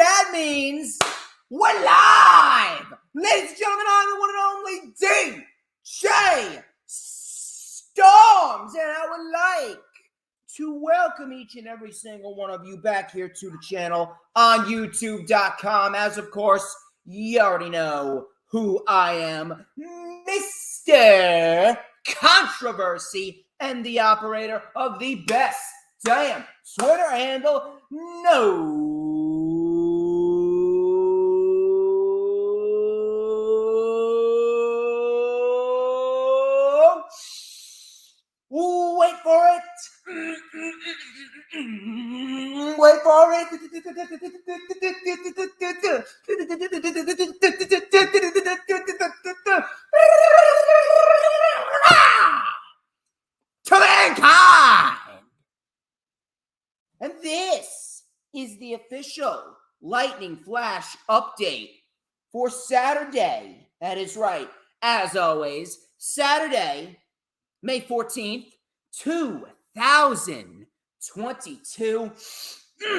that means we're live! Ladies and gentlemen, I'm the one and only DJ Storms, and I would like to welcome each and every single one of you back here to the channel on YouTube.com. As of course, you already know who I am, Mr. Controversy, and the operator of the best damn Twitter handle, wait for it. Wait for it. To mankind. And this is the official Lightning Flash update for Saturday. That is right. As always, Saturday, May 14th, 2022.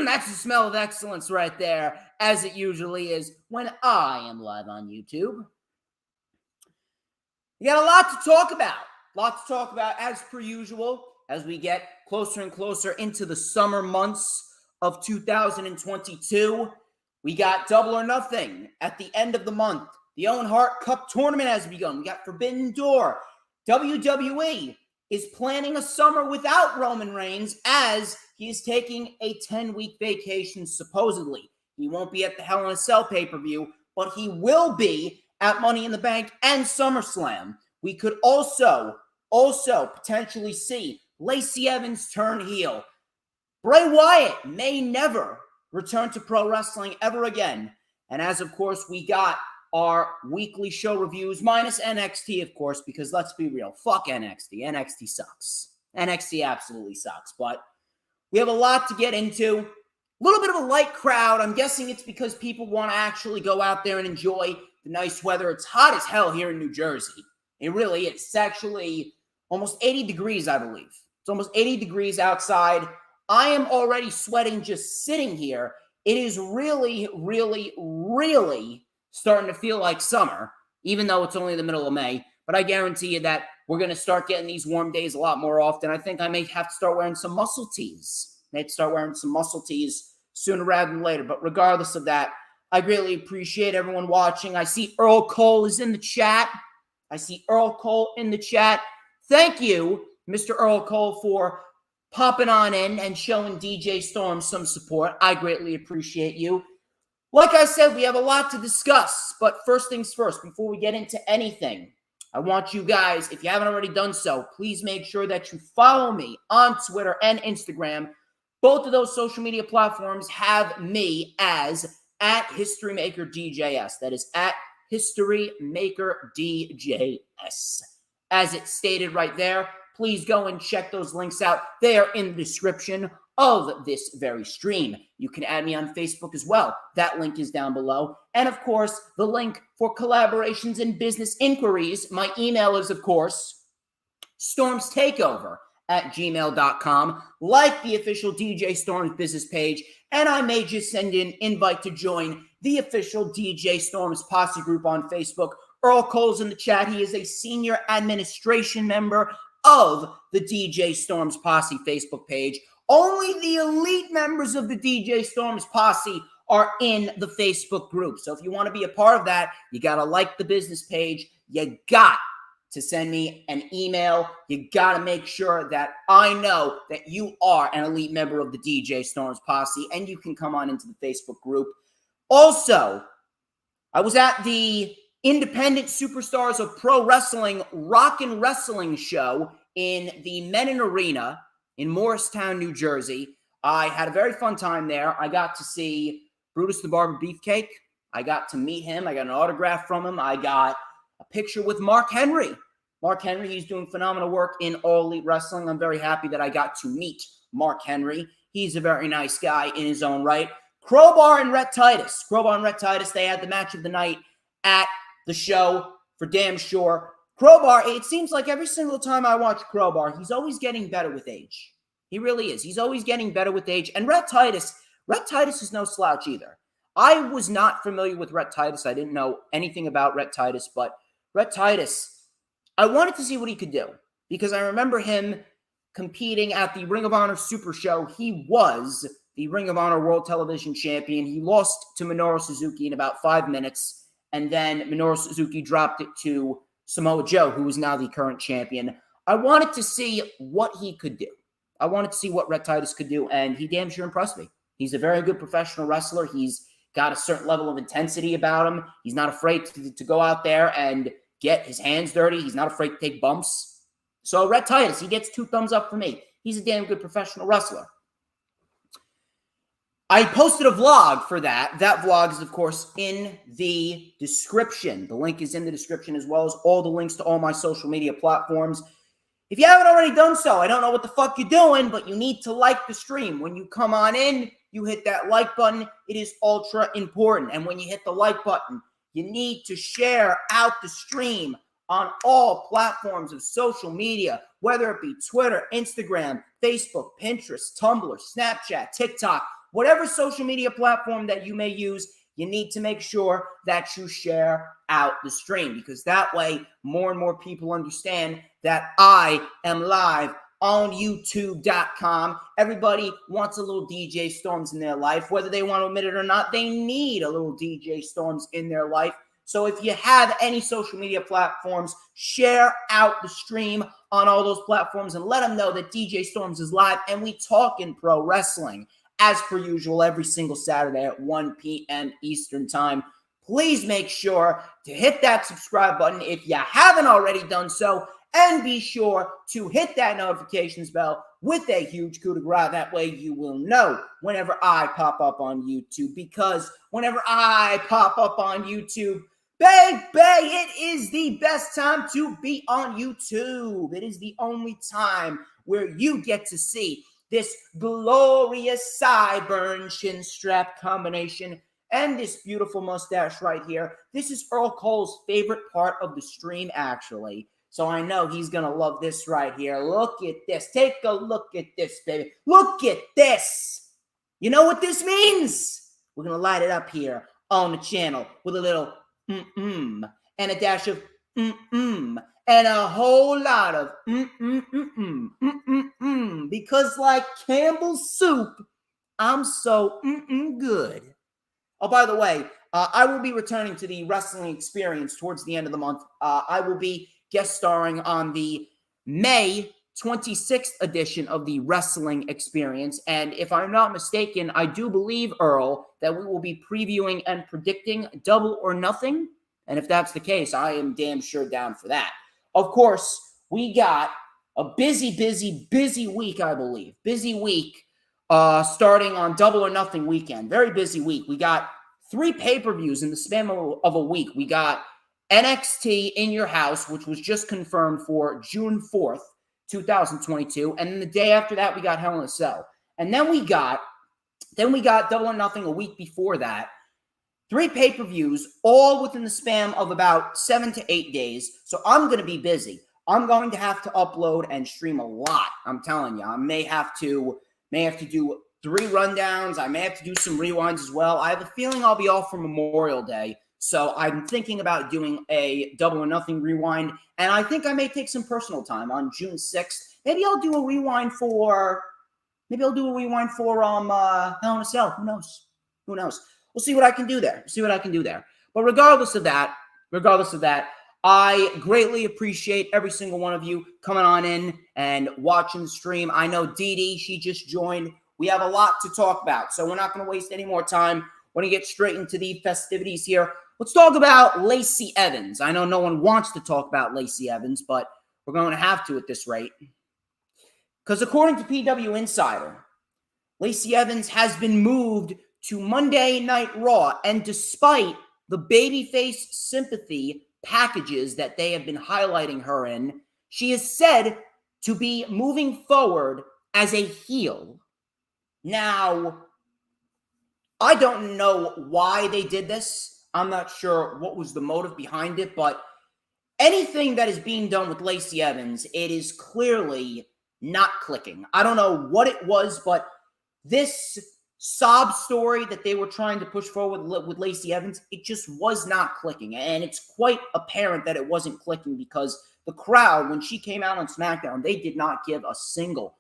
That's the smell of excellence right there, as it usually is when I am live on YouTube. You got a lot to talk about. Lots to talk about, as per usual, as we get closer and closer into the summer months of 2022. We got Double or Nothing at the end of the month. The Owen Hart Cup tournament has begun. We got Forbidden Door. WWE is planning a summer without Roman Reigns, as he is taking a 10-week vacation, supposedly. He won't be at the Hell in a Cell pay-per-view, but he will be at Money in the Bank and SummerSlam. We could also potentially see Lacey Evans turn heel. Bray Wyatt may never return to pro wrestling ever again. And as, of course, we got our weekly show reviews, minus NXT, of course, because let's be real, fuck NXT. NXT sucks. NXT absolutely sucks. But we have a lot to get into. A little bit of a light crowd. I'm guessing it's because people want to actually go out there and enjoy the nice weather. It's hot as hell here in New Jersey. It really is. It's actually almost 80 degrees, I believe. It's almost 80 degrees outside. I am already sweating just sitting here. It is really, really, really starting to feel like summer, even though it's only the middle of May. But I guarantee you that we're going to start getting these warm days a lot more often. I think I may have to start wearing some muscle tees. Sooner rather than later. But regardless of that, I greatly appreciate everyone watching. I see Earl Cole is in the chat. Thank you, Mr. Earl Cole, for popping on in and showing DJ Storm some support. I greatly appreciate you. Like I said, we have a lot to discuss, but first things first, before we get into anything, I want you guys, if you haven't already done so, please make sure that you follow me on Twitter and Instagram. Both of those social media platforms have me as @HistoryMakerDJS. That is @HistoryMakerDJS. As it's stated right there, please go and check those links out. They are in the description of this very stream. You can add me on Facebook as well. That link is down below. And of course, the link for collaborations and business inquiries. My email is, of course, StormsTakeOver@gmail.com, like the official DJ Storms business page. And I may just send in an invite to join the official DJ Storms Posse group on Facebook. Earl Cole's in the chat. He is a senior administration member of the DJ Storms Posse Facebook page. Only the elite members of the DJ Storms Posse are in the Facebook group. So if you want to be a part of that, you got to like the business page. You got to send me an email. You got to make sure that I know that you are an elite member of the DJ Storms Posse, and you can come on into the Facebook group. Also, I was at the Independent Superstars of Pro Wrestling Rockin' Wrestling show in the Menon Arena in Morristown, New Jersey. I had a very fun time there. I got to see Brutus the Barber Beefcake. I got to meet him. I got an autograph from him. I got a picture with Mark Henry. Mark Henry, he's doing phenomenal work in All Elite Wrestling. I'm very happy that I got to meet Mark Henry. He's a very nice guy in his own right. Crowbar and Rhett Titus. They had the match of the night at the show for damn sure. Crowbar, it seems like every single time I watch Crowbar, he's always getting better with age. He really is. He's always getting better with age. And Rhett Titus is no slouch either. I was not familiar with Rhett Titus. I didn't know anything about Rhett Titus, but Rhett Titus, I wanted to see what he could do because I remember him competing at the Ring of Honor Super Show. He was the Ring of Honor World Television Champion. He lost to Minoru Suzuki in about 5 minutes, and then Minoru Suzuki dropped it to Samoa Joe, who is now the current champion. I wanted to see what he could do. I wanted to see what Rhett Titus could do, and he damn sure impressed me. He's a very good professional wrestler. He's got a certain level of intensity about him. He's not afraid to go out there and get his hands dirty. He's not afraid to take bumps. So Rhett Titus, he gets 2 thumbs up for me. He's a damn good professional wrestler. I posted a vlog for that. That vlog is, of course, in the description. The link is in the description, as well as all the links to all my social media platforms. If you haven't already done so, I don't know what the fuck you're doing, but you need to like the stream. When you come on in, you hit that like button. It is ultra important. And when you hit the like button, you need to share out the stream on all platforms of social media, whether it be Twitter, Instagram, Facebook, Pinterest, Tumblr, Snapchat, TikTok, whatever social media platform that you may use. You need to make sure that you share out the stream, because that way more and more people understand that I am live on YouTube.com. Everybody wants a little DJ Storms in their life. Whether they want to admit it or not, they need a little DJ Storms in their life. So if you have any social media platforms, share out the stream on all those platforms and let them know that DJ Storms is live and we talk in pro wrestling. As per usual, every single Saturday at 1 p.m. Eastern Time. Please make sure to hit that subscribe button if you haven't already done so, and be sure to hit that notifications bell with a huge coup de grace. That way you will know whenever I pop up on YouTube, because whenever I pop up on YouTube, baby, it is the best time to be on YouTube. It is the only time where you get to see this glorious sideburn chin strap combination and this beautiful mustache right here. This is Earl Cole's favorite part of the stream, actually. So I know he's going to love this right here. Look at this. Take a look at this, baby. Look at this. You know what this means? We're going to light it up here on the channel with a little and a dash of and a whole lot of because like Campbell's soup, I'm so good. Oh, by the way, I will be returning to the Wrestling Experience towards the end of the month. I will be guest starring on the May 26th edition of the Wrestling Experience. And if I'm not mistaken, I do believe, Earl, that we will be previewing and predicting Double or Nothing. And if that's the case, I am damn sure down for that. Of course, we got a busy week, I believe. Busy week starting on Double or Nothing weekend. Very busy week. We got 3 pay-per-views in the span of a week. We got NXT In Your House, which was just confirmed for June 4th, 2022. And then the day after that, we got Hell in a Cell. And then we got Double or Nothing a week before that. 3 pay-per-views, all within the span of about 7 to 8 days. So I'm going to be busy. I'm going to have to upload and stream a lot. I'm telling you, I may have to do 3 rundowns. I may have to do some rewinds as well. I have a feeling I'll be off for Memorial Day. So I'm thinking about doing a Double or Nothing rewind. And I think I may take some personal time on June 6th. Maybe I'll do a rewind for Hell in a Cell. Who knows? We'll see what I can do there. But regardless of that, I greatly appreciate every single one of you coming on in and watching the stream. I know Dee Dee, she just joined. We have a lot to talk about, so we're not going to waste any more time. We're going to get straight into the festivities here. Let's talk about Lacey Evans. I know no one wants to talk about Lacey Evans, but we're going to have to at this rate. Because according to PW Insider, Lacey Evans has been moved to Monday Night Raw, and despite the babyface sympathy packages that they have been highlighting her in, she is said to be moving forward as a heel. Now, I don't know why they did this. I'm not sure what was the motive behind it, but anything that is being done with Lacey Evans, it is clearly not clicking. I don't know what it was, but this sob story that they were trying to push forward with Lacey Evans, it just was not clicking. And it's quite apparent that it wasn't clicking because the crowd, when she came out on SmackDown, they did not give a single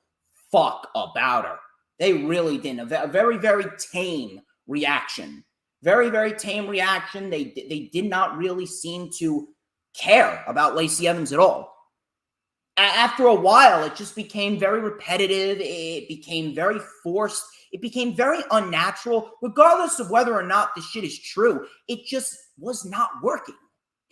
fuck about her. They really didn't. A very, very tame reaction. Very, very tame reaction. They did not really seem to care about Lacey Evans at all. After a while, it just became very repetitive. It became very forced. It became very unnatural. Regardless of whether or not this shit is true, it just was not working.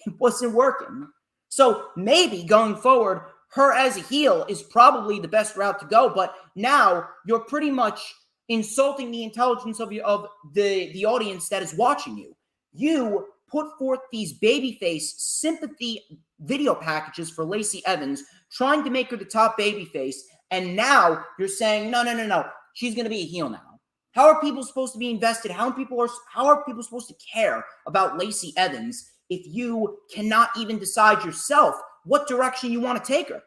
It wasn't working. So maybe going forward, her as a heel is probably the best route to go. But now you're pretty much insulting the intelligence of the audience that is watching you. You put forth these babyface sympathy video packages for Lacey Evans, trying to make her the top babyface, and now you're saying, no, she's going to be a heel now. How are people supposed to be invested? How are people supposed to care about Lacey Evans if you cannot even decide yourself what direction you want to take her?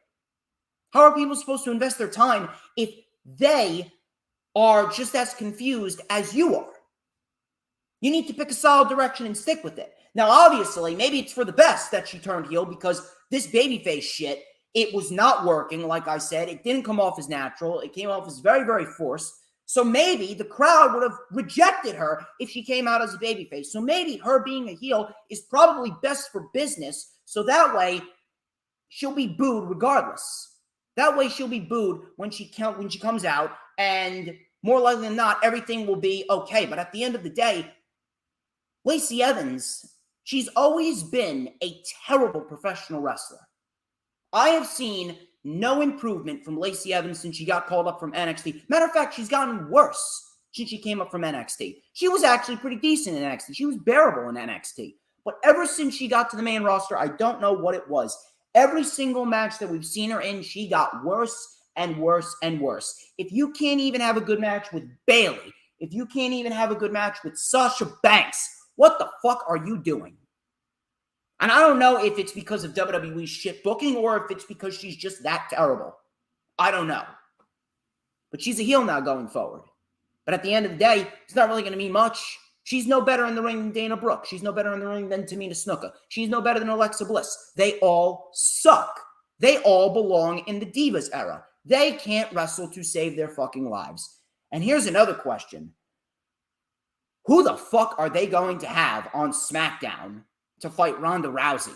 How are people supposed to invest their time if they are just as confused as you are? You need to pick a solid direction and stick with it. Now, obviously, maybe it's for the best that she turned heel because this babyface shit, it was not working. Like I said, it didn't come off as natural. It came off as very, very forced. So maybe the crowd would have rejected her if she came out as a babyface. So maybe her being a heel is probably best for business. So that way, she'll be booed regardless. That way, she'll be booed when she comes out, and more likely than not, everything will be okay. But at the end of the day, Lacey Evans, she's always been a terrible professional wrestler. I have seen no improvement from Lacey Evans since she got called up from NXT. Matter of fact, she's gotten worse since she came up from NXT. She was actually pretty decent in NXT. She was bearable in NXT. But ever since she got to the main roster, I don't know what it was. Every single match that we've seen her in, she got worse and worse and worse. If you can't even have a good match with Bayley, if you can't even have a good match with Sasha Banks, what the fuck are you doing? And I don't know if it's because of WWE's shit booking or if it's because she's just that terrible. I don't know. But she's a heel now going forward. But at the end of the day, it's not really going to mean much. She's no better in the ring than Dana Brooke. She's no better in the ring than Tamina Snuka. She's no better than Alexa Bliss. They all suck. They all belong in the Divas era. They can't wrestle to save their fucking lives. And here's another question. Who the fuck are they going to have on SmackDown to fight Ronda Rousey?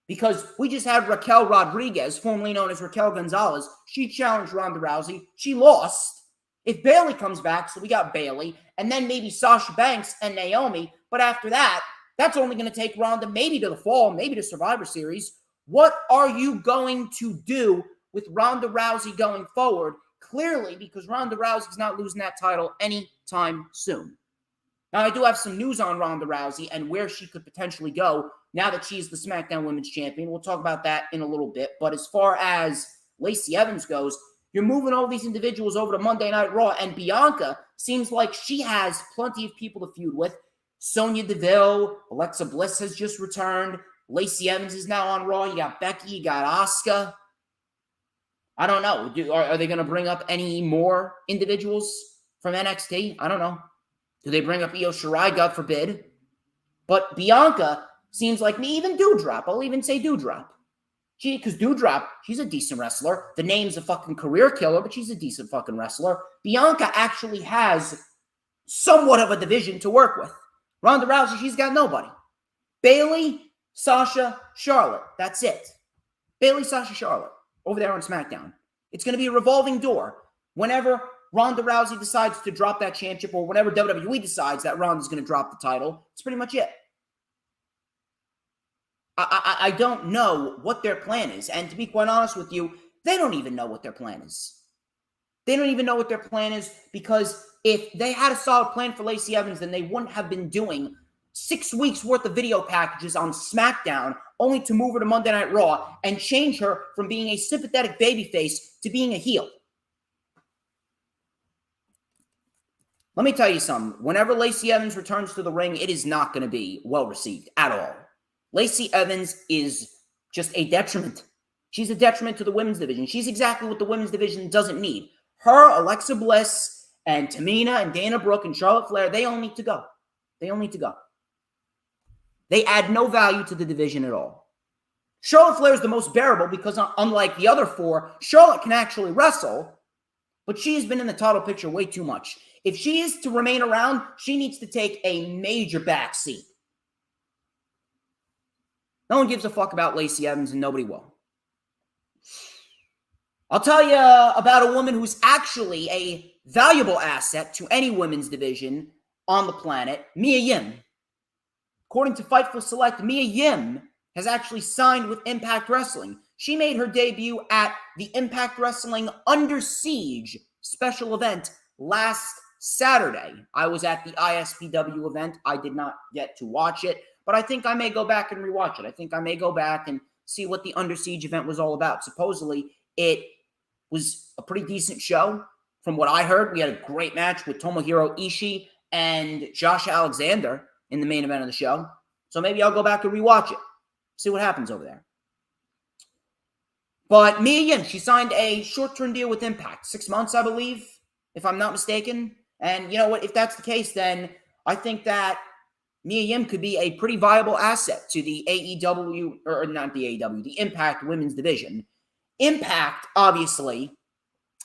Because we just had Raquel Rodriguez, formerly known as Raquel Gonzalez. She challenged Ronda Rousey. She lost. If Bayley comes back, so we got Bayley, and then maybe Sasha Banks and Naomi. But after that, that's only going to take Ronda maybe to the fall, maybe to Survivor Series. What are you going to do with Ronda Rousey going forward? Clearly, because Ronda Rousey's not losing that title anytime soon. Now, I do have some news on Ronda Rousey and where she could potentially go now that she's the SmackDown Women's Champion. We'll talk about that in a little bit. But as far as Lacey Evans goes, you're moving all these individuals over to Monday Night Raw, and Bianca seems like she has plenty of people to feud with. Sonya Deville, Alexa Bliss has just returned. Lacey Evans is now on Raw. You got Becky, you got Asuka. I don't know. Are they going to bring up any more individuals from NXT? I don't know. Do they bring up Io Shirai? God forbid. But Bianca seems like me, even Doudrop. I'll even say Doudrop. Because Doudrop, she's a decent wrestler. The name's a fucking career killer, but she's a decent fucking wrestler. Bianca actually has somewhat of a division to work with. Ronda Rousey, she's got nobody. Bayley, Sasha, Charlotte. That's it. Bayley, Sasha, Charlotte. Over there on SmackDown. It's going to be a revolving door. Whenever Ronda Rousey decides to drop that championship, or whenever WWE decides that Ronda's going to drop the title, it's pretty much it. I don't know what their plan is. And to be quite honest with you, they don't even know what their plan is. They don't even know what their plan is, because if they had a solid plan for Lacey Evans, then they wouldn't have been doing 6 weeks worth of video packages on SmackDown only to move her to Monday Night Raw and change her from being a sympathetic babyface to being a heel. Let me tell you something. Whenever Lacey Evans returns to the ring, it is not going to be well received at all. Lacey Evans is just a detriment. She's a detriment to the women's division. She's exactly what the women's division doesn't need. Her, Alexa Bliss, And Tamina and Dana Brooke and Charlotte Flair, they all need to go. They all need to go. They add no value to the division at all. Charlotte Flair is the most bearable because unlike the other four, Charlotte can actually wrestle, but she's been in the title picture way too much. If she is to remain around, she needs to take a major backseat. No one gives a fuck about Lacey Evans, and nobody will. I'll tell you about a woman who's actually a valuable asset to any women's division on the planet, Mia Yim. According to Fightful Select, Mia Yim has actually signed with Impact Wrestling. She made her debut at the Impact Wrestling Under Siege special event last Saturday. I was at the ISPW event. I did not get to watch it, but I think I may go back and rewatch it. I think I may go back and see what the Under Siege event was all about. Supposedly, it was a pretty decent show. From what I heard, we had a great match with Tomohiro Ishii and Josh Alexander in the main event of the show. So maybe I'll go back and rewatch it, see what happens over there. But Mia Yim, she signed a short-term deal with Impact. 6 months, I believe, if I'm not mistaken. And you know what? If that's the case, then I think that Mia Yim could be a pretty viable asset to the AEW, or not the AEW, the Impact Women's Division. Impact, obviously,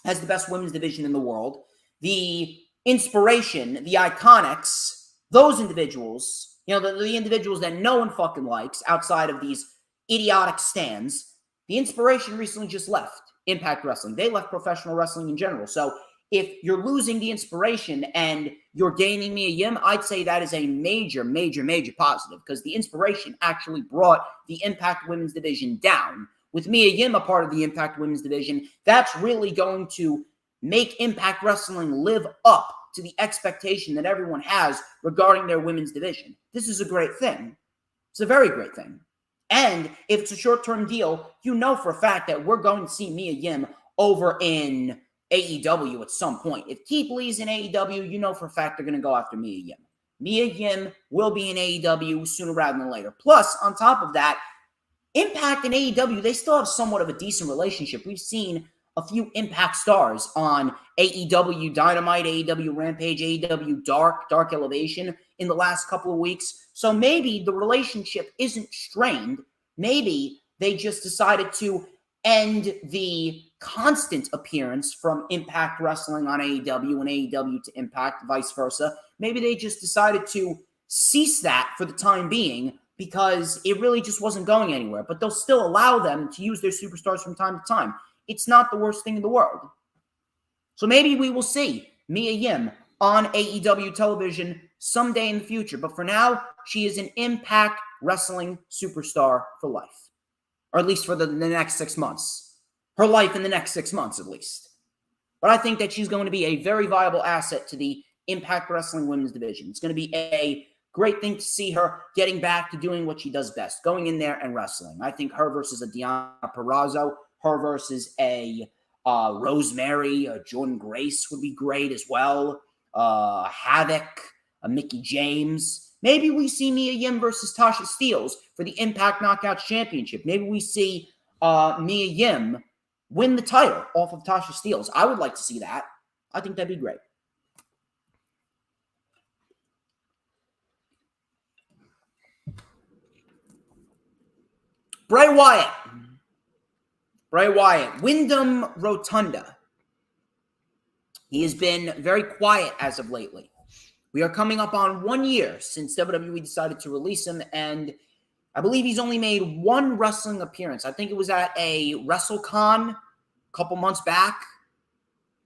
has the best women's division in the world. The Inspiration, the Iconics, those individuals, you know, the individuals that no one fucking likes outside of these idiotic stands, the Inspiration recently just left Impact Wrestling. They left professional wrestling in general. So if you're losing the Inspiration and you're gaining Mia Yim, I'd say that is a major, major, major positive because the Inspiration actually brought the Impact Women's Division down. With Mia Yim a part of the Impact Women's Division, that's really going to make Impact Wrestling live up to the expectation that everyone has regarding their women's division. This is a great thing. It's a very great thing. And if it's a short-term deal, you know for a fact that we're going to see Mia Yim over in AEW at some point. If Keith Lee's in AEW, you know for a fact they're going to go after Mia Yim. Mia Yim will be in AEW sooner rather than later. Plus, on top of that, Impact and AEW, they still have somewhat of a decent relationship. We've seen a few Impact stars on AEW Dynamite, AEW Rampage, AEW Dark Elevation in the last couple of weeks. So maybe the relationship isn't strained. Maybe they just decided to end the constant appearance from Impact Wrestling on AEW and AEW to Impact, vice versa. Maybe they just decided to cease that for the time being because it really just wasn't going anywhere. But they'll still allow them to use their superstars from time to time. It's not the worst thing in the world. So maybe we will see Mia Yim on AEW television someday in the future. But for now, she is an Impact Wrestling superstar for life. Or at least for the next 6 months. Her life in the next 6 months, at least. But I think that she's going to be a very viable asset to the Impact Wrestling Women's Division. It's going to be a great thing to see her getting back to doing what she does best, going in there and wrestling. I think her versus a Deonna Purrazzo, her versus a Rosemary, a Jordan Grace would be great as well. Havoc, a Mickie James. Maybe we see Mia Yim versus Tasha Steelz for the Impact Knockouts Championship. Maybe we see Mia Yim win the title off of Tasha Steelz. I would like to see that. I think that'd be great. Bray Wyatt. Wyndham Rotunda. He has been very quiet as of lately. We are coming up on 1 year since WWE decided to release him, and I believe he's only made one wrestling appearance. I think it was at a WrestleCon a couple months back.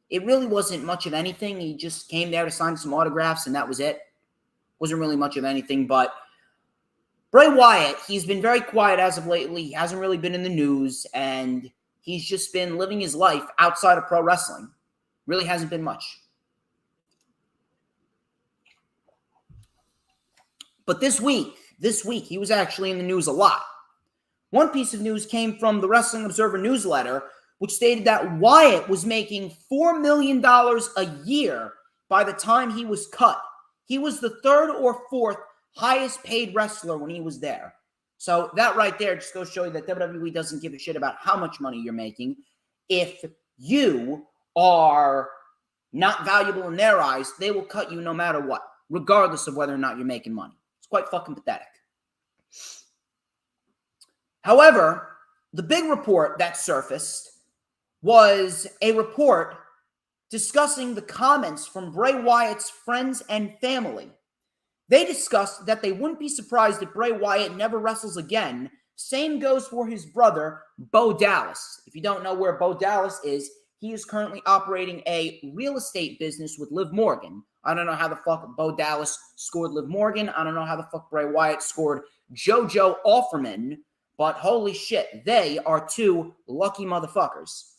It really wasn't much of anything. He just came there to sign some autographs, and that was it. Wasn't really much of anything, but Bray Wyatt, he's been very quiet as of lately. He hasn't really been in the news, and he's just been living his life outside of pro wrestling. Really hasn't been much. But this week, he was actually in the news a lot. One piece of news came from the Wrestling Observer newsletter, which stated that Wyatt was making $4 million a year by the time he was cut. He was the third or fourth highest paid wrestler when he was there. So that right there just goes to show you that WWE doesn't give a shit about how much money you're making. If you are not valuable in their eyes, they will cut you no matter what, regardless of whether or not you're making money. It's quite fucking pathetic. However, the big report that surfaced was a report discussing the comments from Bray Wyatt's friends and family. They discussed that they wouldn't be surprised if Bray Wyatt never wrestles again. Same goes for his brother, Bo Dallas. If you don't know where Bo Dallas is, he is currently operating a real estate business with Liv Morgan. I don't know how the fuck Bo Dallas scored Liv Morgan. I don't know how the fuck Bray Wyatt scored JoJo Offerman. But holy shit, they are two lucky motherfuckers.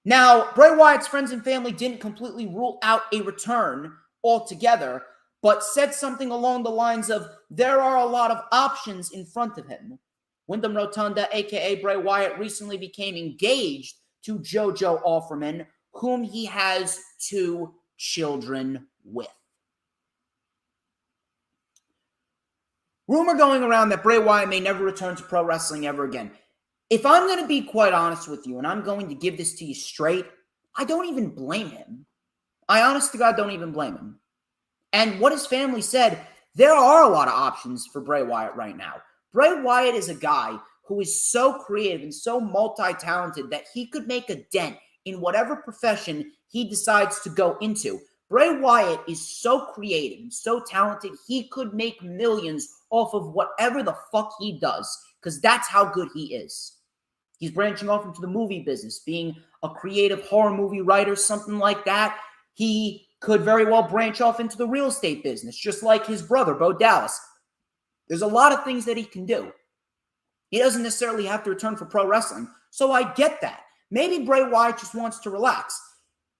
Now, Bray Wyatt's friends and family didn't completely rule out a return altogether, but said something along the lines of, there are a lot of options in front of him. Wyndham Rotunda, a.k.a. Bray Wyatt, recently became engaged to JoJo Offerman, whom he has 2 children with. Rumor going around that Bray Wyatt may never return to pro wrestling ever again. If I'm going to be quite honest with you, and I'm going to give this to you straight, I don't even blame him. I honest to God don't even blame him. And what his family said, there are a lot of options for Bray Wyatt right now. Bray Wyatt is a guy who is so creative and so multi-talented that he could make a dent in whatever profession he decides to go into. Bray Wyatt is so creative and so talented, he could make millions off of whatever the fuck he does, because that's how good he is. He's branching off into the movie business, being a creative horror movie writer, something like that. He could very well branch off into the real estate business, just like his brother, Bo Dallas. There's a lot of things that he can do. He doesn't necessarily have to return for pro wrestling, so I get that. Maybe Bray Wyatt just wants to relax.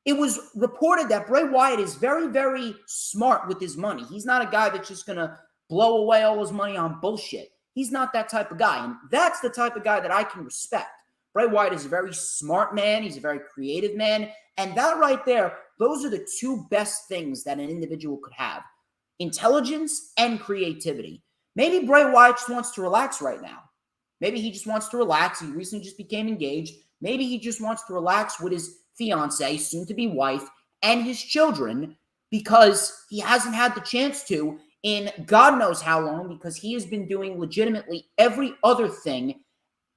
It was reported that Bray Wyatt is very, very smart with his money. He's not a guy that's just going to blow away all his money on bullshit. He's not that type of guy, and that's the type of guy that I can respect. Bray Wyatt is a very smart man. He's a very creative man, and that right there, those are the 2 best things that an individual could have: intelligence and creativity. Maybe Bray Wyatt just wants to relax right now. Maybe he just wants to relax. He recently just became engaged. Maybe he just wants to relax with his fiance, soon-to-be wife, and his children, because he hasn't had the chance to in God knows how long, because he has been doing legitimately every other thing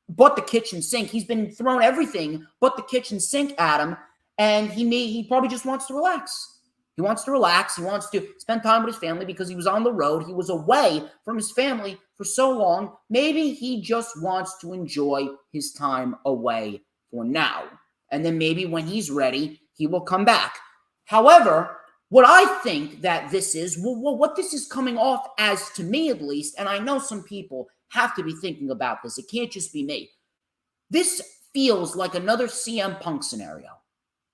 but the kitchen sink. He's been throwing everything but the kitchen sink at him, and he probably just wants to relax. He wants to relax. He wants to spend time with his family because he was on the road. He was away from his family for so long. Maybe he just wants to enjoy his time away for now. And then maybe when he's ready, he will come back. However, what I think that this is, what this is coming off as, to me at least, and I know some people have to be thinking about this. It can't just be me. This feels like another CM Punk scenario.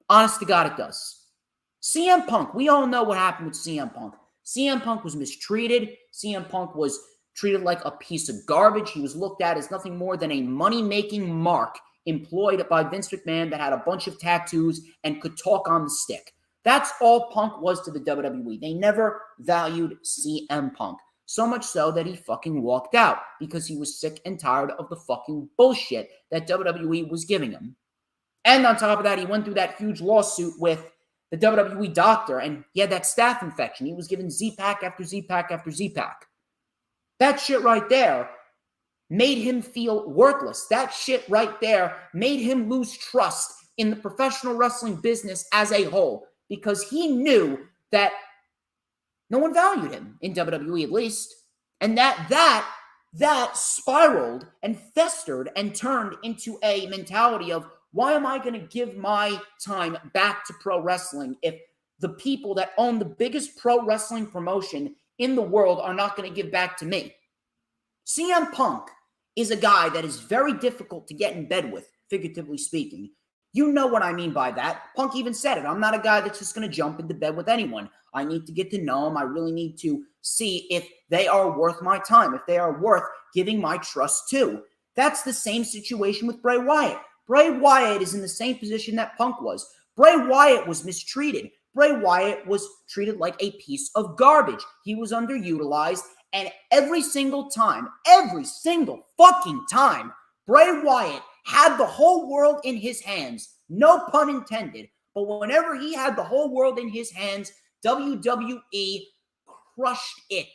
Honest to God, it does. CM Punk, we all know what happened with CM Punk. CM Punk was mistreated. CM Punk was treated like a piece of garbage. He was looked at as nothing more than a money-making mark employed by Vince McMahon that had a bunch of tattoos and could talk on the stick. That's all Punk was to the WWE. They never valued CM Punk. So much so that he fucking walked out because he was sick and tired of the fucking bullshit that WWE was giving him. And on top of that, he went through that huge lawsuit with the WWE doctor, and he had that staph infection. He was given Z-Pack after Z-Pack after Z-Pack. That shit right there made him feel worthless. That shit right there made him lose trust in the professional wrestling business as a whole, because he knew that no one valued him, in WWE at least, and that spiraled and festered and turned into a mentality of, why am I going to give my time back to pro wrestling if the people that own the biggest pro wrestling promotion in the world are not going to give back to me? CM Punk is a guy that is very difficult to get in bed with, figuratively speaking. You know what I mean by that. Punk even said it. I'm not a guy that's just going to jump into bed with anyone. I need to get to know them. I really need to see if they are worth my time, if they are worth giving my trust to. That's the same situation with Bray Wyatt. Bray Wyatt is in the same position that Punk was. Bray Wyatt was mistreated. Bray Wyatt was treated like a piece of garbage. He was underutilized, and every single fucking time, Bray Wyatt had the whole world in his hands, no pun intended, But whenever he had the whole world in his hands, WWE crushed it.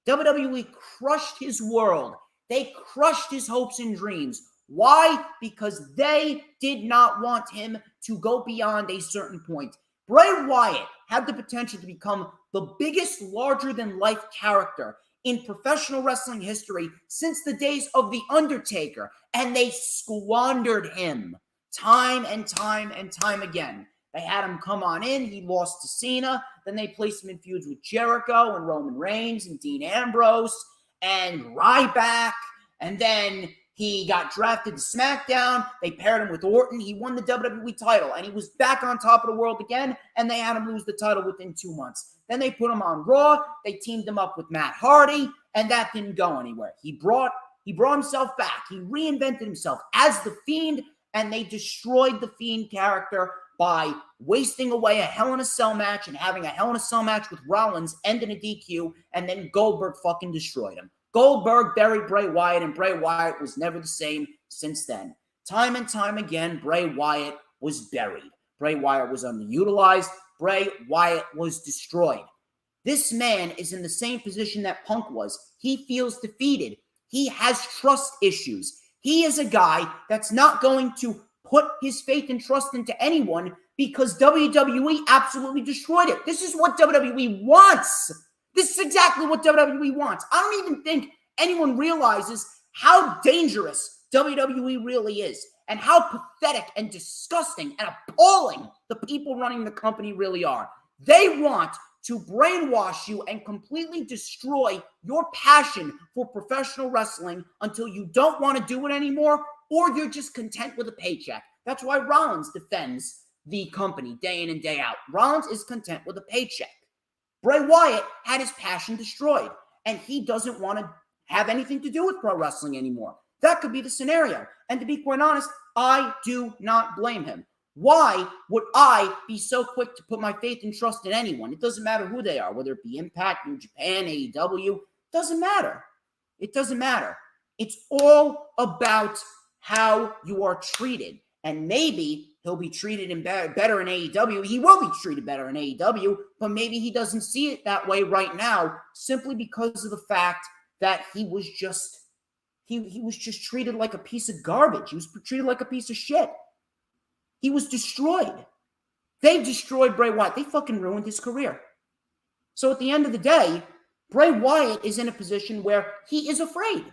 WWE crushed his world. They crushed his hopes and dreams. Why? Because they did not want him to go beyond a certain point. Bray Wyatt had the potential to become the biggest larger-than-life character in professional wrestling history since the days of The Undertaker, and they squandered him time and time and time again. They had him come on in. He lost to Cena. Then they placed him in feuds with Jericho and Roman Reigns and Dean Ambrose and Ryback. And then he got drafted to SmackDown. They paired him with Orton. He won the WWE title, and he was back on top of the world again, and they had him lose the title within 2 months. Then they put him on Raw. They teamed him up with Matt Hardy, and that didn't go anywhere. He brought himself back. He reinvented himself as The Fiend, and they destroyed The Fiend character by wasting away a Hell in a Cell match and having a Hell in a Cell match with Rollins end in a DQ, and then Goldberg fucking destroyed him. Goldberg buried Bray Wyatt, and Bray Wyatt was never the same since then. Time and time again, Bray Wyatt was buried. Bray Wyatt was underutilized. Bray Wyatt was destroyed. This man is in the same position that Punk was. He feels defeated. He has trust issues. He is a guy that's not going to put his faith and trust into anyone because WWE absolutely destroyed it. This is what WWE wants. This is exactly what WWE wants. I don't even think anyone realizes how dangerous WWE really is and how pathetic and disgusting and appalling the people running the company really are. They want to brainwash you and completely destroy your passion for professional wrestling until you don't want to do it anymore or you're just content with a paycheck. That's why Rollins defends the company day in and day out. Rollins is content with a paycheck. Bray Wyatt had his passion destroyed, and he doesn't want to have anything to do with pro wrestling anymore. That could be the scenario. And to be quite honest, I do not blame him. Why would I be so quick to put my faith and trust in anyone? It doesn't matter who they are, whether it be Impact, New Japan, AEW. It doesn't matter. It doesn't matter. It's all about how you are treated. And maybe he'll be treated better in AEW. He will be treated better in AEW, but maybe he doesn't see it that way right now simply because of the fact that he was just treated like a piece of garbage. He was treated like a piece of shit. He was destroyed. They destroyed Bray Wyatt. They fucking ruined his career. So at the end of the day, Bray Wyatt is in a position where he is afraid.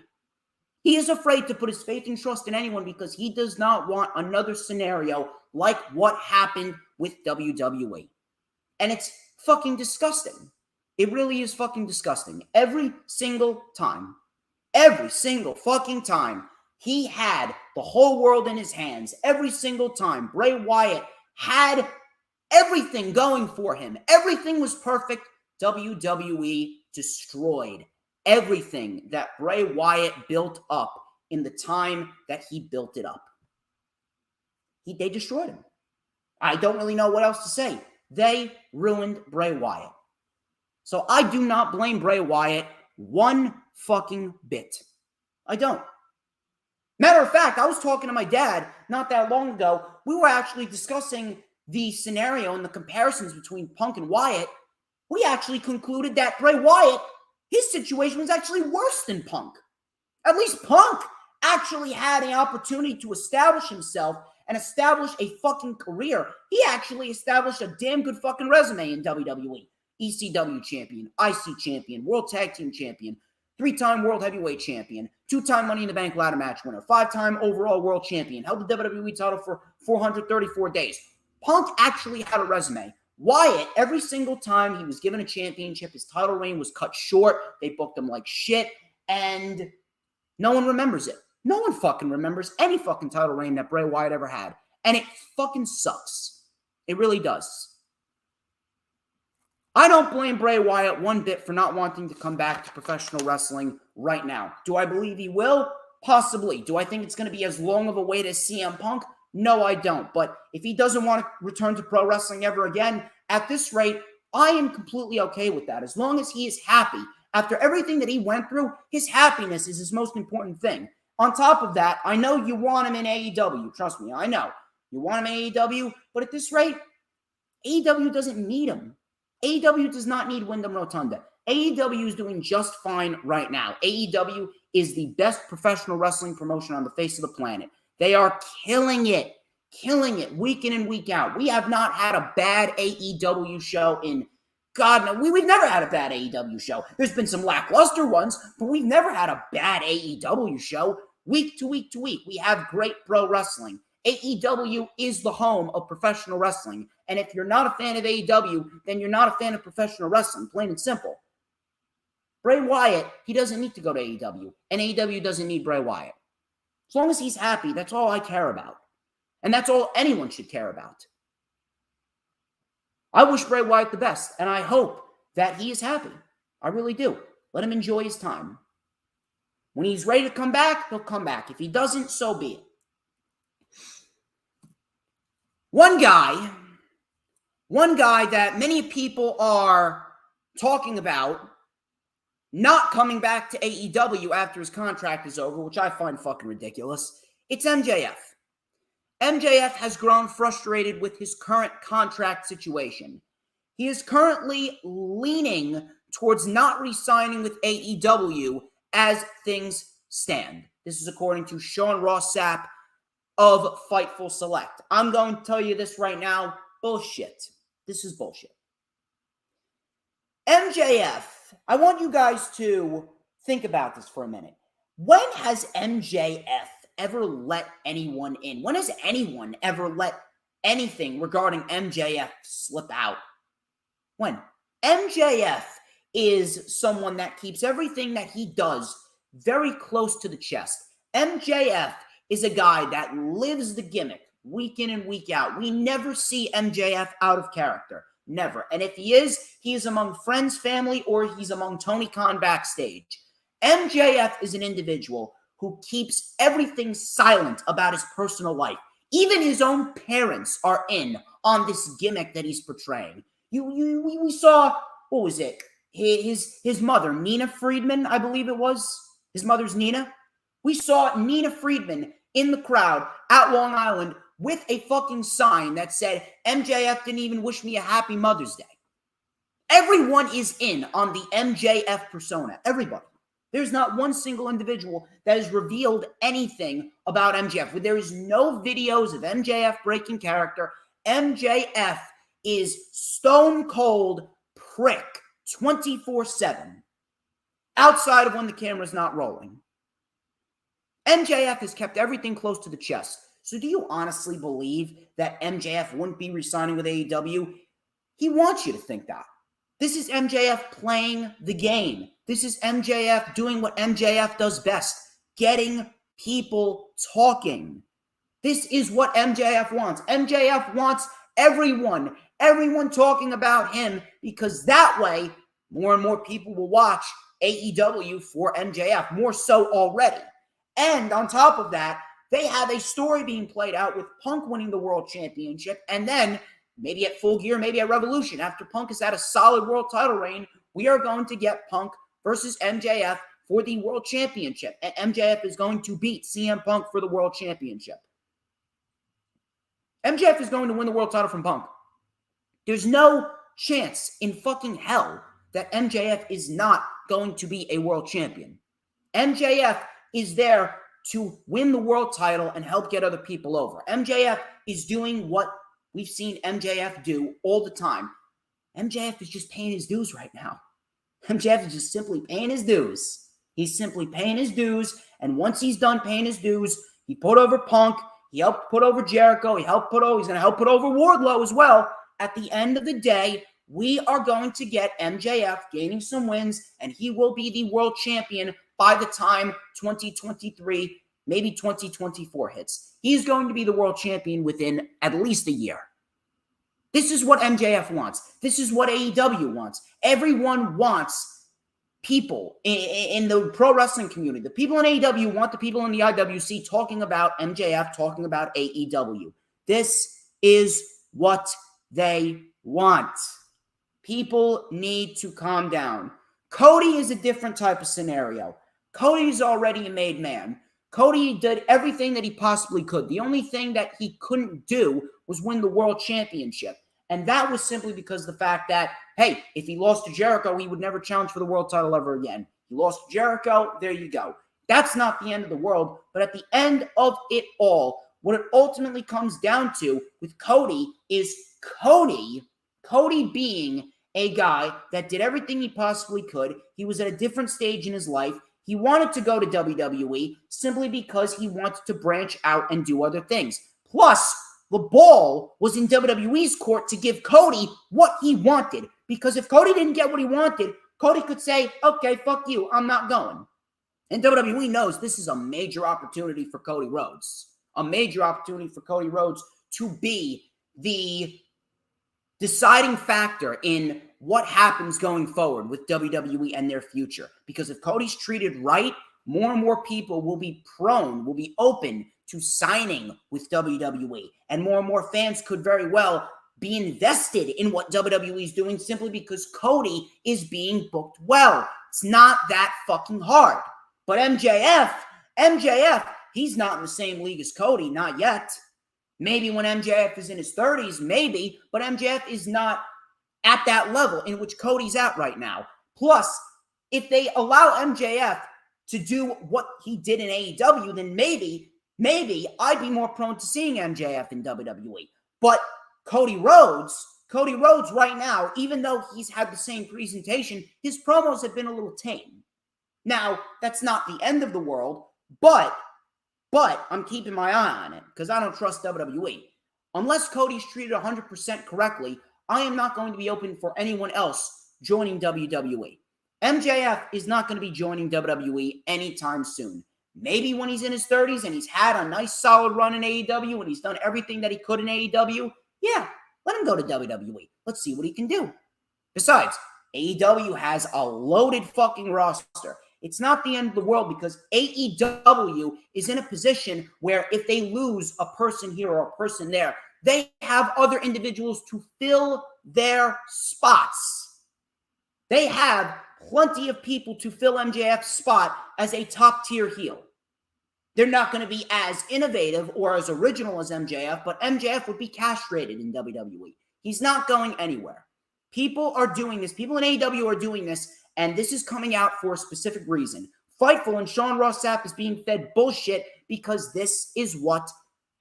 He is afraid to put his faith and trust in anyone because he does not want another scenario like what happened with WWE. And it's fucking disgusting. It really is fucking disgusting. Every single fucking time, he had the whole world in his hands. Every single time, Bray Wyatt had everything going for him. Everything was perfect. WWE destroyed everything that Bray Wyatt built up in the time that he built it up. They destroyed him. I don't really know what else to say. They ruined Bray Wyatt. So I do not blame Bray Wyatt one fucking bit. I don't. Matter of fact, I was talking to my dad not that long ago. We were actually discussing the scenario and the comparisons between Punk and Wyatt. We actually concluded that Bray Wyatt, his situation was actually worse than Punk. At least Punk actually had an opportunity to establish himself and establish a fucking career. He actually established a damn good fucking resume in WWE. ECW champion, IC champion, World Tag Team champion, 3-time World Heavyweight champion, 2-time Money in the Bank ladder match winner, 5-time overall world champion, held the WWE title for 434 days. Punk actually had a resume. Wyatt, every single time he was given a championship, his title reign was cut short. They booked him like shit, and no one remembers it. No one fucking remembers any fucking title reign that Bray Wyatt ever had. And it fucking sucks. It really does. I don't blame Bray Wyatt one bit for not wanting to come back to professional wrestling right now. Do I believe he will? Possibly. Do I think it's going to be as long of a wait as CM Punk? No, I don't. But if he doesn't want to return to pro wrestling ever again, at this rate, I am completely okay with that. As long as he is happy. After everything that he went through, his happiness is his most important thing. On top of that, I know you want him in AEW. Trust me, I know. You want him in AEW, but at this rate, AEW doesn't need him. AEW does not need Wyndham Rotunda. AEW is doing just fine right now. AEW is the best professional wrestling promotion on the face of the planet. They are killing it week in and week out. We have not had a bad AEW show in God, no. We've never had a bad AEW show. There's been some lackluster ones, but we've never had a bad AEW show. Week to week to week, we have great pro wrestling. AEW is the home of professional wrestling. And if you're not a fan of AEW, then you're not a fan of professional wrestling, plain and simple. Bray Wyatt, he doesn't need to go to AEW, and AEW doesn't need Bray Wyatt. As long as he's happy, that's all I care about. And that's all anyone should care about. I wish Bray Wyatt the best, and I hope that he is happy. I really do. Let him enjoy his time. When he's ready to come back, he'll come back. If he doesn't, so be it. One guy that many people are talking about not coming back to AEW after his contract is over, which I find fucking ridiculous, it's MJF. MJF has grown frustrated with his current contract situation. He is currently leaning towards not re-signing with AEW as things stand. This is according to Sean Ross Sapp of Fightful Select. I'm going to tell you this right now. Bullshit. This is bullshit. MJF, I want you guys to think about this for a minute. When has MJF ever let anyone in? When has anyone ever let anything regarding MJF slip out? When? MJF is someone that keeps everything that he does very close to the chest. MJF is a guy that lives the gimmick week in and week out. We never see MJF out of character. Never. And if he is among friends, family, or he's among Tony Khan backstage. MJF is an individual who keeps everything silent about his personal life. Even his own parents are in on this gimmick that he's portraying. We saw, what was it? His mother, Nina Friedman, I believe it was. His mother's Nina. We saw Nina Friedman in the crowd at Long Island with a fucking sign that said, MJF didn't even wish me a happy Mother's Day. Everyone is in on the MJF persona. Everybody. There's not one single individual that has revealed anything about MJF. There is no videos of MJF breaking character. MJF is stone cold prick 24/7. Outside of when the camera's not rolling. MJF has kept everything close to the chest. So do you honestly believe that MJF wouldn't be re-signing with AEW? He wants you to think that. This is MJF playing the game. This is MJF doing what MJF does best, getting people talking. This is what MJF wants. MJF wants everyone talking about him, because that way more and more people will watch AEW for MJF, more so already. And on top of that, they have a story being played out with Punk winning the World Championship, and then maybe at Full Gear, maybe at Revolution, after Punk has had a solid world title reign, we are going to get Punk versus MJF for the World Championship. And MJF is going to beat CM Punk for the World Championship. MJF is going to win the world title from Punk. There's no chance in fucking hell that MJF is not going to be a world champion. MJF is there to win the world title and help get other people over. MJF is doing what we've seen MJF do all the time. MJF is just paying his dues right now. MJF is just simply paying his dues. He's simply paying his dues, and once he's done paying his dues, he put over Punk, he helped put over Jericho, he's going to help put over Wardlow as well. At the end of the day, we are going to get MJF gaining some wins, and he will be the world champion by the time 2023, maybe 2024 hits. He's going to be the world champion within at least a year. This is what MJF wants. This is what AEW wants. Everyone wants people in the pro wrestling community. The people in AEW want the people in the IWC talking about MJF, talking about AEW. This is what they want. People need to calm down. Cody is a different type of scenario. Cody's already a made man. Cody did everything that he possibly could. The only thing that he couldn't do was win the world championship. And that was simply because of the fact that, hey, if he lost to Jericho, he would never challenge for the world title ever again. He lost to Jericho, there you go. That's not the end of the world. But at the end of it all, what it ultimately comes down to with Cody is Cody being a guy that did everything he possibly could. He was at a different stage in his life. He wanted to go to WWE simply because he wanted to branch out and do other things. Plus, the ball was in WWE's court to give Cody what he wanted. Because if Cody didn't get what he wanted, Cody could say, okay, fuck you, I'm not going. And WWE knows this is a major opportunity for Cody Rhodes. A major opportunity for Cody Rhodes to be the deciding factor in what happens going forward with WWE and their future. Because if Cody's treated right, more and more people will be open to signing with WWE. And more fans could very well be invested in what WWE is doing simply because Cody is being booked well. It's not that fucking hard. But MJF, he's not in the same league as Cody, not yet. Maybe when MJF is in his 30s, maybe, but MJF is not at that level in which Cody's at right now. Plus, if they allow MJF to do what he did in AEW, then maybe I'd be more prone to seeing MJF in WWE. But Cody Rhodes right now, even though he's had the same presentation, his promos have been a little tame. Now, that's not the end of the world, but I'm keeping my eye on it because I don't trust WWE. Unless Cody's treated 100% correctly, I am not going to be open for anyone else joining WWE. MJF is not going to be joining WWE anytime soon. Maybe when he's in his 30s and he's had a nice solid run in AEW and he's done everything that he could in AEW, yeah, let him go to WWE. Let's see what he can do. Besides, AEW has a loaded fucking roster. It's not the end of the world because AEW is in a position where if they lose a person here or a person there, they have other individuals to fill their spots. They have plenty of people to fill MJF's spot as a top-tier heel. They're not going to be as innovative or as original as MJF, but MJF would be castrated in WWE. He's not going anywhere. People are doing this. People in AEW are doing this, and this is coming out for a specific reason. Fightful and Sean Ross Sapp is being fed bullshit because this is what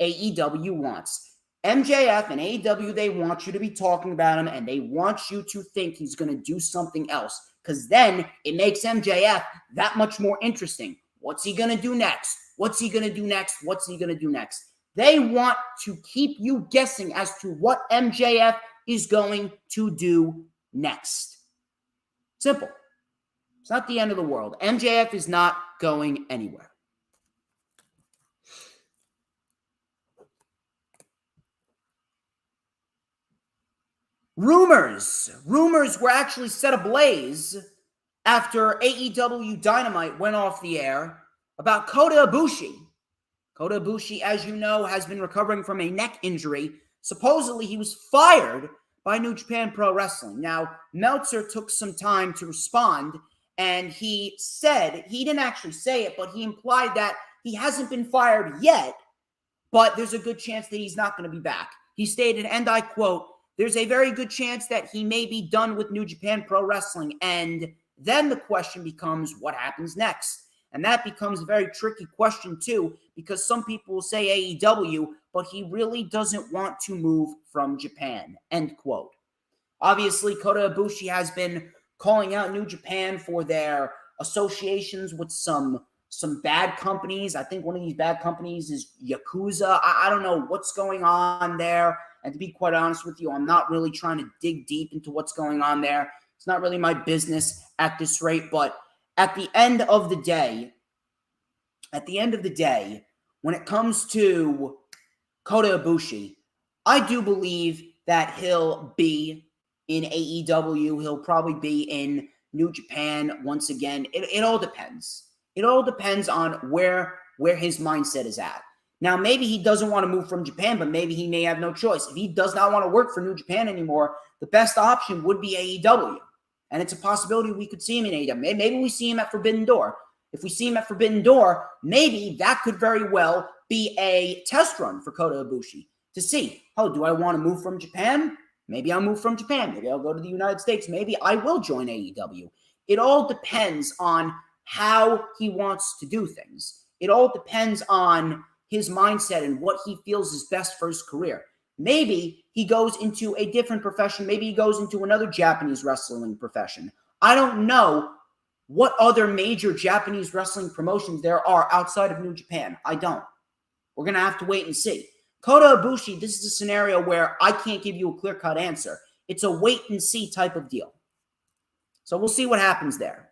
AEW wants. MJF and AEW, they want you to be talking about him, and they want you to think he's going to do something else, because then it makes MJF that much more interesting. What's he going to do next? What's he going to do next? What's he going to do next? They want to keep you guessing as to what MJF is going to do next. Simple. It's not the end of the world. MJF is not going anywhere. Rumors were actually set ablaze after AEW Dynamite went off the air about Kota Ibushi. Kota Ibushi, as you know, has been recovering from a neck injury. Supposedly, he was fired by New Japan Pro Wrestling. Now, Meltzer took some time to respond, and he said, he didn't actually say it, but he implied that he hasn't been fired yet, but there's a good chance that he's not going to be back. He stated, and I quote, "There's a very good chance that he may be done with New Japan Pro Wrestling." And then the question becomes, what happens next? And that becomes a very tricky question, too, because some people will say AEW, but he really doesn't want to move from Japan, end quote. Obviously, Kota Ibushi has been calling out New Japan for their associations with some bad companies. I think one of these bad companies is Yakuza. I don't know what's going on there. And to be quite honest with you, I'm not really trying to dig deep into what's going on there. It's not really my business at this rate. But at the end of the day, when it comes to Kota Ibushi, I do believe that he'll be in AEW. He'll probably be in New Japan once again. It all depends. It all depends on where his mindset is at. Now, maybe he doesn't want to move from Japan, but maybe he may have no choice. If he does not want to work for New Japan anymore, the best option would be AEW. And it's a possibility we could see him in AEW. Maybe we see him at Forbidden Door. If we see him at Forbidden Door, maybe that could very well be a test run for Kota Ibushi to see, oh, do I want to move from Japan? Maybe I'll move from Japan. Maybe I'll go to the United States. Maybe I will join AEW. It all depends on how he wants to do things. It all depends on his mindset and what he feels is best for his career. Maybe he goes into a different profession. Maybe he goes into another Japanese wrestling profession. I don't know what other major Japanese wrestling promotions there are outside of New Japan. I don't. We're going to have to wait and see. Kota Ibushi, this is a scenario where I can't give you a clear-cut answer. It's a wait-and-see type of deal. So we'll see what happens there.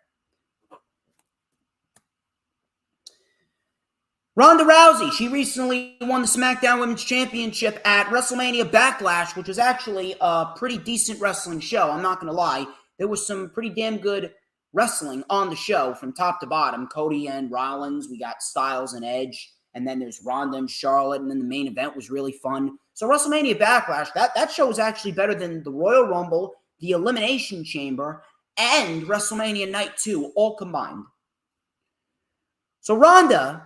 Ronda Rousey, she recently won the SmackDown Women's Championship at WrestleMania Backlash, which was actually a pretty decent wrestling show. I'm not going to lie. There was some pretty damn good wrestling on the show from top to bottom. Cody and Rollins, we got Styles and Edge, and then there's Ronda and Charlotte, and then the main event was really fun. So WrestleMania Backlash, that show was actually better than the Royal Rumble, the Elimination Chamber, and WrestleMania Night 2, all combined. So Ronda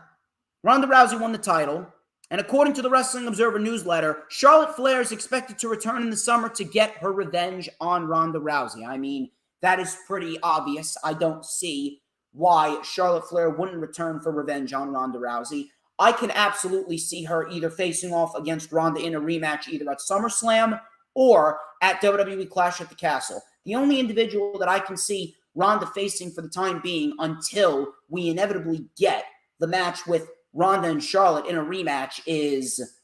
Rousey won the title, and according to the Wrestling Observer newsletter, Charlotte Flair is expected to return in the summer to get her revenge on Ronda Rousey. I mean, that is pretty obvious. I don't see why Charlotte Flair wouldn't return for revenge on Ronda Rousey. I can absolutely see her either facing off against Ronda in a rematch either at SummerSlam or at WWE Clash at the Castle. The only individual that I can see Ronda facing for the time being until we inevitably get the match with Ronda and Charlotte in a rematch is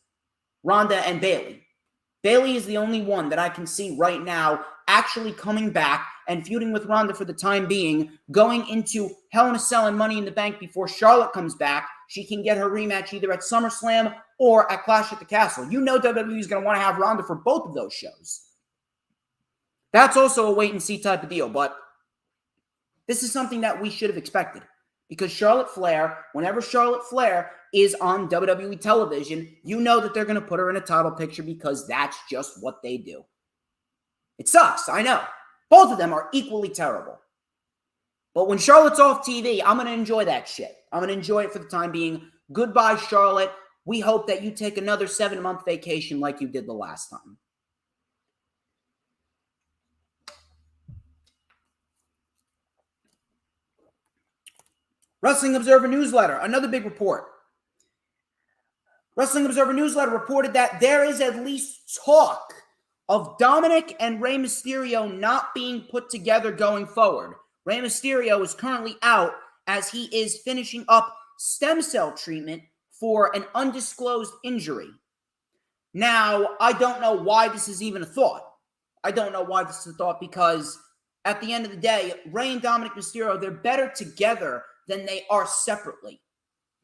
Ronda and Bayley. Bayley is the only one that I can see right now actually coming back and feuding with Ronda for the time being, going into Hell in a Cell and Money in the Bank before Charlotte comes back. She can get her rematch either at SummerSlam or at Clash at the Castle. You know WWE is going to want to have Ronda for both of those shows. That's also a wait-and-see type of deal, but this is something that we should have expected. Because Charlotte Flair, whenever Charlotte Flair is on WWE television, you know that they're going to put her in a title picture because that's just what they do. It sucks, I know. Both of them are equally terrible. But when Charlotte's off TV, I'm going to enjoy that shit. I'm going to enjoy it for the time being. Goodbye, Charlotte. We hope that you take another 7-month vacation like you did the last time. Wrestling Observer Newsletter, another big report. Wrestling Observer Newsletter reported that there is at least talk of Dominic and Rey Mysterio not being put together going forward. Rey Mysterio is currently out as he is finishing up stem cell treatment for an undisclosed injury. Now, I don't know why this is even a thought. I don't know why this is a thought because at the end of the day, Rey and Dominic Mysterio, they're better together than they are separately.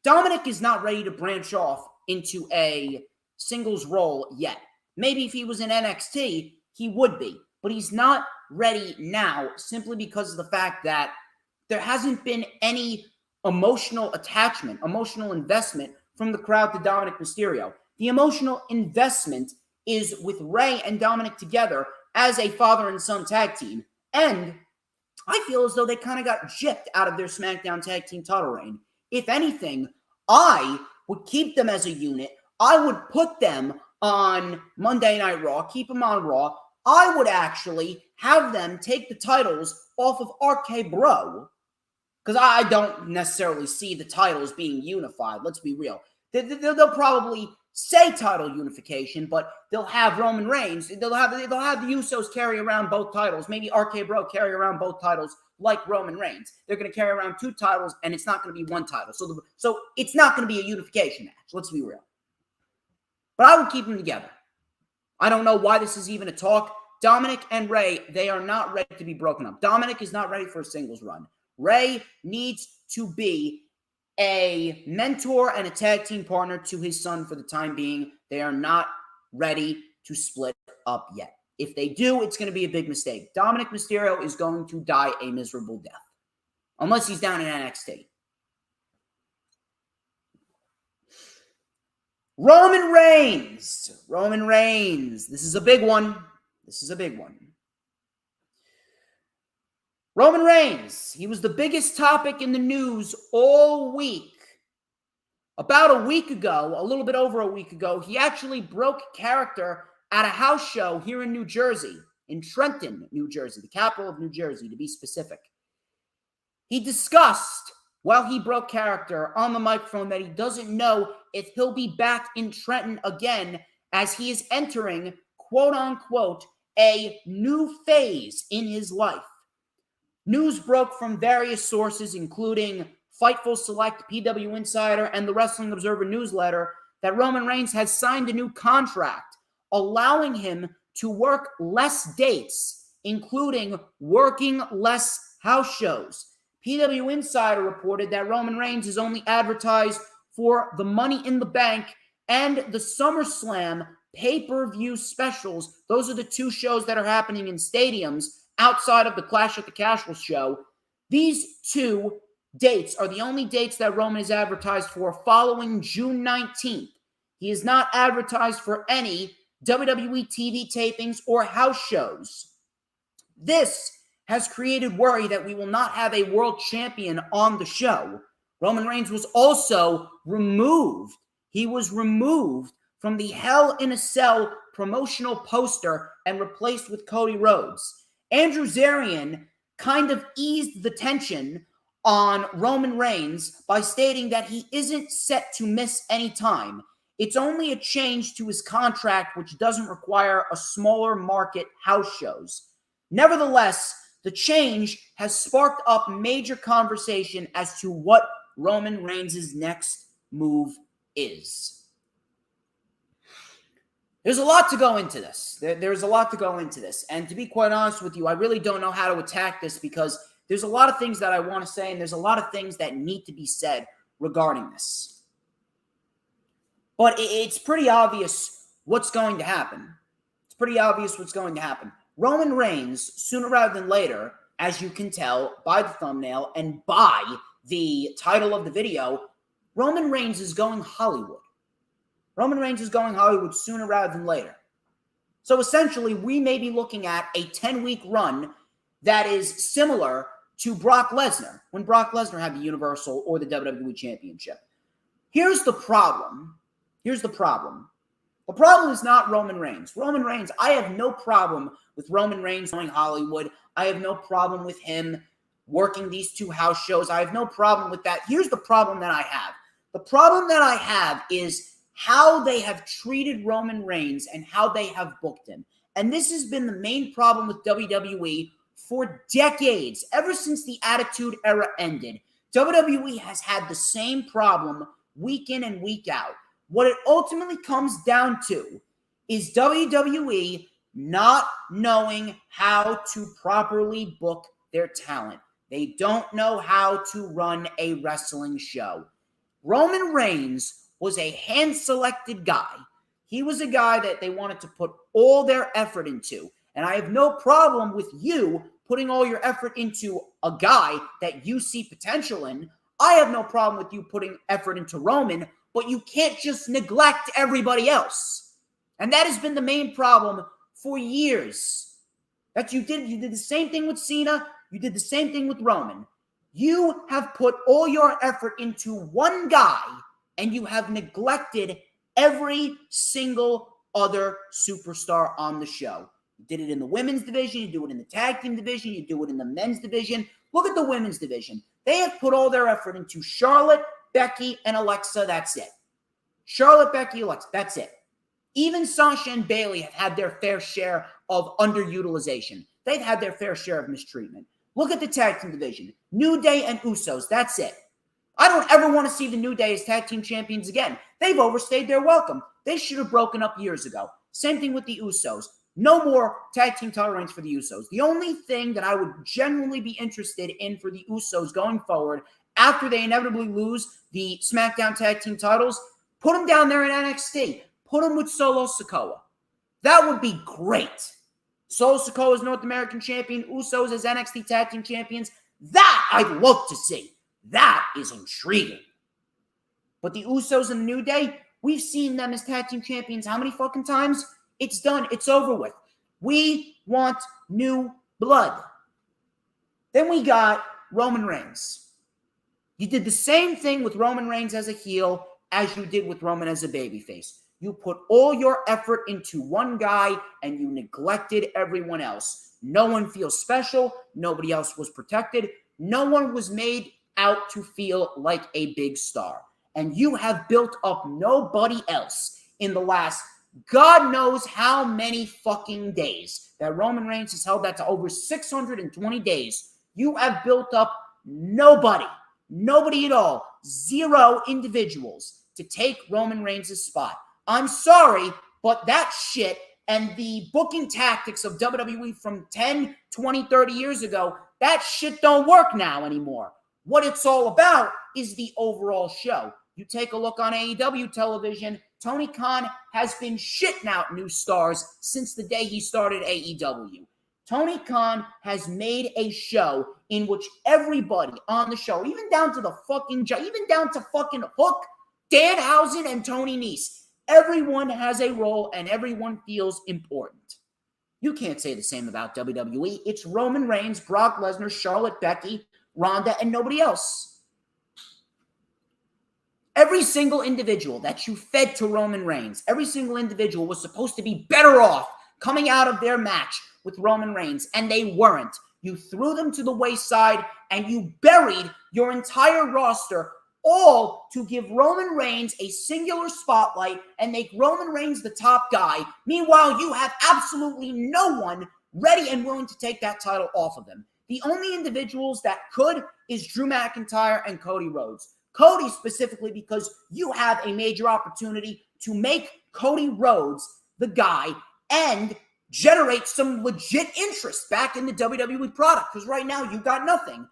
Dominic is not ready to branch off into a singles role yet. Maybe if he was in NXT, he would be. But he's not ready now simply because of the fact that there hasn't been any emotional attachment, emotional investment from the crowd to Dominic Mysterio. The emotional investment is with Rey and Dominic together as a father and son tag team. And I feel as though they kind of got gypped out of their SmackDown Tag Team title reign. If anything, I would keep them as a unit. I would put them on Monday Night Raw, keep them on Raw. I would actually have them take the titles off of RK Bro because I don't necessarily see the titles being unified. Let's be real. They'll probably say title unification, but they'll have Roman Reigns. They'll have the Usos carry around both titles. Maybe RK Bro carry around both titles like Roman Reigns. They're going to carry around 2 titles, and it's not going to be 1 title. So it's not going to be a unification match. Let's be real. But I would keep them together. I don't know why this is even a talk. Dominic and Rey, they are not ready to be broken up. Dominic is not ready for a singles run. Rey needs to be a mentor and a tag team partner to his son for the time being. They are not ready to split up yet. If they do, it's going to be a big mistake. Dominic Mysterio is going to die a miserable death. Unless he's down in NXT. Roman Reigns. This is a big one. Roman Reigns, he was the biggest topic in the news all week. About a week ago, a little bit over a week ago, he actually broke character at a house show here in New Jersey, in Trenton, New Jersey, the capital of New Jersey, to be specific. He discussed, while he broke character on the microphone, that he doesn't know if he'll be back in Trenton again as he is entering, quote unquote, a new phase in his life. News broke from various sources, including Fightful Select, PW Insider, and the Wrestling Observer newsletter, that Roman Reigns has signed a new contract, allowing him to work less dates, including working less house shows. PW Insider reported that Roman Reigns is only advertised for the Money in the Bank and the SummerSlam pay-per-view specials. Those are the two shows that are happening in stadiums outside of the Clash at the Castle show. These two dates are the only dates that Roman is advertised for following June 19th. He is not advertised for any WWE TV tapings or house shows. This has created worry that we will not have a world champion on the show. Roman Reigns was also removed. He was removed from the Hell in a Cell promotional poster and replaced with Cody Rhodes. Andrew Zarian kind of eased the tension on Roman Reigns by stating that he isn't set to miss any time. It's only a change to his contract, which doesn't require a smaller market house shows. Nevertheless, the change has sparked up major conversation as to what Roman Reigns' next move is. There's a lot to go into this. There's a lot to go into this. And to be quite honest with you, I really don't know how to attack this because there's a lot of things that I want to say and there's a lot of things that need to be said regarding this. But it's pretty obvious what's going to happen. It's pretty obvious what's going to happen. Roman Reigns, sooner rather than later, as you can tell by the thumbnail and by the title of the video, Roman Reigns is going Hollywood. Roman Reigns is going Hollywood sooner rather than later. So essentially, we may be looking at a 10-week run that is similar to Brock Lesnar, when Brock Lesnar had the Universal or the WWE Championship. Here's the problem. The problem is not Roman Reigns. Roman Reigns, I have no problem with Roman Reigns going Hollywood. I have no problem with him working these two house shows. I have no problem with that. Here's the problem that I have. The problem that I have is how they have treated Roman Reigns and how they have booked him. And this has been the main problem with WWE for decades, ever since the Attitude Era ended. WWE has had the same problem week in and week out. What it ultimately comes down to is WWE not knowing how to properly book their talent. They don't know how to run a wrestling show. Roman Reigns was a hand-selected guy. He was a guy that they wanted to put all their effort into. And I have no problem with you putting all your effort into a guy that you see potential in. I have no problem with you putting effort into Roman, but you can't just neglect everybody else. And that has been the main problem for years. You did the same thing with Cena. You did the same thing with Roman. You have put all your effort into one guy, and you have neglected every single other superstar on the show. You did it in the women's division. You do it in the tag team division. You do it in the men's division. Look at the women's division. They have put all their effort into Charlotte, Becky, and Alexa. That's it. Charlotte, Becky, Alexa. That's it. Even Sasha and Bayley have had their fair share of underutilization. They've had their fair share of mistreatment. Look at the tag team division. New Day and Usos. That's it. I don't ever want to see the New Day as tag team champions again. They've overstayed their welcome. They should have broken up years ago. Same thing with the Usos. No more tag team title reigns for the Usos. The only thing that I would genuinely be interested in for the Usos going forward, after they inevitably lose the SmackDown tag team titles, put them down there in NXT. Put them with Solo Sikoa. That would be great. Solo Sikoa is North American champion. Usos as NXT tag team champions. That I'd love to see. That is intriguing. But the Usos and the New Day, we've seen them as tag team champions how many fucking times? It's done. It's over with. We want new blood. Then we got Roman Reigns. You did the same thing with Roman Reigns as a heel as you did with Roman as a babyface. You put all your effort into one guy and you neglected everyone else. No one feels special. Nobody else was protected. No one was made out to feel like a big star. And you have built up nobody else in the last God knows how many fucking days that Roman Reigns has held that to over 620 days. You have built up nobody at all, 0 individuals to take Roman Reigns' spot. I'm sorry, but that shit and the booking tactics of WWE from 10, 20, 30 years ago, that shit don't work now anymore. What it's all about is the overall show. You take a look on AEW television, Tony Khan has been shitting out new stars since the day he started AEW. Tony Khan has made a show in which everybody on the show, even down to fucking Hook, Danhausen, and Tony Nese, everyone has a role and everyone feels important. You can't say the same about WWE. It's Roman Reigns, Brock Lesnar, Charlotte, Becky, Ronda, and nobody else. Every single individual that you fed to Roman Reigns, every single individual was supposed to be better off coming out of their match with Roman Reigns, and they weren't. You threw them to the wayside, and you buried your entire roster, all to give Roman Reigns a singular spotlight and make Roman Reigns the top guy. Meanwhile, you have absolutely no one ready and willing to take that title off of him. The only individuals that could is Drew McIntyre and Cody Rhodes. Cody specifically because you have a major opportunity to make Cody Rhodes the guy and generate some legit interest back in the WWE product, because right now you got nothing.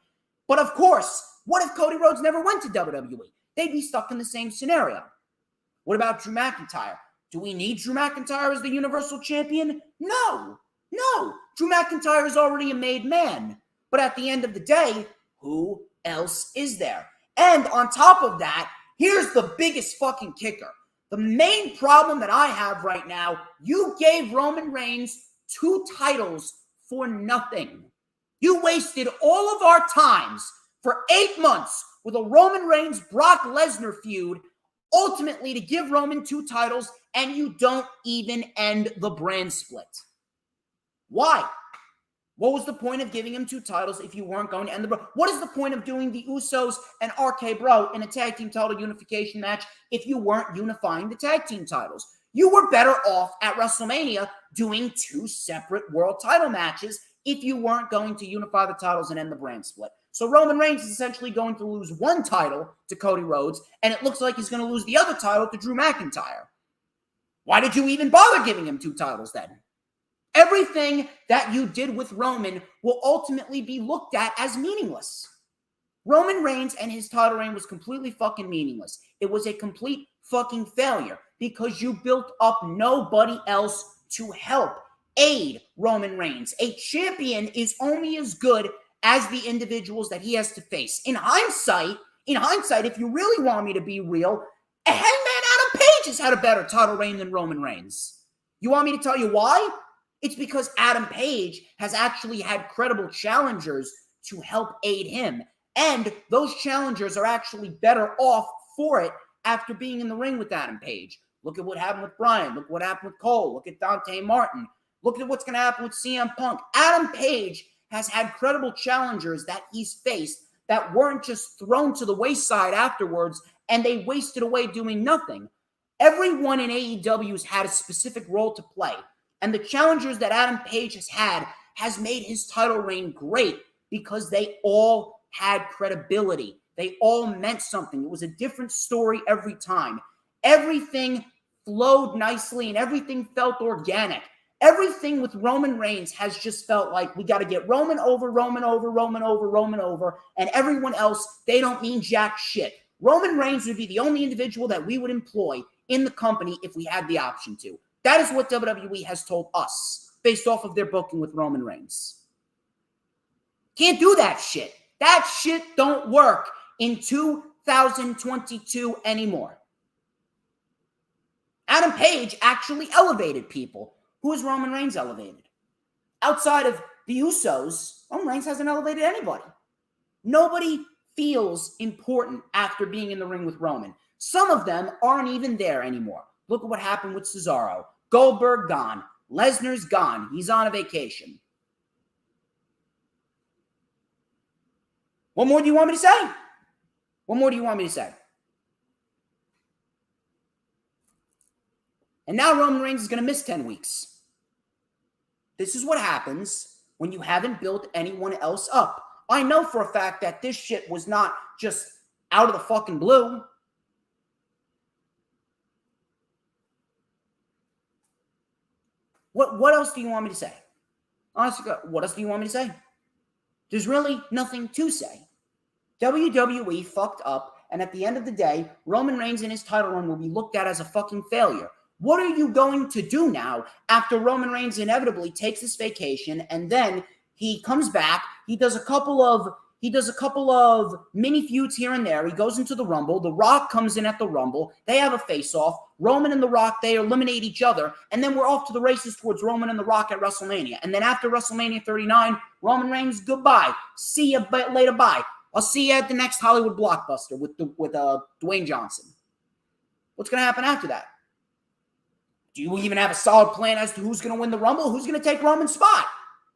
But of course, what if Cody Rhodes never went to WWE? They'd be stuck in the same scenario. What about Drew McIntyre? Do we need Drew McIntyre as the Universal Champion? No. Drew McIntyre is already a made man. But at the end of the day, who else is there? And on top of that, here's the biggest fucking kicker. The main problem that I have right now, you gave Roman Reigns 2 titles for nothing. You wasted all of our times for 8 months with a Roman Reigns-Brock Lesnar feud, ultimately to give Roman 2 titles, and you don't even end the brand split. Why? What was the point of giving him 2 titles if you weren't going to end the Bro? What is the point of doing the Usos and RK Bro in a tag team title unification match if you weren't unifying the tag team titles? You were better off at WrestleMania doing 2 separate world title matches if you weren't going to unify the titles and end the brand split. So Roman Reigns is essentially going to lose 1 title to Cody Rhodes, and it looks like he's going to lose the other title to Drew McIntyre. Why did you even bother giving him 2 titles then? Everything that you did with Roman will ultimately be looked at as meaningless. Roman Reigns and his title reign was completely fucking meaningless. It was a complete fucking failure because you built up nobody else to help aid Roman Reigns. A champion is only as good as the individuals that he has to face. In hindsight, if you really want me to be real, Hangman Adam Page has had a better title reign than Roman Reigns. You want me to tell you why? It's because Adam Page has actually had credible challengers to help aid him. And those challengers are actually better off for it after being in the ring with Adam Page. Look at what happened with Bryan. Look what happened with Cole. Look at Dante Martin. Look at what's going to happen with CM Punk. Adam Page has had credible challengers that he's faced that weren't just thrown to the wayside afterwards and they wasted away doing nothing. Everyone in AEW has had a specific role to play. And the challengers that Adam Page has had has made his title reign great because they all had credibility. They all meant something. It was a different story every time. Everything flowed nicely and everything felt organic. Everything with Roman Reigns has just felt like we got to get Roman over, and everyone else, they don't mean jack shit. Roman Reigns would be the only individual that we would employ in the company if we had the option to. That is what WWE has told us based off of their booking with Roman Reigns. Can't do that shit. That shit don't work in 2022 anymore. Adam Page actually elevated people. Who has Roman Reigns elevated? Outside of the Usos, Roman Reigns hasn't elevated anybody. Nobody feels important after being in the ring with Roman. Some of them aren't even there anymore. Look at what happened with Cesaro. Goldberg gone. Lesnar's gone. He's on a vacation. What more do you want me to say? What more do you want me to say? And now Roman Reigns is going to miss 10 weeks. This is what happens when you haven't built anyone else up. I know for a fact that this shit was not just out of the fucking blue. What else do you want me to say? Honestly, what else do you want me to say? There's really nothing to say. WWE fucked up, and at the end of the day, Roman Reigns and his title run will be looked at as a fucking failure. What are you going to do now after Roman Reigns inevitably takes this vacation and then he comes back, he does a couple of mini feuds here and there. He goes into the Rumble. The Rock comes in at the Rumble. They have a face-off. Roman and The Rock, they eliminate each other. And then we're off to the races towards Roman and The Rock at WrestleMania. And then after WrestleMania 39, Roman Reigns, goodbye. See you later, bye. I'll see you at the next Hollywood blockbuster with Dwayne Johnson. What's going to happen after that? Do you even have a solid plan as to who's going to win the Rumble? Who's going to take Roman's spot?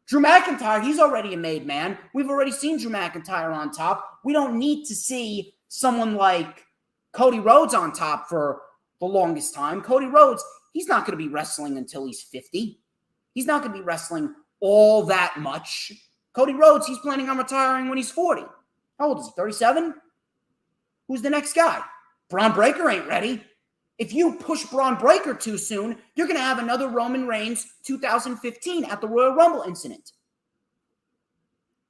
Drew McIntyre, he's already a made man. We've already seen Drew McIntyre on top. We don't need to see someone like Cody Rhodes on top for the longest time. Cody Rhodes, he's not going to be wrestling until he's 50. He's not going to be wrestling all that much. Cody Rhodes, he's planning on retiring when he's 40. How old is he, 37? Who's the next guy? Braun Breaker ain't ready. If you push Braun Breaker too soon, you're going to have another Roman Reigns 2015 at the Royal Rumble incident.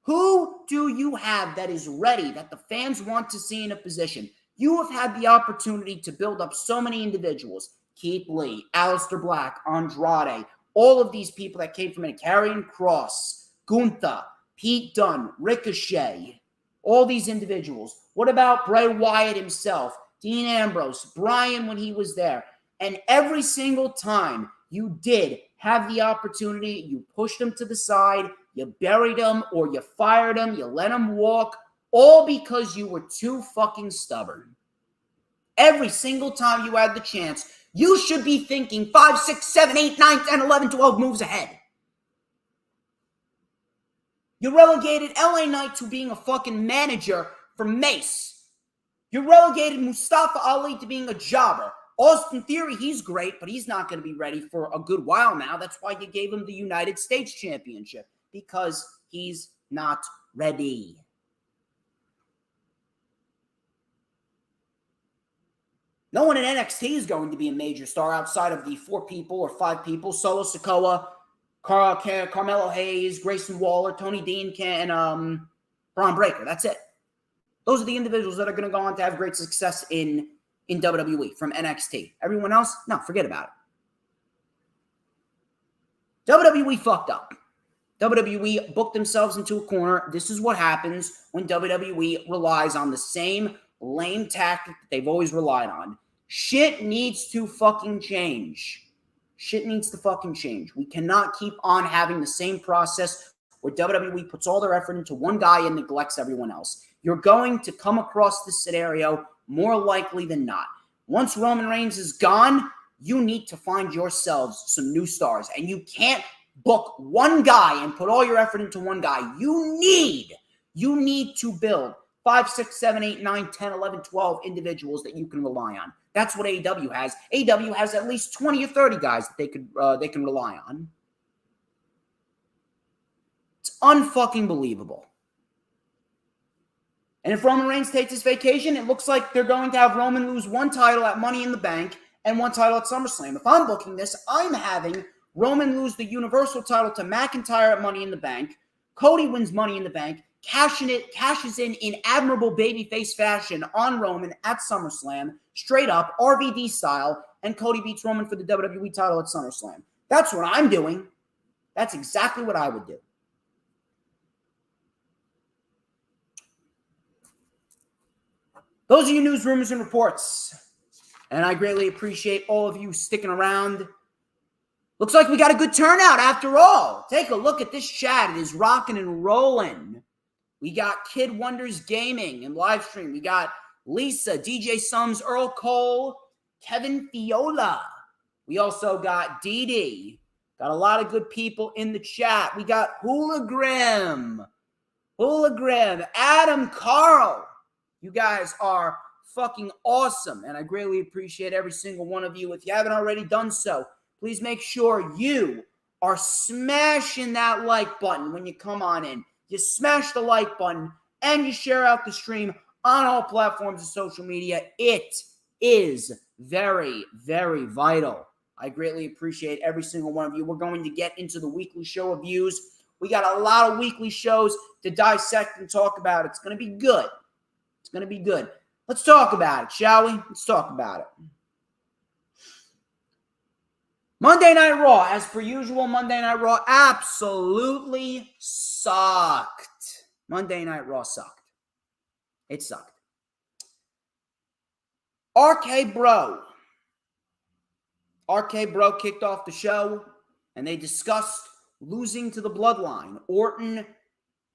Who do you have that is ready, that the fans want to see in a position? You have had the opportunity to build up so many individuals. Keith Lee, Aleister Black, Andrade, all of these people that came from it. Karrion Kross, Gunther, Pete Dunne, Ricochet, all these individuals. What about Bray Wyatt himself? Dean Ambrose, Bryan when he was there. And every single time you did have the opportunity, you pushed them to the side, you buried them, or you fired them, you let them walk, all because you were too fucking stubborn. Every single time you had the chance, you should be thinking 5, 6, 7, 8, 9, 10, 11, 12 moves ahead. You relegated LA Knight to being a fucking manager for Mace. You relegated Mustafa Ali to being a jobber. Austin Theory, he's great, but he's not going to be ready for a good while now. That's why you gave him the United States Championship, because he's not ready. No one in NXT is going to be a major star outside of the 4 people or 5 people. Solo Sikoa, Carmelo Hayes, Grayson Waller, Tony Dean, and Braun Breaker. That's it. Those are the individuals that are going to go on to have great success in WWE from NXT. Everyone else, no, forget about it. WWE fucked up. WWE booked themselves into a corner. This is what happens when WWE relies on the same lame tactic that they've always relied on. Shit needs to fucking change. Shit needs to fucking change. We cannot keep on having the same process where WWE puts all their effort into one guy and neglects everyone else. You're going to come across this scenario more likely than not. Once Roman Reigns is gone, you need to find yourselves some new stars. And you can't book one guy and put all your effort into one guy. You need to build 5, 6, 7, 8, 9, 10, 11, 12 individuals that you can rely on. That's what AEW has. AEW has at least 20 or 30 guys that they can rely on. It's unfucking believable. And if Roman Reigns takes his vacation, it looks like they're going to have Roman lose 1 title at Money in the Bank and 1 title at SummerSlam. If I'm booking this, I'm having Roman lose the Universal title to McIntyre at Money in the Bank. Cody wins Money in the Bank, cashes in admirable babyface fashion on Roman at SummerSlam, straight up, RVD style, and Cody beats Roman for the WWE title at SummerSlam. That's what I'm doing. That's exactly what I would do. Those are your news, rumors, and reports. And I greatly appreciate all of you sticking around. Looks like we got a good turnout after all. Take a look at this chat. It is rocking and rolling. We got Kid Wonders Gaming and live stream. We got Lisa, DJ Sums, Earl Cole, Kevin Fiola. We also got Dee. Got a lot of good people in the chat. We got Hologram, Adam Carl. You guys are fucking awesome, and I greatly appreciate every single one of you. If you haven't already done so, please make sure you are smashing that like button when you come on in. You smash the like button, and you share out the stream on all platforms of social media. It is very, very vital. I greatly appreciate every single one of you. We're going to get into the weekly show reviews. We got a lot of weekly shows to dissect and talk about. It's going to be good. It's going to be good. Let's talk about it, shall we? Let's talk about it. Monday Night Raw, as per usual, Monday Night Raw absolutely sucked. Monday Night Raw sucked. It sucked. RK Bro kicked off the show, and they discussed losing to the Bloodline. Orton,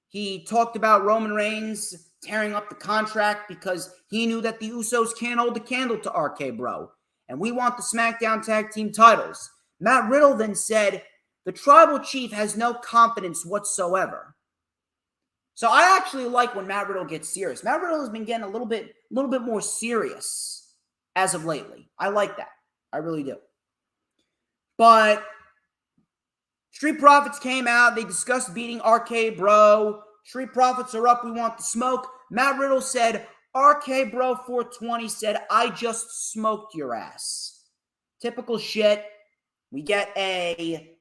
he talked about Roman Reigns tearing up the contract because he knew that the Usos can't hold the candle to RK Bro, and we want the SmackDown Tag Team titles. Matt Riddle then said, the Tribal Chief has no confidence whatsoever. So I actually like when Matt Riddle gets serious. Matt Riddle has been getting a little bit more serious as of lately. I like that. I really do. But Street Profits came out. They discussed beating RK Bro. Street Profits are up. We want the smoke. Matt Riddle said, RK Bro 420 said, I just smoked your ass. Typical shit. We get a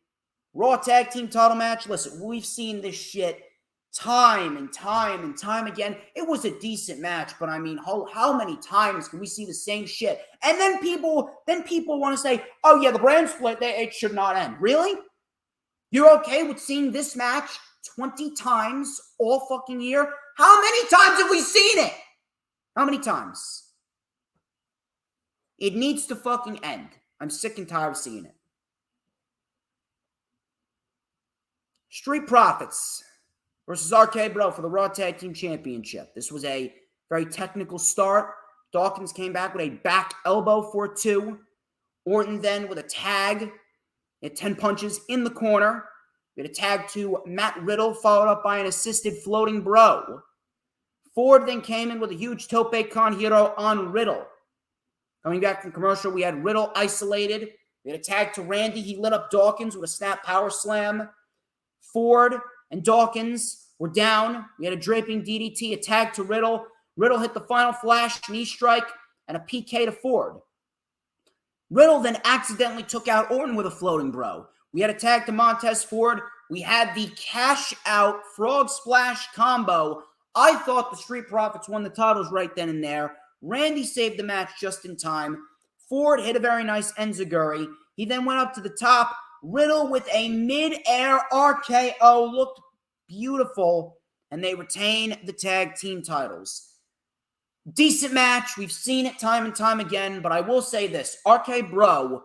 Raw Tag Team title match. Listen, we've seen this shit time and time again. It was a decent match, but I mean, how many times can we see the same shit? And then people want to say, oh yeah, the brand split, it should not end. Really? You're okay with seeing this match 20 times all fucking year? How many times have we seen it? How many times? It needs to fucking end. I'm sick and tired of seeing it. Street Profits versus RK Bro for the Raw Tag Team Championship. This was a very technical start. Dawkins came back with a back elbow for 2. Orton then with a tag. At 10 punches in the corner. We had a tag to Matt Riddle, followed up by an assisted floating bro. Ford then came in with a huge tope con hero on Riddle. Coming back from commercial, we had Riddle isolated. We had a tag to Randy. He lit up Dawkins with a snap power slam. Ford and Dawkins were down. We had a draping DDT, a tag to Riddle. Riddle hit the final flash, knee strike, and a PK to Ford. Riddle then accidentally took out Orton with a floating bro. We had a tag to Montez Ford. We had the cash out frog splash combo. I thought the Street Profits won the titles right then and there. Randy saved the match just in time. Ford hit a very nice enziguri. He then went up to the top. Riddle with a mid-air RKO looked beautiful, and they retain the tag team titles. Decent match. We've seen it time and time again, but I will say this. RK Bro,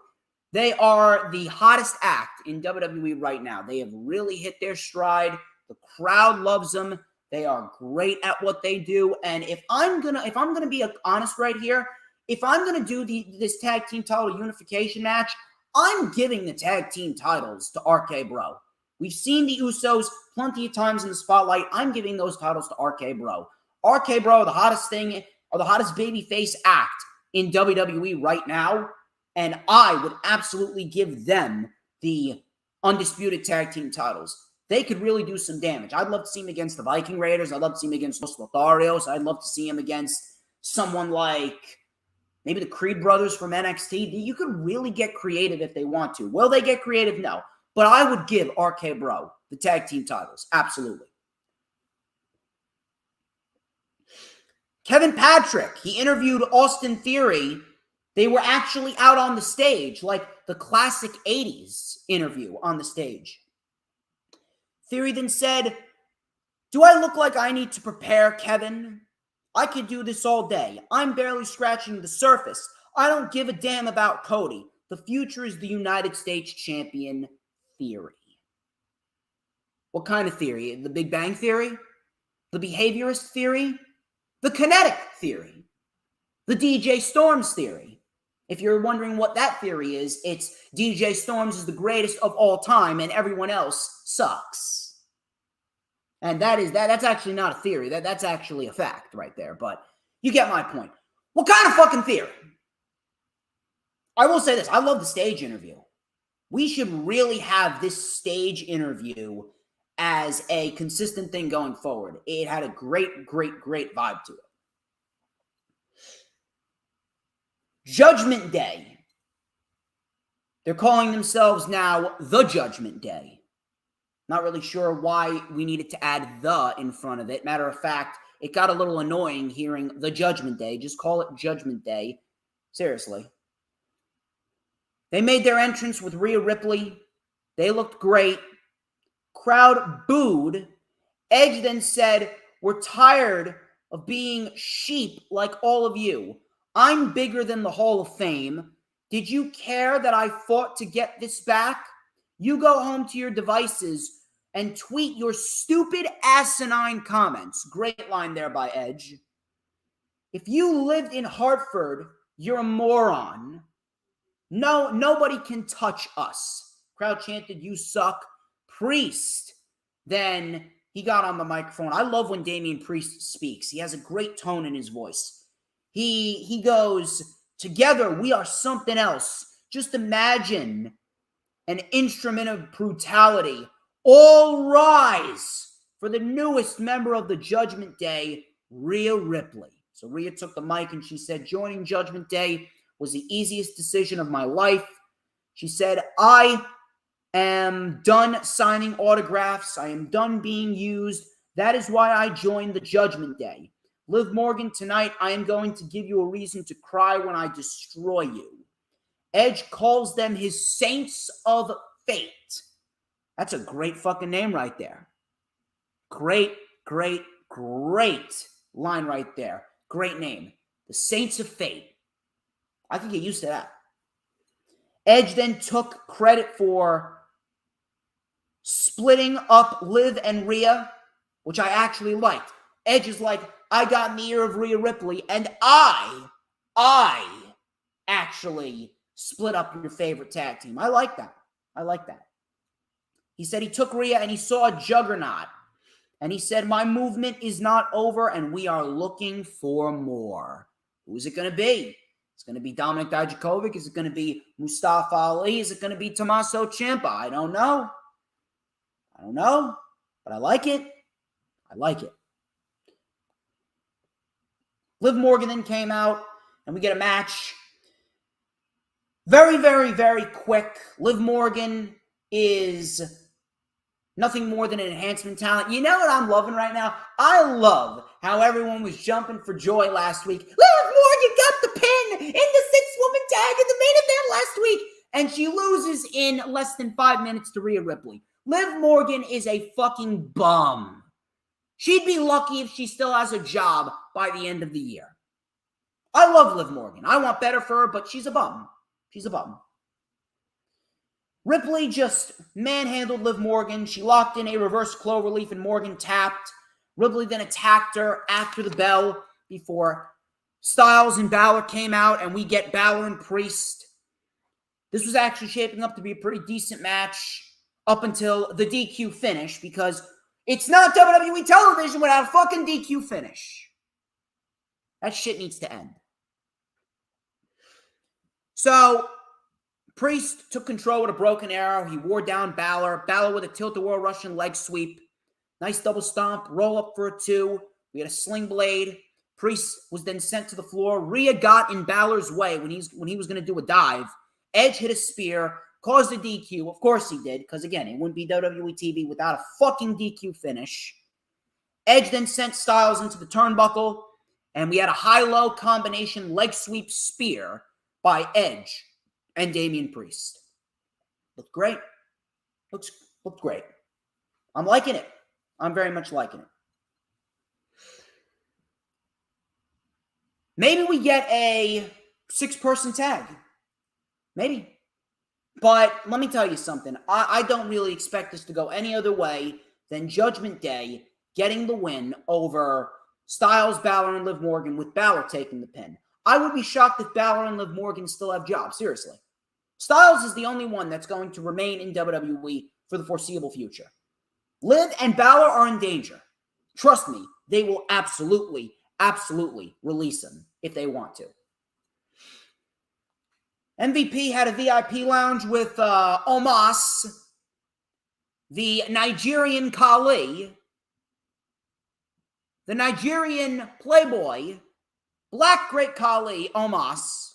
they are the hottest act in WWE right now. They have really hit their stride. The crowd loves them. They are great at what they do. And if I'm gonna be honest right here, if I'm gonna do this tag team title unification match, I'm giving the tag team titles to RK Bro. We've seen the Usos plenty of times in the spotlight. I'm giving those titles to RK Bro. RK Bro, the hottest thing, or the hottest babyface act in WWE right now. And I would absolutely give them the undisputed tag team titles. They could really do some damage. I'd love to see him against the Viking Raiders. I'd love to see him against Los Lotharios. I'd love to see him against someone like maybe the Creed brothers from NXT. You could really get creative if they want to. Will they get creative? No. But I would give RK Bro the tag team titles. Absolutely. Kevin Patrick, he interviewed Austin Theory. They were actually out on the stage, like the classic 80s interview on the stage. Theory then said, do I look like I need to prepare, Kevin? I could do this all day. I'm barely scratching the surface. I don't give a damn about Cody. The future is the United States champion theory. What kind of theory? The Big Bang Theory? The behaviorist theory? The kinetic theory? The DJ Storms theory? If you're wondering what that theory is, it's DJ Storms is the greatest of all time and everyone else sucks. And that's actually not a theory. That's actually a fact right there. But you get my point. What kind of fucking theory? I will say this. I love the stage interview. We should really have this stage interview as a consistent thing going forward. It had a great, great, great vibe to it. Judgment Day. They're calling themselves now the Judgment Day. Not really sure why we needed to add the in front of it. Matter of fact, it got a little annoying hearing the Judgment Day. Just call it Judgment Day. Seriously. They made their entrance with Rhea Ripley. They looked great. Crowd booed. Edge then said, "We're tired of being sheep like all of you. I'm bigger than the Hall of Fame. Did you care that I fought to get this back? You go home to your devices and tweet your stupid asinine comments." Great line there by Edge. "If you lived in Hartford, you're a moron. No, nobody can touch us." Crowd chanted, "You suck." Priest, then he got on the microphone. I love when Damian Priest speaks. He has a great tone in his voice. He goes, "Together we are something else. Just imagine an instrument of brutality. All rise for the newest member of the Judgment Day, Rhea Ripley." So Rhea took the mic and she said, "Joining Judgment Day was the easiest decision of my life." She said, "I am done signing autographs. I am done being used. That is why I joined the Judgment Day. Liv Morgan, tonight I am going to give you a reason to cry when I destroy you." Edge calls them his Saints of Fate. That's a great fucking name right there. Great, great, great line right there. Great name. The Saints of Fate. I can get used to that. Edge then took credit for splitting up Liv and Rhea, which I actually liked. Edge is like, "I got in the ear of Rhea Ripley, and I actually split up your favorite tag team." I like that. I like that. He said he took Rhea and he saw a juggernaut. And he said, "My movement is not over, and we are looking for more." Who's it going to be? It's going to be Dominik Dijakovic? Is it going to be Mustafa Ali? Is it going to be Tommaso Ciampa? I don't know. But I like it. I like it. Liv Morgan then came out, and we get a match. Very, very, very quick. Liv Morgan is nothing more than an enhancement talent. You know what I'm loving right now? I love how everyone was jumping for joy last week. Liv Morgan got the pin in the six-woman tag in the main event last week, and she loses in less than 5 minutes to Rhea Ripley. Liv Morgan is a fucking bum. She'd be lucky if she still has a job by the end of the year. I love Liv Morgan. I want better for her, but she's a bum. She's a bum. Ripley just manhandled Liv Morgan. She locked in a reverse cloverleaf and Morgan tapped. Ripley then attacked her after the bell before Styles and Balor came out, and we get Balor and Priest. This was actually shaping up to be a pretty decent match up until the DQ finish, because it's not WWE television without a fucking DQ finish. That shit needs to end. So, Priest took control with a broken arrow. He wore down Balor. Balor with a tilt-a-whirl Russian leg sweep. Nice double stomp. Roll up for a 2. We had a sling blade. Priest was then sent to the floor. Rhea got in Balor's way when he was going to do a dive. Edge hit a spear. Caused a DQ. Of course he did, because again, it wouldn't be WWE TV without a fucking DQ finish. Edge then sent Styles into the turnbuckle, and we had a high-low combination leg sweep spear by Edge and Damian Priest. Looked great. Looked great. I'm liking it. I'm very much liking it. Maybe we get a 6-person tag. Maybe. But let me tell you something. I don't really expect this to go any other way than Judgment Day getting the win over Styles, Balor, and Liv Morgan, with Balor taking the pin. I would be shocked if Balor and Liv Morgan still have jobs, seriously. Styles is the only one that's going to remain in WWE for the foreseeable future. Liv and Balor are in danger. Trust me, they will absolutely release him if they want to. MVP had a VIP lounge with Omos, the Nigerian Khali, the Nigerian Playboy, Black Great Khali, Omos.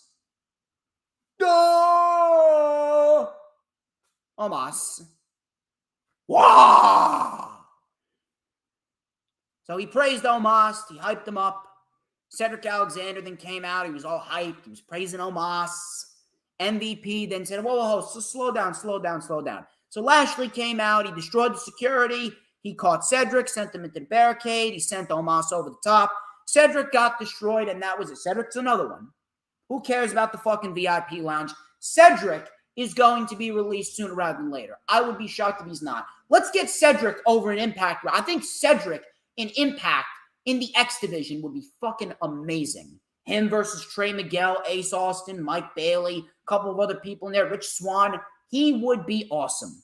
Omos. Wow! So he praised Omos. He hyped him up. Cedric Alexander then came out. He was all hyped. He was praising Omos. MVP then said, whoa, so slow down. So Lashley came out. He destroyed the security. He caught Cedric, sent him into the barricade. He sent Omos over the top. Cedric got destroyed, and that was it. Cedric's another one. Who cares about the fucking VIP lounge? Cedric is going to be released sooner rather than later. I would be shocked if he's not. Let's get Cedric over in Impact. I think Cedric in Impact in the X Division would be fucking amazing. Him versus Trey Miguel, Ace Austin, Mike Bailey, a couple of other people in there, Rich Swann. He would be awesome.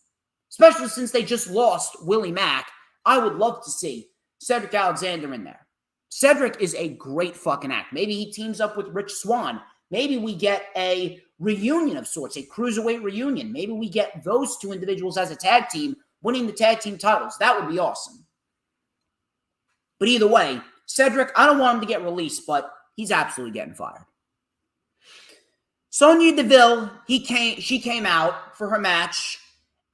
Especially since they just lost Willie Mack. I would love to see Cedric Alexander in there. Cedric is a great fucking act. Maybe he teams up with Rich Swann. Maybe we get a reunion of sorts, a cruiserweight reunion. Maybe we get those two individuals as a tag team winning the tag team titles. That would be awesome. But either way, Cedric, I don't want him to get released, but he's absolutely getting fired. Sonya Deville, she came out for her match.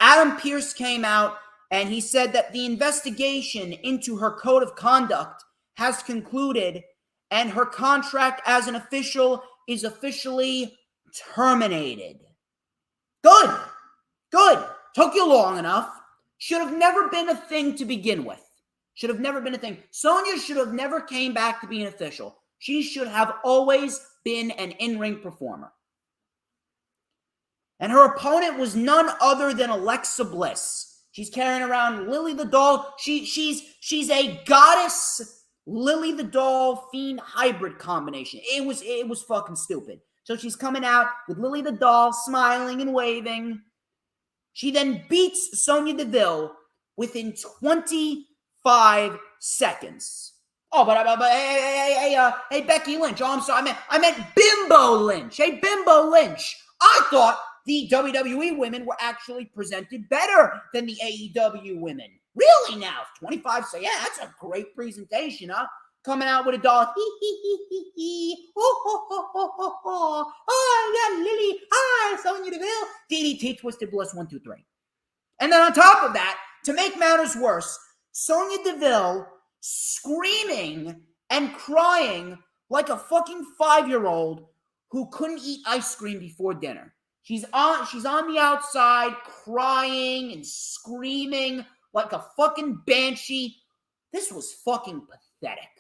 Adam Pearce came out and he said that the investigation into her code of conduct has concluded and her contract as an official is officially terminated. Good. Took you long enough. Should have never been a thing to begin with. Should have never been a thing. Sonya should have never came back to be an official. She should have always been an in-ring performer. And her opponent was none other than Alexa Bliss. She's carrying around Lily the Doll. She's a goddess Lily the Doll Fiend hybrid combination. It was fucking stupid. So she's coming out with Lily the Doll smiling and waving. She then beats Sonya Deville within 25 seconds. Oh, but hey, Becky Lynch. Oh, I'm sorry. I meant Bimbo Lynch. Hey, Bimbo Lynch. I thought the WWE women were actually presented better than the AEW women. Really now? 25 seconds. Yeah, that's a great presentation, huh? Coming out with a doll. Oh, yeah, Lily. Hi, Sonya Deville. DDT, Twisted Bliss, 1, 2, 3. And then on top of that, to make matters worse, Sonya Deville screaming and crying like a fucking 5-year-old who couldn't eat ice cream before dinner. She's on the outside crying and screaming like a fucking banshee. This was fucking pathetic.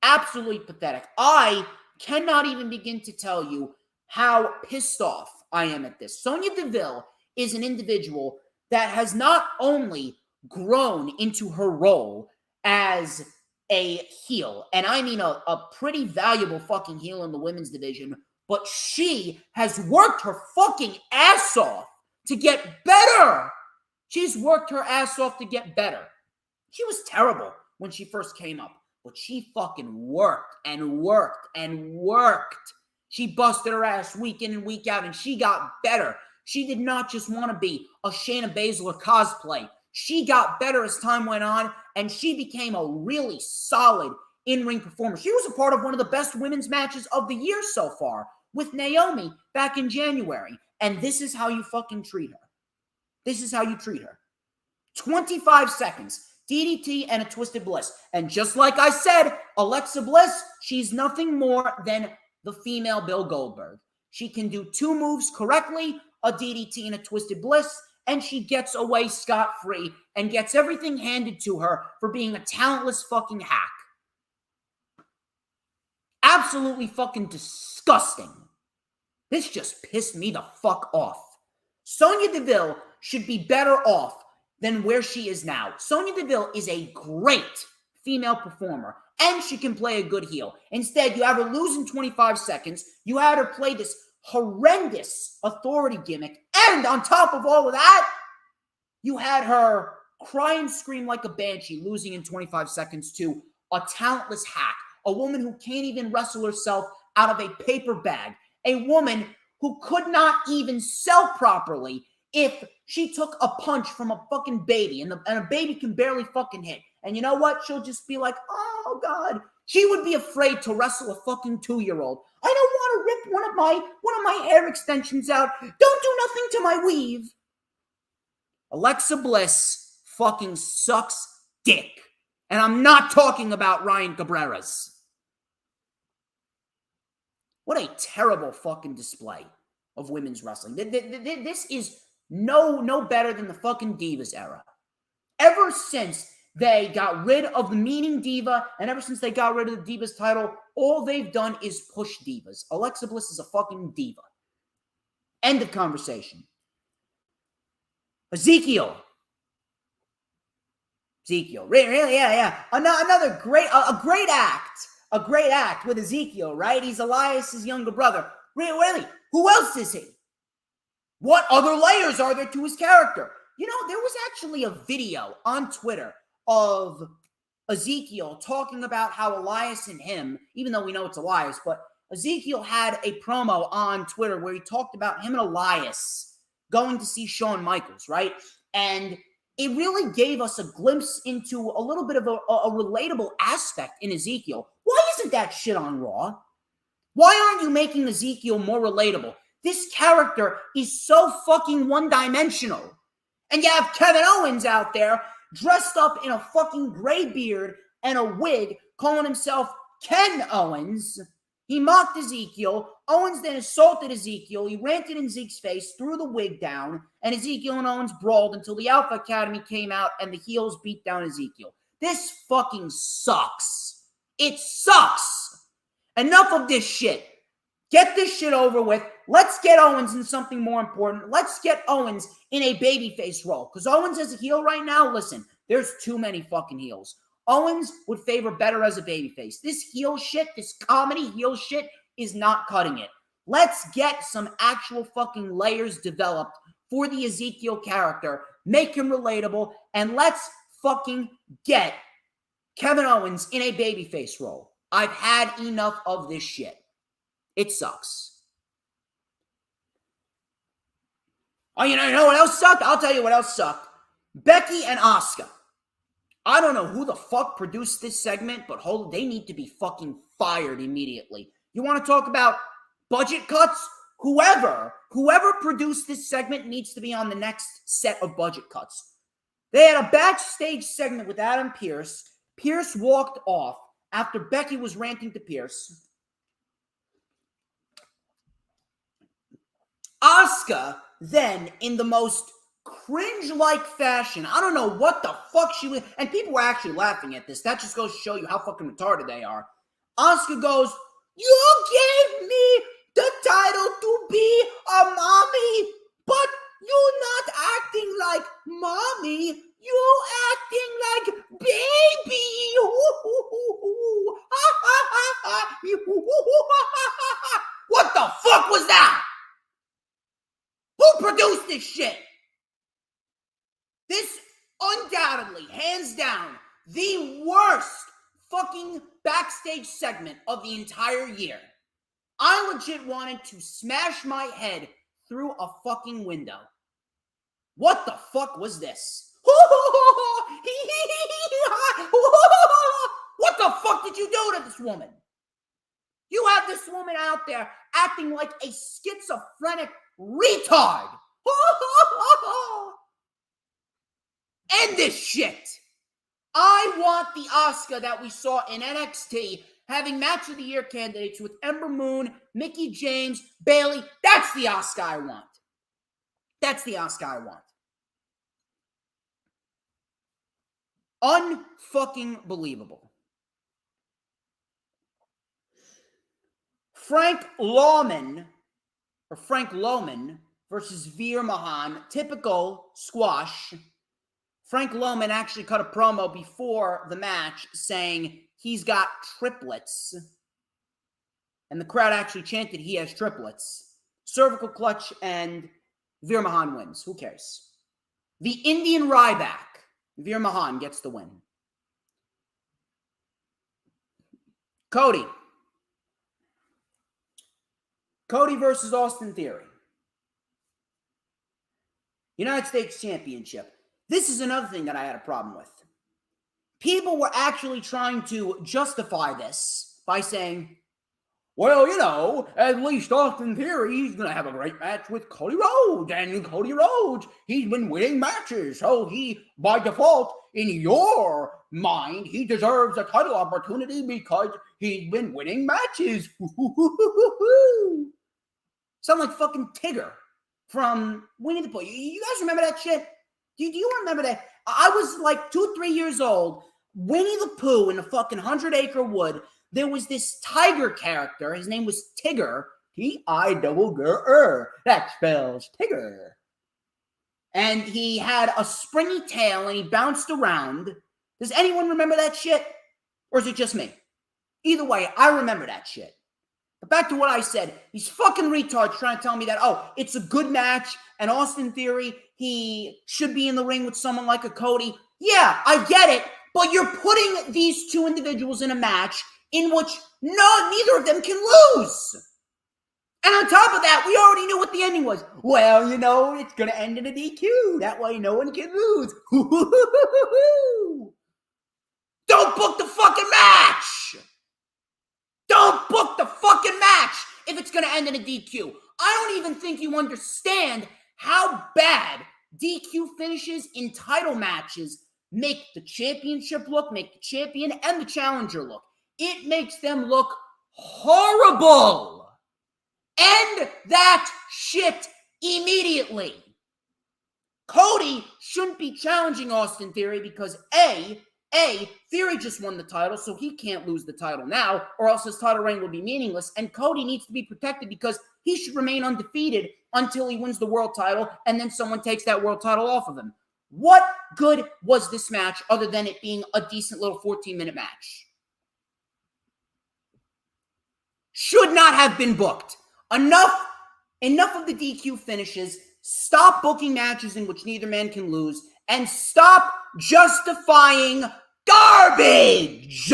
Absolutely pathetic. I cannot even begin to tell you how pissed off I am at this. Sonya Deville is an individual that has not only grown into her role as a heel, and I mean a pretty valuable fucking heel in the women's division, but she has worked her fucking ass off to get better. She's worked her ass off to get better. She was terrible when she first came up, but she fucking worked and worked and worked. She busted her ass week in and week out, and she got better. She did not just want to be a Shayna Baszler cosplay. She got better as time went on, and she became a really solid in-ring performer. She was a part of one of the best women's matches of the year so far with Naomi back in January. And this is how you fucking treat her. This is how you treat her. 25 seconds, DDT and a Twisted Bliss. And just like I said, Alexa Bliss, she's nothing more than the female Bill Goldberg. She can do 2 moves correctly, a DDT and a Twisted Bliss, and she gets away scot-free and gets everything handed to her for being a talentless fucking hack. Absolutely fucking disgusting. This just pissed me the fuck off. Sonya Deville should be better off than where she is now. Sonya Deville is a great female performer. and she can play a good heel. Instead, you have her lose in 25 seconds. You had her play this horrendous authority gimmick. And on top of all of that, you had her cry and scream like a banshee, losing in 25 seconds to a talentless hack, a woman who can't even wrestle herself out of a paper bag, a woman who could not even sell properly if she took a punch from a fucking baby, and a baby can barely fucking hit. And you know what? She'll just be like, oh, God. She would be afraid to wrestle a fucking 2-year-old. I don't want to rip one of my hair extensions out. Don't do nothing to my weave. Alexa Bliss fucking sucks dick. And I'm not talking about Ryan Cabrera's. What a terrible fucking display of women's wrestling. This is no better than the fucking Divas era. Ever since they got rid of the meaning diva, and ever since they got rid of the Divas title, all they've done is push divas. Alexa Bliss is a fucking diva. End of conversation. Ezekiel, really, yeah. Another great act. A great act with Ezekiel, right? He's Elias's younger brother. Really, who else is he? What other layers are there to his character? You know, there was actually a video on Twitter of Ezekiel talking about how Elias and him, even though we know it's Elias, but Ezekiel had a promo on Twitter where he talked about him and Elias going to see Shawn Michaels, right? And it really gave us a glimpse into a little bit of a relatable aspect in Ezekiel. Why isn't that shit on Raw? Why aren't you making Ezekiel more relatable? This character is so fucking one-dimensional. And you have Kevin Owens out there dressed up in a fucking gray beard and a wig, calling himself Ken Owens. He mocked Ezekiel. Owens then assaulted Ezekiel. He ranted in Zeke's face, threw the wig down, and Ezekiel and Owens brawled until the Alpha Academy came out and the heels beat down Ezekiel. This fucking sucks. It sucks. Enough of this shit. Get this shit over with. Let's get Owens in something more important. Let's get Owens in a babyface role. Because Owens as a heel right now, listen, there's too many fucking heels. Owens would favor better as a babyface. This heel shit, this comedy heel shit is not cutting it. Let's get some actual fucking layers developed for the Ezekiel character. Make him relatable. And let's fucking get Kevin Owens in a babyface role. I've had enough of this shit. It sucks. Oh, you know what else sucked? I'll tell you what else sucked. Becky and Asuka. I don't know who the fuck produced this segment, but they need to be fucking fired immediately. You want to talk about budget cuts? Whoever produced this segment needs to be on the next set of budget cuts. They had a backstage segment with Adam Pearce. Pearce walked off after Becky was ranting to Pearce. Asuka then, in the most cringe-like fashion, I don't know what the fuck she was, and people were actually laughing at this. That just goes to show you how fucking retarded they are. Asuka goes, "You gave me the title to be a mommy, but you're not acting like mommy. You're acting like baby." What the fuck was that? Who produced this shit? This undoubtedly, hands down, the worst fucking backstage segment of the entire year. I legit wanted to smash my head through a fucking window. What the fuck was this? What the fuck did you do to this woman? You have this woman out there acting like a schizophrenic retard. End this shit. I want the Asuka that we saw in NXT having match of the year candidates with Ember Moon, Mickie James, Bayley. That's the Asuka I want. That's the Asuka I want. Unfucking believable. Frank Loman versus Veer Mahan. Typical squash. Frank Loman actually cut a promo before the match saying he's got triplets. And the crowd actually chanted he has triplets. Cervical clutch and Veer Mahaan wins. Who cares? The Indian Ryback, Veer Mahaan, gets the win. Cody versus Austin Theory. United States Championship. This is another thing that I had a problem with. People were actually trying to justify this by saying, well, you know, at least Austin Theory, he's going to have a great match with Cody Rhodes. And Cody Rhodes, he's been winning matches. So he, by default, in your mind, he deserves a title opportunity because he's been winning matches. Sound like fucking Tigger from Winnie the Pooh. You guys remember that shit? Do you remember that? I was like 2-3 years old. Winnie the Pooh in the fucking 100-acre wood. There was this tiger character. His name was Tigger. T-I-G-G-R. That spells Tigger. And he had a springy tail and he bounced around. Does anyone remember that shit? Or is it just me? Either way, I remember that shit. But back to what I said. These fucking retards trying to tell me that, oh, it's a good match and Austin Theory, he should be in the ring with someone like a Cody. Yeah, I get it. But you're putting these two individuals in a match in which neither of them can lose. And on top of that, we already knew what the ending was. Well, you know, it's going to end in a DQ. That way no one can lose. Don't book the fucking match. Don't book the fucking match if it's going to end in a DQ. I don't even think you understand how bad DQ finishes in title matches make the championship look, make the champion and the challenger look. It makes them look horrible. End that shit immediately. Cody shouldn't be challenging Austin Theory because A, Theory just won the title, so he can't lose the title now, or else his title reign will be meaningless. And Cody needs to be protected because he should remain undefeated until he wins the world title, and then someone takes that world title off of him. What good was this match other than it being a decent little 14-minute match? Should not have been booked. Enough of the DQ finishes. Stop booking matches in which neither man can lose, and stop justifying garbage.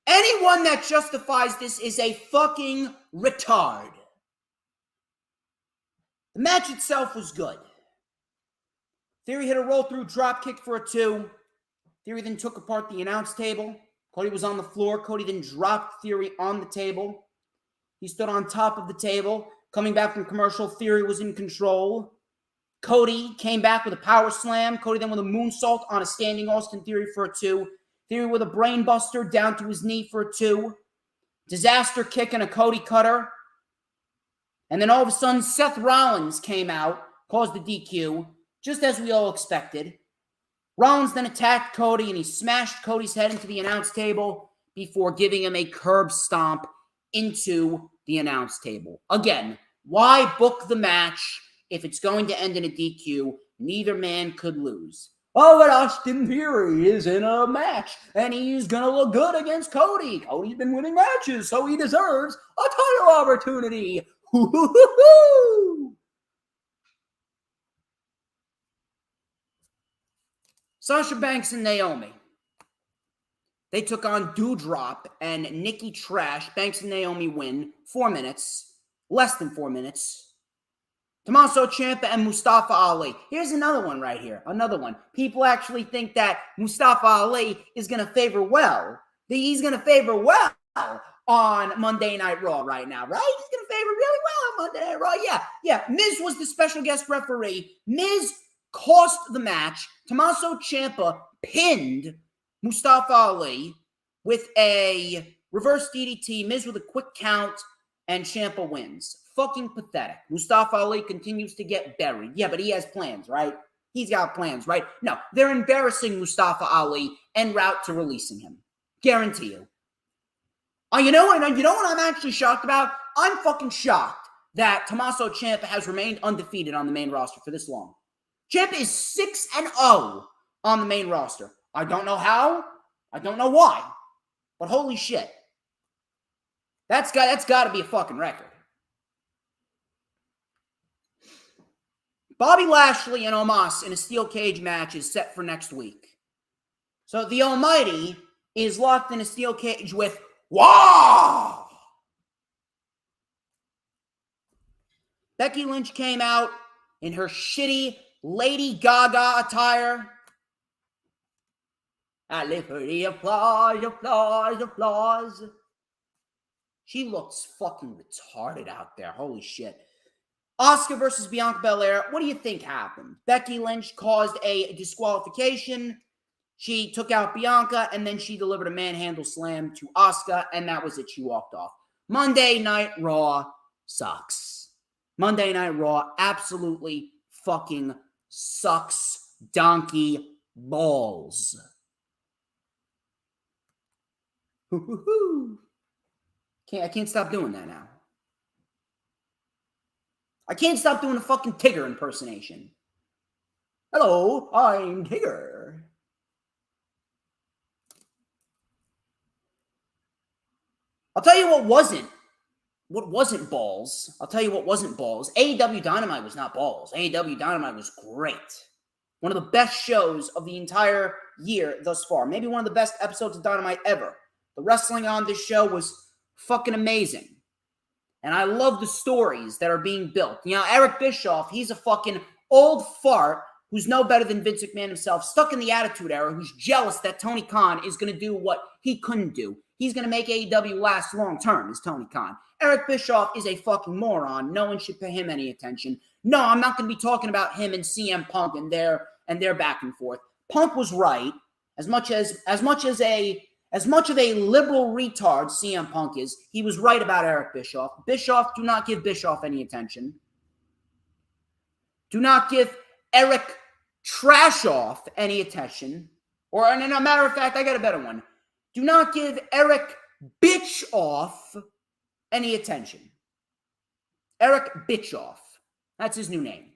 Anyone that justifies this is a fucking retard. The match itself was good. Theory hit a roll-through dropkick for a 2. Theory then took apart the announce table. Cody was on the floor. Cody then dropped Theory on the table. He stood on top of the table. Coming back from commercial, Theory was in control. Cody came back with a power slam. Cody then with a moonsault on a standing Austin Theory for a 2. Theory with a brain buster down to his knee for a 2. Disaster kick and a Cody cutter. And then all of a sudden, Seth Rollins came out, caused the DQ, just as we all expected. Rollins then attacked Cody and he smashed Cody's head into the announce table before giving him a curb stomp into the announce table. Again, why book the match if it's going to end in a DQ? Neither man could lose. Oh, but Austin Theory is in a match and he's going to look good against Cody. Cody's been winning matches, so he deserves a title opportunity. Sasha Banks and Naomi. They took on Doudrop and Nikki Trash. Banks and Naomi win 4 minutes. Less than 4 minutes. Tommaso Ciampa and Mustafa Ali. Here's another one right here. Another one. People actually think that Mustafa Ali is going to favor well. He's going to favor well on Monday Night Raw right now, right? He's going to favor really well on Monday Night Raw. Yeah. Miz was the special guest referee. Miz cost the match. Tommaso Ciampa pinned Mustafa Ali with a reverse DDT. Miz with a quick count, and Ciampa wins. Fucking pathetic. Mustafa Ali continues to get buried. Yeah, but he has plans, right? He's got plans, right? No, they're embarrassing Mustafa Ali en route to releasing him. Guarantee you. You know what I'm actually shocked about? I'm fucking shocked that Tommaso Ciampa has remained undefeated on the main roster for this long. Ciampa is 6-0 on the main roster. I don't know how. I don't know why, but holy shit. That's got to be a fucking record. Bobby Lashley and Omos in a steel cage match is set for next week. So the Almighty is locked in a steel cage with Wah! Becky Lynch came out in her shitty Lady Gaga attire. I live for the applause. She looks fucking retarded out there. Holy shit. Asuka versus Bianca Belair. What do you think happened? Becky Lynch caused a disqualification. She took out Bianca, and then she delivered a manhandle slam to Asuka, and that was it. She walked off. Monday Night Raw sucks. Monday Night Raw absolutely fucking sucks donkey balls. I can't stop doing that now. I can't stop doing a fucking Tigger impersonation. Hello, I'm Tigger. I'll tell you what wasn't balls. I'll tell you what wasn't balls. AEW Dynamite was not balls. AEW Dynamite was great. One of the best shows of the entire year thus far. Maybe one of the best episodes of Dynamite ever. The wrestling on this show was fucking amazing. And I love the stories that are being built. You know, Eric Bischoff, he's a fucking old fart who's no better than Vince McMahon himself, stuck in the Attitude Era, who's jealous that Tony Khan is going to do what he couldn't do. He's going to make AEW last long term, is Tony Khan. Eric Bischoff is a fucking moron. No one should pay him any attention. No, I'm not going to be talking about him and CM Punk and their back and forth. Punk was right. As much of a liberal retard CM Punk is, he was right about Eric Bischoff. Bischoff, do not give Bischoff any attention. Do not give Eric Trashoff any attention. Or, and a matter of fact, I got a better one. Do not give Eric Bitchoff any attention. Eric Bitchoff. That's his new name.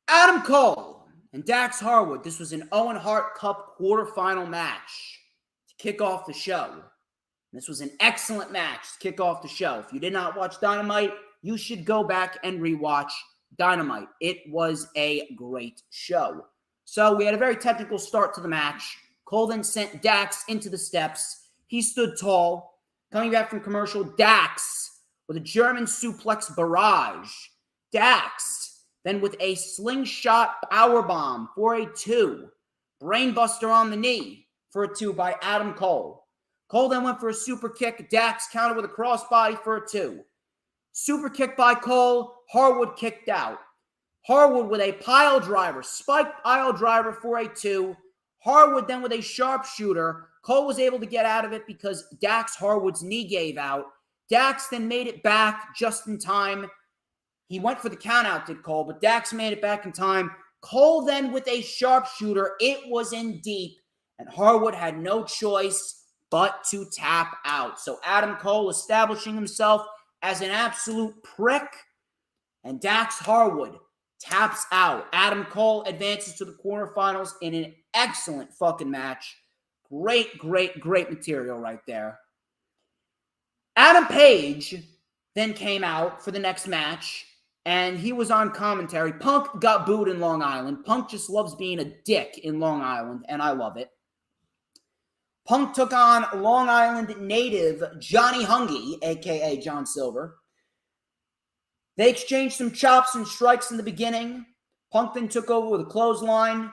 Adam Cole and Dax Harwood. This was an Owen Hart Cup quarterfinal match to kick off the show. This was an excellent match to kick off the show. If you did not watch Dynamite, you should go back and rewatch Dynamite. It was a great show. So we had a very technical start to the match. Cole then sent Dax into the steps. He stood tall. Coming back from commercial, Dax with a German suplex barrage. Dax then with a slingshot powerbomb for a 2. Brainbuster on the knee for a 2 by Adam Cole. Cole then went for a super kick. Dax countered with a crossbody for a 2. Super kick by Cole. Harwood kicked out. Harwood with a pile driver, spiked pile driver for a 2. Harwood then with a sharpshooter. Cole was able to get out of it because Dax Harwood's knee gave out. Dax then made it back just in time. He went for the countout, did Cole, but Dax made it back in time. Cole then with a sharpshooter. It was in deep, and Harwood had no choice but to tap out. So Adam Cole establishing himself as an absolute prick, and Dax Harwood taps out. Adam Cole advances to the quarterfinals in an excellent fucking match. Great, great, great material right there. Adam Page then came out for the next match, and he was on commentary. Punk got booed in Long Island. Punk just loves being a dick in Long Island, and I love it. Punk took on Long Island native Johnny Hungy, a.k.a. John Silver. They exchanged some chops and strikes in the beginning. Punk then took over with a clothesline.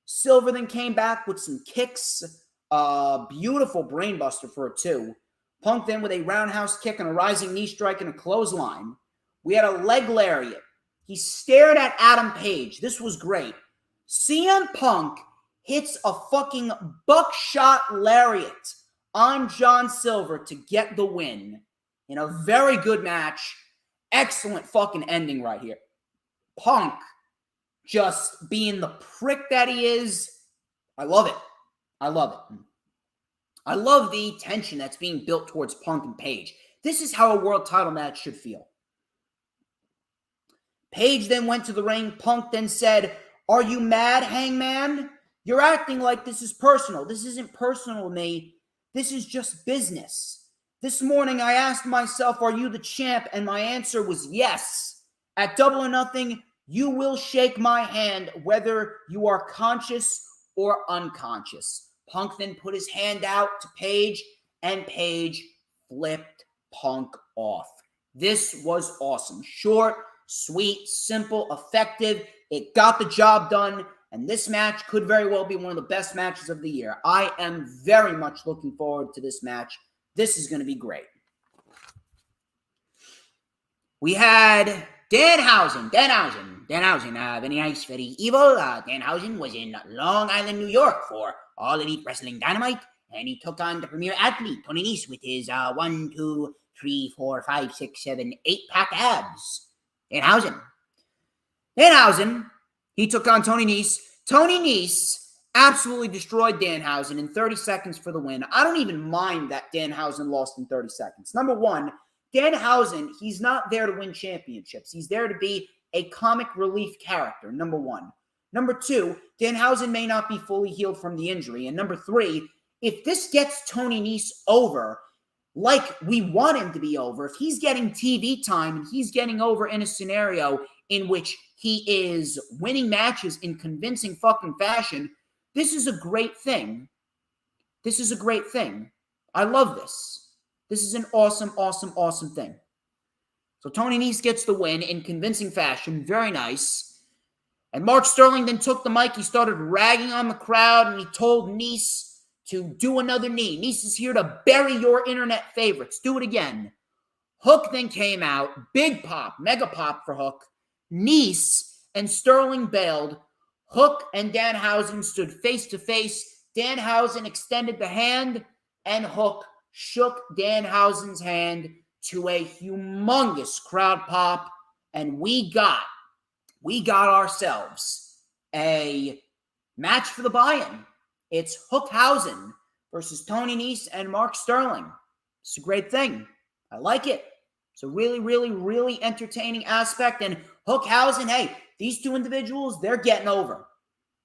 Silver then came back with some kicks. Beautiful brainbuster for a 2. Punk then with a roundhouse kick and a rising knee strike and a clothesline. We had a leg lariat. He stared at Adam Page. This was great. CM Punk hits a fucking buckshot lariat on John Silver to get the win in a very good match. Excellent fucking ending right here. Punk just being the prick that he is. I love it. I love it. I love the tension that's being built towards Punk and Page. This is how a world title match should feel. Page then went to the ring. Punk then said, Are you mad, Hangman? You're acting like this is personal. This isn't personal to me. This is just business. This morning I asked myself, are you the champ? And my answer was yes. At Double or Nothing, you will shake my hand whether you are conscious or unconscious. Punk then put his hand out to Paige, and Paige flipped Punk off. This was awesome. Short, sweet, simple, effective. It got the job done, and this match could very well be one of the best matches of the year. I am very much looking forward to this match. This is going to be great. We had Danhausen, very nice, very evil. Danhausen was in Long Island, New York for All Elite Wrestling Dynamite, and he took on the premier athlete, Tony Nese, with his 1, 2, 3, 4, 5, 6, 7, 8-pack abs. Danhausen, he took on Tony Nese. Tony Nese absolutely destroyed Danhausen in 30 seconds for the win. I don't even mind that Danhausen lost in 30 seconds. Number one, Danhausen, he's not there to win championships. He's there to be a comic relief character, number one. Number two, Danhausen may not be fully healed from the injury. And number three, if this gets Tony Nese over like we want him to be over, if he's getting TV time and he's getting over in a scenario in which he is winning matches in convincing fucking fashion, this is a great thing. This is a great thing. I love this. This is an awesome, awesome, awesome thing. So Tony Nese gets the win in convincing fashion. Very nice. And Mark Sterling then took the mic. He started ragging on the crowd, and he told Nese to do another knee. Nese is here to bury your internet favorites. Do it again. Hook then came out. Big pop, mega pop for Hook. Nese and Sterling bailed. Hook and Danhausen stood face to face. Danhausen extended the hand, and Hook shook Danhausen's hand to a humongous crowd pop, and we got ourselves a match for the buy-in. It's Hookhausen versus Tony Nese and Mark Sterling. It's a great thing. I like it. It's a really, really, really entertaining aspect. And Hookhausen, hey, these two individuals, they're getting over.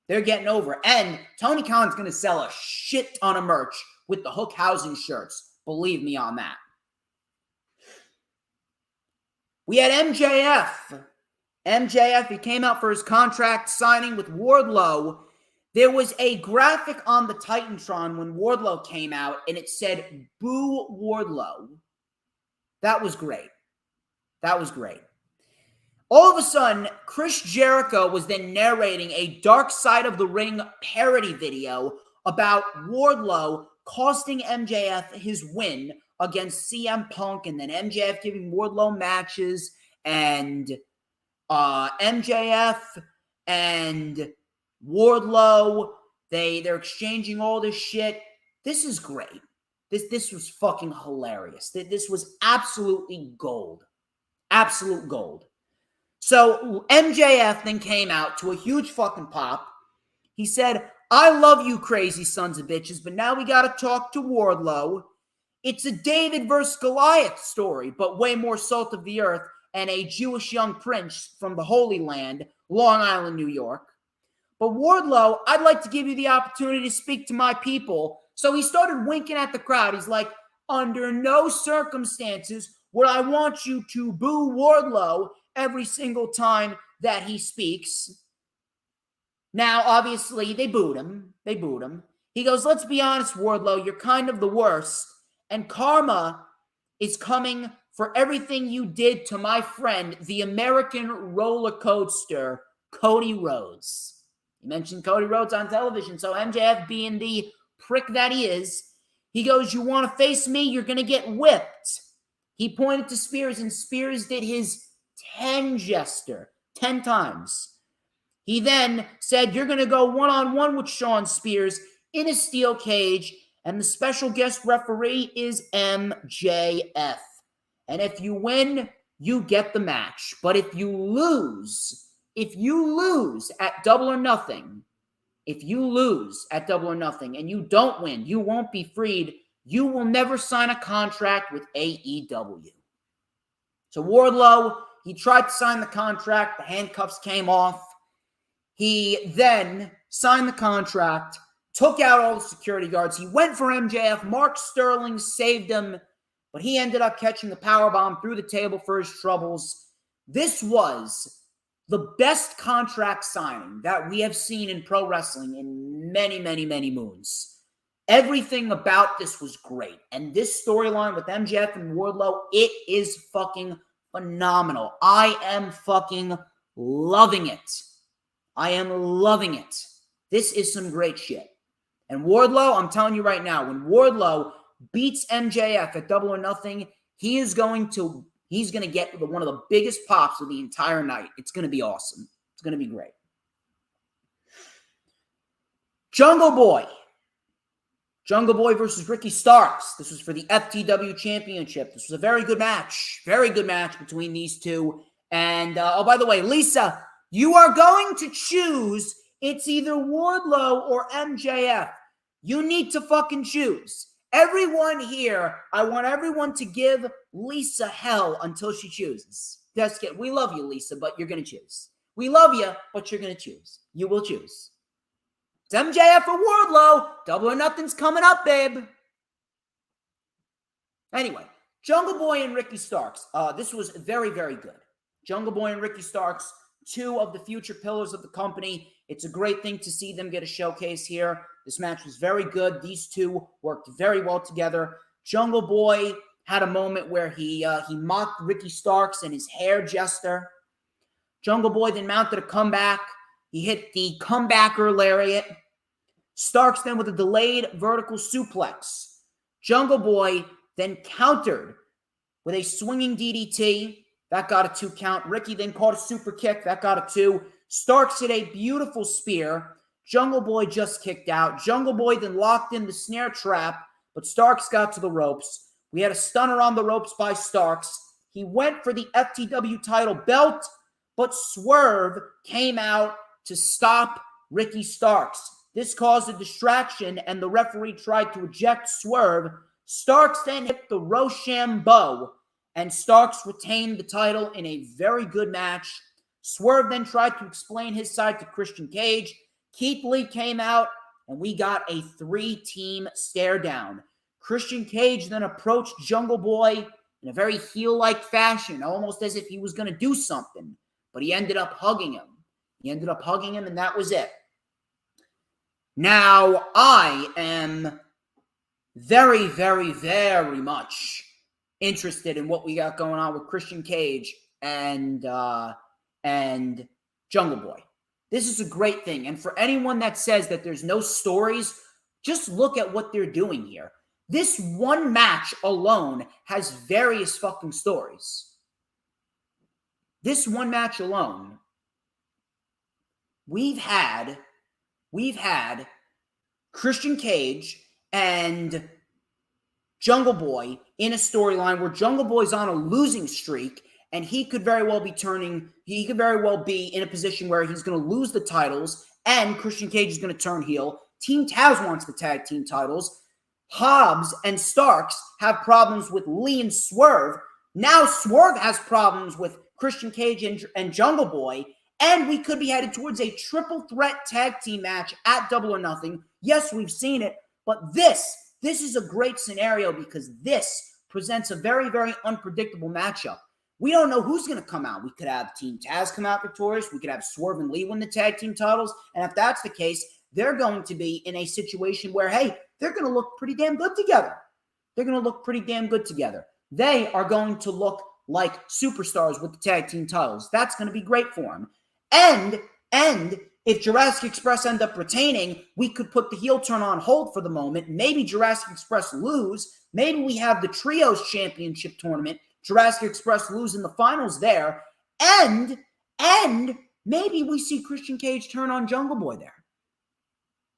They're getting over. And Tony Khan's going to sell a shit ton of merch with the Hookhausen shirts. Believe me on that. We had MJF. MJF, he came out for his contract signing with Wardlow. There was a graphic on the Titantron when Wardlow came out, and it said, "Boo Wardlow." That was great. That was great. All of a sudden, Chris Jericho was then narrating a Dark Side of the Ring parody video about Wardlow costing MJF his win against CM Punk, and then MJF giving Wardlow matches, and MJF and Wardlow, they're exchanging all this shit. This is great. This was fucking hilarious. This was absolutely gold. Absolute gold. So MJF then came out to a huge fucking pop. He said, "I love you crazy sons of bitches, but now we got to talk to Wardlow. It's a David versus Goliath story, but way more salt of the earth and a Jewish young prince from the Holy Land, Long Island, New York. But Wardlow, I'd like to give you the opportunity to speak to my people." So he started winking at the crowd. He's like, "Under no circumstances would I want you to boo Wardlow every single time that he speaks." Now, obviously, they booed him. He goes, "Let's be honest, Wardlow, you're kind of the worst. And karma is coming for everything you did to my friend, the American roller coaster, Cody Rhodes." He mentioned Cody Rhodes on television, so MJF, being the prick that he is, he goes, "You want to face me? You're going to get whipped." He pointed to Spears, and Spears did his 10 gesture, 10 times. He then said, "You're going to go one-on-one with Shawn Spears in a steel cage, and the special guest referee is MJF. And if you win, you get the match. But if you lose at Double or Nothing, and you don't win, you won't be freed. You will never sign a contract with AEW." So Wardlow, he tried to sign the contract. The handcuffs came off. He then signed the contract, took out all the security guards. He went for MJF. Mark Sterling saved him, but he ended up catching the powerbomb through the table for his troubles. This was the best contract signing that we have seen in pro wrestling in many, many, many moons. Everything about this was great. And this storyline with MJF and Wardlow, it is fucking phenomenal. I am fucking loving it. I am loving it. This is some great shit. And Wardlow, I'm telling you right now, when Wardlow beats MJF at Double or Nothing, he's going to get one of the biggest pops of the entire night. It's going to be awesome. It's going to be great. Jungle Boy versus Ricky Starks. This was for the FTW Championship. This was a very good match. Very good match between these two. And, oh, by the way, Lisa, you are going to choose. It's either Wardlow or MJF. You need to fucking choose. Everyone here, I want everyone to give Lisa hell until she chooses. That's good. We love you, Lisa, but you're going to choose. We love you, but you're going to choose. You will choose. It's MJF or Wardlow. Double or Nothing's coming up, babe. Anyway, Jungle Boy and Ricky Starks. This was very, very good. Jungle Boy and Ricky Starks, two of the future pillars of the company. It's a great thing to see them get a showcase here. This match was very good. These two worked very well together. Jungle Boy had a moment where he mocked Ricky Starks and his hair jester. Jungle Boy then mounted a comeback. He hit the comebacker lariat. Starks then with a delayed vertical suplex. Jungle Boy then countered with a swinging DDT. That got a 2 count. Ricky then caught a super kick. That got a 2. Starks hit a beautiful spear. Jungle Boy just kicked out. Jungle Boy then locked in the snare trap, but Starks got to the ropes. We had a stunner on the ropes by Starks. He went for the FTW title belt, but Swerve came out to stop Ricky Starks. This caused a distraction, and the referee tried to eject Swerve. Starks then hit the Rochambeau, and Starks retained the title in a very good match. Swerve then tried to explain his side to Christian Cage. Keith Lee came out, and we got a 3-team stare down. Christian Cage then approached Jungle Boy in a very heel-like fashion, almost as if he was going to do something. But he ended up hugging him. And that was it. Now, I am very, very, very much interested in what we got going on with Christian Cage and Jungle Boy. This is a great thing. And for anyone that says that there's no stories, just look at what they're doing here. This one match alone has various fucking stories. This one match alone, we've had Christian Cage and Jungle Boy in a storyline where Jungle Boy's on a losing streak, and he could very well be in a position where he's going to lose the titles, and Christian Cage is going to turn heel. Team Taz wants the tag team titles. Hobbs and Starks have problems with Lee and Swerve. Now Swerve has problems with Christian Cage and Jungle Boy, and we could be headed towards a triple threat tag team match at Double or Nothing. Yes, we've seen it, but this is a great scenario because this presents a very, very unpredictable matchup. We don't know who's going to come out. We could have Team Taz come out victorious. We could have Swerve and Lee win the tag team titles. And if that's the case, they're going to be in a situation where, hey, they're going to look pretty damn good together. They are going to look like superstars with the tag team titles. That's going to be great for them. And if Jurassic Express end up retaining, we could put the heel turn on hold for the moment. Maybe Jurassic Express lose. Maybe we have the Trios Championship tournament. Jurassic Express lose in the finals there. And maybe we see Christian Cage turn on Jungle Boy there.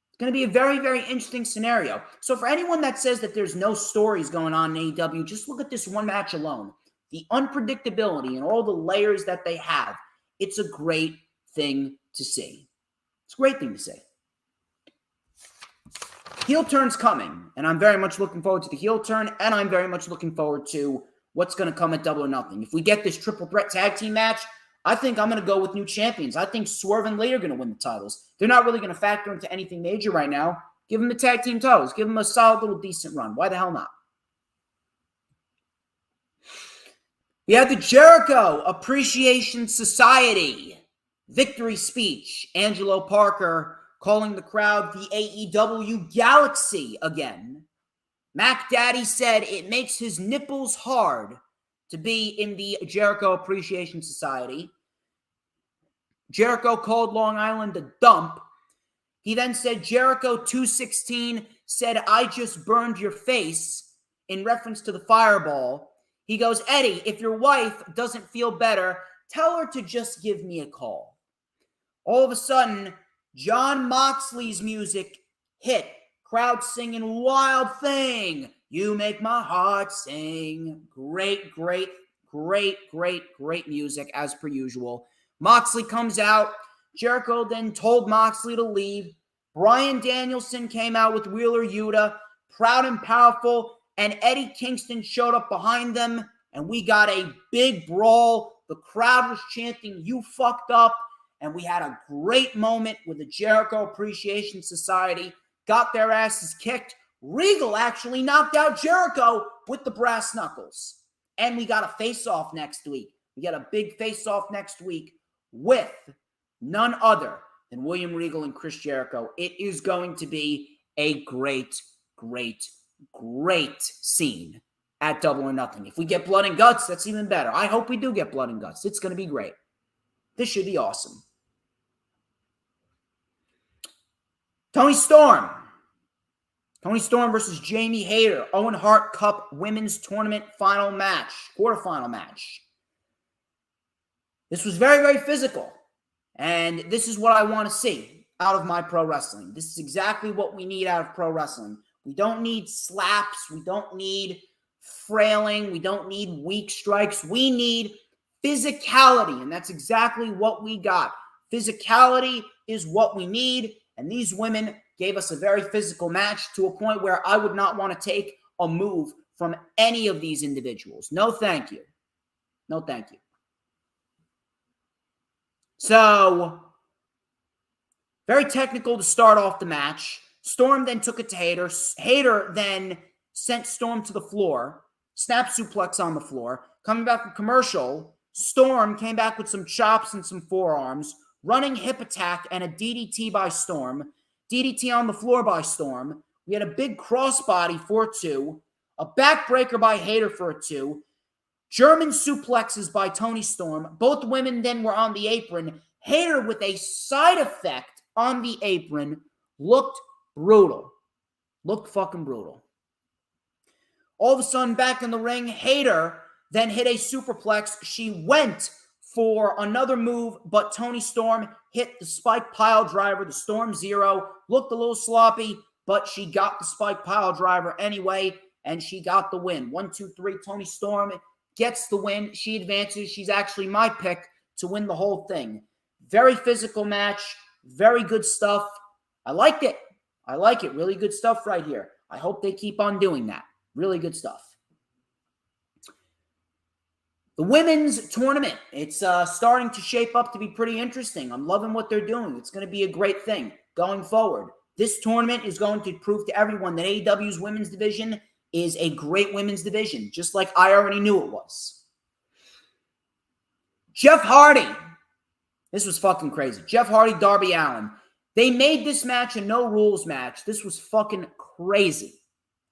It's going to be a very, very interesting scenario. So for anyone that says that there's no stories going on in AEW, just look at this one match alone. The unpredictability and all the layers that they have. It's a great thing to see. It's a great thing to see. Heel turn's coming, and I'm very much looking forward to the heel turn, and I'm very much looking forward to what's going to come at Double or Nothing. If we get this triple threat tag team match, I think I'm going to go with new champions. I think Swerve and Lee are going to win the titles. They're not really going to factor into anything major right now. Give them the tag team titles. Give them a solid little decent run. Why the hell not? We have the Jericho Appreciation Society victory speech. Angelo Parker calling the crowd the AEW Galaxy again. Mac Daddy said it makes his nipples hard to be in the Jericho Appreciation Society. Jericho called Long Island a dump. He then said Jericho 216 said, I just burned your face, in reference to the fireball. He goes, Eddie, if your wife doesn't feel better, tell her to just give me a call. All of a sudden, Jon Moxley's music hit. Crowd singing Wild Thing. You make my heart sing. Great music as per usual. Moxley comes out. Jericho then told Moxley to leave. Bryan Danielson came out with Wheeler Yuta. Proud and Powerful. And Eddie Kingston showed up behind them. And we got a big brawl. The crowd was chanting, you fucked up. And we had a great moment with the Jericho Appreciation Society. Got their asses kicked. Regal actually knocked out Jericho with the brass knuckles. And we got a face-off next week. We got a big face-off next week with none other than William Regal and Chris Jericho. It is going to be a great scene at Double or Nothing. If we get blood and guts, that's even better. I hope we do get blood and guts. It's going to be great. This should be awesome. Tony Storm versus Jamie Hayter. Owen Hart Cup Women's Tournament final match. Quarterfinal match. This was very physical. And this is what I want to see out of my pro wrestling. This is exactly what we need out of pro wrestling. We don't need slaps. We don't need frailing. We don't need weak strikes. We need physicality. And that's exactly what we got. Physicality is what we need. And these women gave us a very physical match to a point where I would not want to take a move from any of these individuals. No, thank you. No, thank you. So, very technical to start off the match. Storm then took it to Hayter. Hayter then sent Storm to the floor. Snap suplex on the floor. Coming back from commercial, Storm came back with some chops and some forearms. Running hip attack and a DDT by Storm. DDT on the floor by Storm. We had a big crossbody for 2. A backbreaker by Hayter for a 2. German suplexes by Toni Storm. Both women then were on the apron. Hayter with a side effect on the apron looked brutal. Looked fucking brutal. All of a sudden, back in the ring, Hayter then hit a superplex. She went for another move, but Toni Storm hit the spike pile driver, the Storm Zero. Looked a little sloppy, but she got the spike pile driver anyway, and she got the win. 1, 2, 3, Toni Storm gets the win. She advances. She's actually my pick to win the whole thing. Very physical match. Very good stuff. I liked it. I like it. Really good stuff right here. I hope they keep on doing that. Really good stuff. The women's tournament, it's starting to shape up to be pretty interesting. I'm loving what they're doing. It's going to be a great thing going forward. This tournament is going to prove to everyone that AEW's women's division is a great women's division, just like I already knew it was. Jeff Hardy. This was fucking crazy. Jeff Hardy, Darby Allin. They made this match a no-rules match. This was fucking crazy.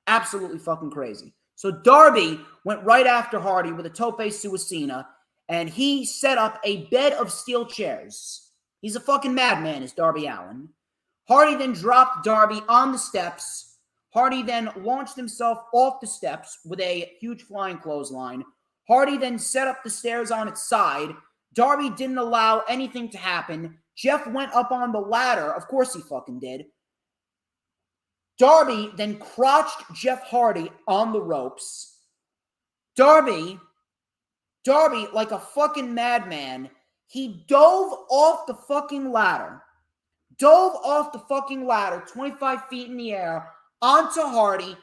Absolutely fucking crazy. So Darby went right after Hardy with a tope suicida, and he set up a bed of steel chairs. He's a fucking madman, is Darby Allin. Hardy then dropped Darby on the steps. Hardy then launched himself off the steps with a huge flying clothesline. Hardy then set up the stairs on its side. Darby didn't allow anything to happen. Jeff went up on the ladder. Of course he fucking did. Darby then crotched Jeff Hardy on the ropes. Darby, like a fucking madman, he dove off the fucking ladder. 25 feet in the air, onto Hardy,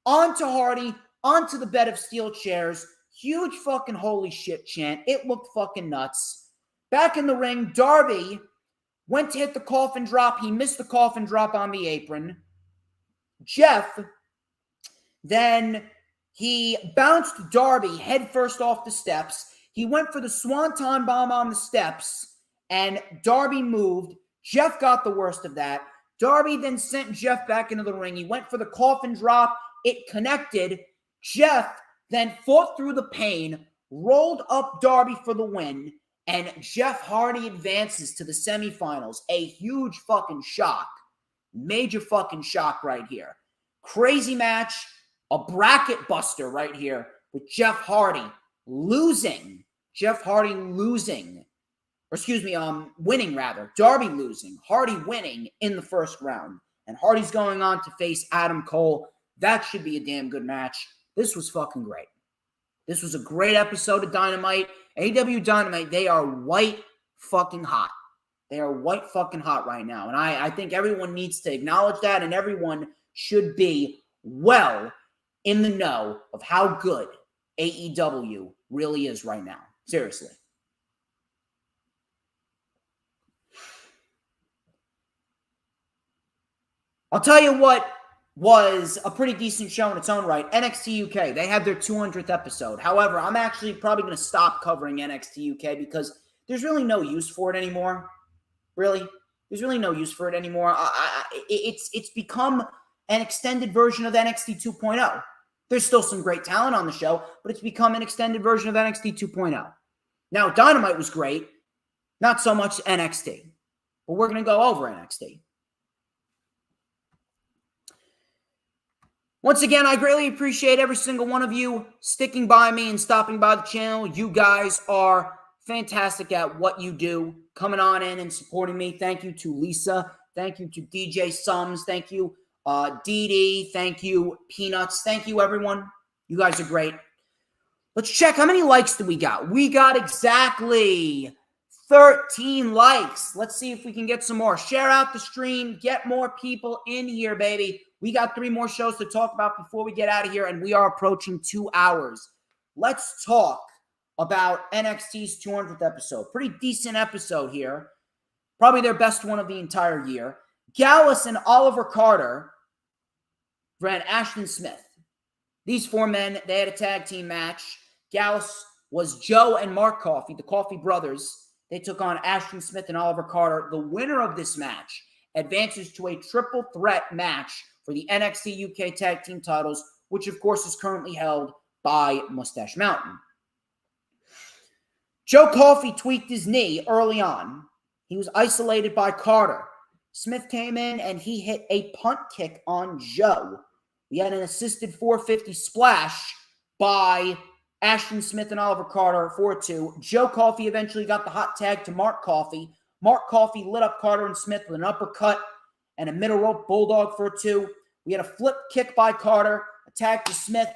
onto the bed of steel chairs. Huge fucking holy shit chant. It looked fucking nuts. Back in the ring, Darby went to hit the coffin drop. He missed the coffin drop on the apron. Jeff, then he bounced Darby headfirst off the steps. He went for the Swanton Bomb on the steps, and Darby moved. Jeff got the worst of that. Darby then sent Jeff back into the ring. He went for the coffin drop. It connected. Jeff then fought through the pain, rolled up Darby for the win, and Jeff Hardy advances to the semifinals. A huge fucking shock. Major fucking shock right here. Crazy match. A bracket buster right here with Jeff Hardy losing. Jeff Hardy losing. Or excuse me, winning rather. Darby losing. Hardy winning in the first round. And Hardy's going on to face Adam Cole. That should be a damn good match. This was fucking great. This was a great episode of Dynamite. AW Dynamite, they are white fucking hot. They are white fucking hot right now. And I think everyone needs to acknowledge that, and everyone should be well in the know of how good AEW really is right now. Seriously. I'll tell you what was a pretty decent show in its own right. NXT UK, they had their 200th episode. However, I'm actually probably going to stop covering NXT UK because there's really no use for it anymore. Really. There's really no use for it anymore. It's become an extended version of NXT 2.0. There's still some great talent on the show, but it's become an extended version of NXT 2.0. Now, Dynamite was great. Not so much NXT. But we're going to go over NXT. Once again, I greatly appreciate every single one of you sticking by me and stopping by the channel. You guys are fantastic at what you do, coming on in and supporting me. Thank you to Lisa. Thank you to DJ Sums. Thank you, Dee Dee. Thank you, Peanuts. Thank you, everyone. You guys are great. Let's check. How many likes do we got? We got exactly 13 likes. Let's see if we can get some more. Share out the stream. Get more people in here, baby. We got 3 more shows to talk about before we get out of here, and we are approaching 2 hours. Let's talk about NXT's 200th episode. Pretty decent episode here. Probably their best one of the entire year. Gallus and Oliver Carter ran Ashton Smith. These 4 men, they had a tag team match. Gallus was Joe and Mark Coffey, the Coffey brothers. They took on Ashton Smith and Oliver Carter. The winner of this match advances to a triple threat match for the NXT UK Tag Team titles, which of course is currently held by Mustache Mountain. Joe Coffey tweaked his knee early on. He was isolated by Carter. Smith came in and he hit a punt kick on Joe. We had an assisted 450 splash by Ashton Smith and Oliver Carter, 4-2. Joe Coffey eventually got the hot tag to Mark Coffey. Mark Coffey lit up Carter and Smith with an uppercut and a middle rope bulldog for a 2. We had a flip kick by Carter, a tag to Smith,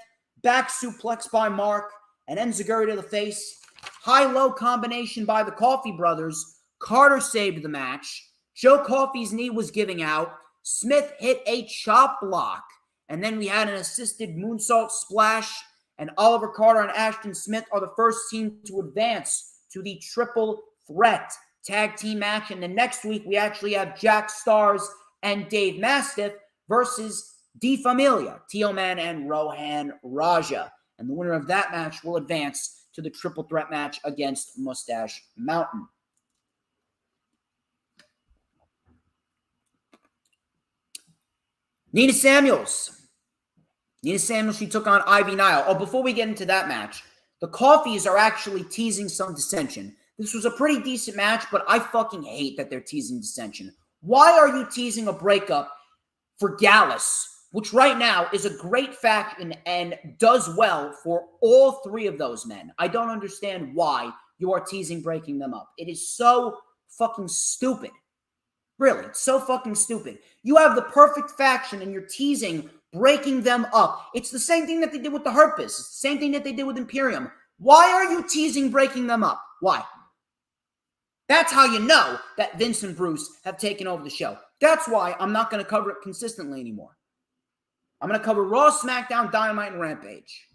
back suplex by Mark, and enziguri to the face. High-low combination by the Coffey brothers. Carter saved the match. Joe Coffey's knee was giving out. Smith hit a chop block. And then we had an assisted moonsault splash. And Oliver Carter and Ashton Smith are the first team to advance to the triple threat tag team match. And the next week, we actually have Jack Stars and Dave Mastiff versus De Familia, Tio-Man and Rohan Raja. And the winner of that match will advance to the triple threat match against Mustache Mountain. Nina Samuels, she took on Ivy Nile. Oh, before we get into that match, the Coffeys are actually teasing some dissension. This was a pretty decent match, but I fucking hate that they're teasing dissension. Why are you teasing a breakup for Gallus, which right now is a great faction and does well for all 3 of those men? I don't understand why you are teasing breaking them up. It is so fucking stupid. Really, it's so fucking stupid. You have the perfect faction and you're teasing breaking them up. It's the same thing that they did with the Hurt Business. It's the same thing that they did with Imperium. Why are you teasing breaking them up? Why? That's how you know that Vince and Bruce have taken over the show. That's why I'm not going to cover it consistently anymore. I'm going to cover Raw, SmackDown, Dynamite, and Rampage.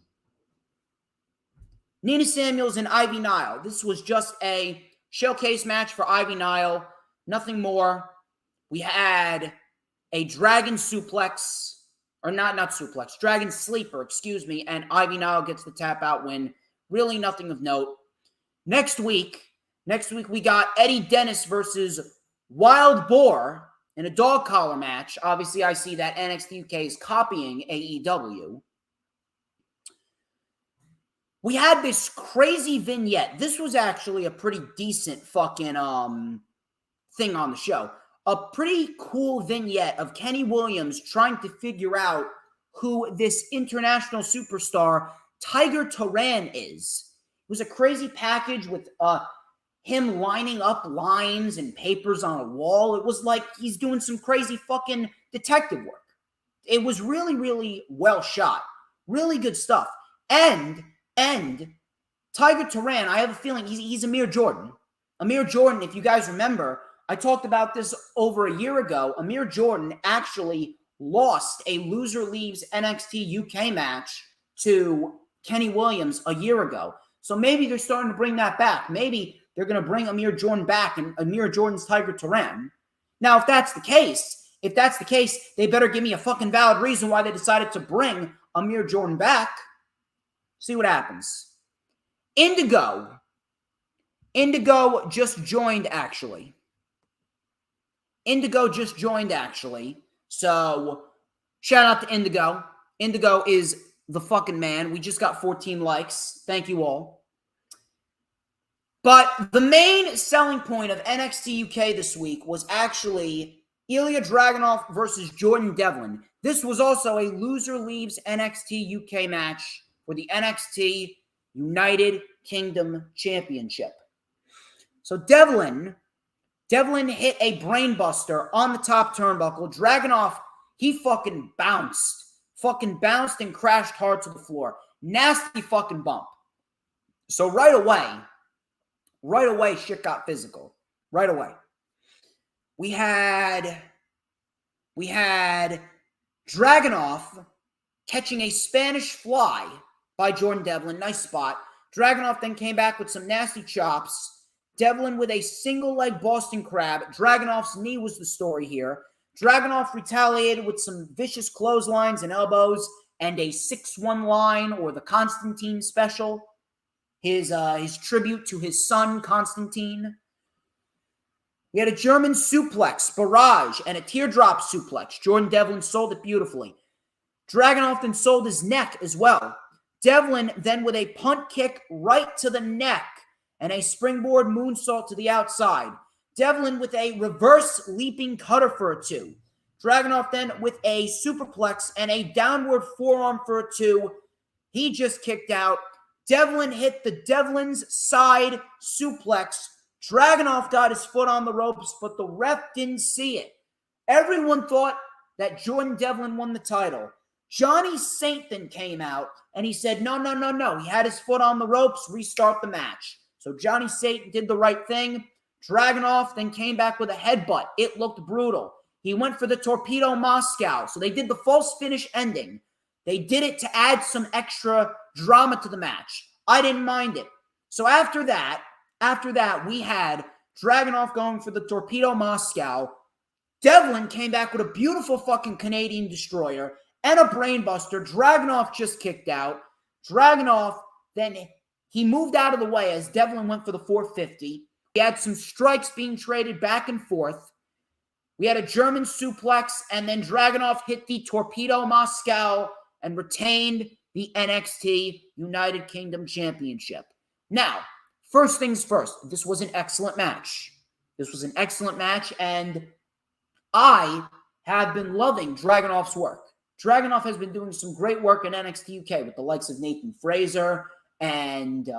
Nina Samuels and Ivy Nile. This was just a showcase match for Ivy Nile. Nothing more. We had a dragon suplex, or not suplex, dragon sleeper, excuse me, and Ivy Nile gets the tap out win. Really nothing of note. Next week we got Eddie Dennis versus Wild Boar in a dog collar match. Obviously, I see that NXT UK is copying AEW. We had this crazy vignette. This was actually a pretty decent fucking thing on the show. A pretty cool vignette of Kenny Williams trying to figure out who this international superstar Tiger Turan is. It was a crazy package with him lining up lines and papers on a wall. It was like he's doing some crazy fucking detective work. It was really, really well shot. Really good stuff. And Tiger Turan, I have a feeling he's Amir Jordan. Amir Jordan, if you guys remember, I talked about this over a year ago. Amir Jordan actually lost a loser leaves NXT UK match to Kenny Williams a year ago. So maybe they're starting to bring that back. Maybe they're going to bring Amir Jordan back and Amir Jordan's Tiger Turan. Now, if that's the case, they better give me a fucking valid reason why they decided to bring Amir Jordan back. See what happens. Indigo just joined, actually. So, shout out to Indigo. Indigo is the fucking man. We just got 14 likes. Thank you all. But the main selling point of NXT UK this week was actually Ilya Dragunov versus Jordan Devlin. This was also a loser leaves NXT UK match for the NXT United Kingdom Championship. So Devlin hit a brainbuster on the top turnbuckle. Dragunov, he fucking bounced and crashed hard to the floor. Nasty fucking bump. So right away, shit got physical. Right away. We had Dragunov catching a Spanish fly by Jordan Devlin. Nice spot. Dragunov then came back with some nasty chops. Devlin with a single leg Boston Crab. Dragunov's knee was the story here. Dragunov retaliated with some vicious clotheslines and elbows and a 6-1 line, or the Constantine special. His tribute to his son, Constantine. We had a German suplex, barrage, and a teardrop suplex. Jordan Devlin sold it beautifully. Dragunov then sold his neck as well. Devlin then with a punt kick right to the neck and a springboard moonsault to the outside. Devlin with a reverse leaping cutter for a 2. Dragunov then with a superplex and a downward forearm for a 2. He just kicked out. Devlin hit the Devlin's side suplex. Dragunov got his foot on the ropes, but the ref didn't see it. Everyone thought that Jordan Devlin won the title. Johnny Saint then came out, and he said, no. He had his foot on the ropes, restart the match. So Johnny Saint did the right thing. Dragunov then came back with a headbutt. It looked brutal. He went for the Torpedo Moscow. So they did the false finish ending. They did it to add some extra drama to the match. I didn't mind it. So after that, we had Dragunov going for the Torpedo Moscow. Devlin came back with a beautiful fucking Canadian Destroyer and a brainbuster. Dragunov just kicked out. Dragunov, then he moved out of the way as Devlin went for the 450. We had some strikes being traded back and forth. We had a German suplex, and then Dragunov hit the Torpedo Moscow and retained the NXT United Kingdom Championship. Now, first things first, this was an excellent match. And I have been loving Dragunov's work. Dragunov has been doing some great work in NXT UK with the likes of Nathan Fraser and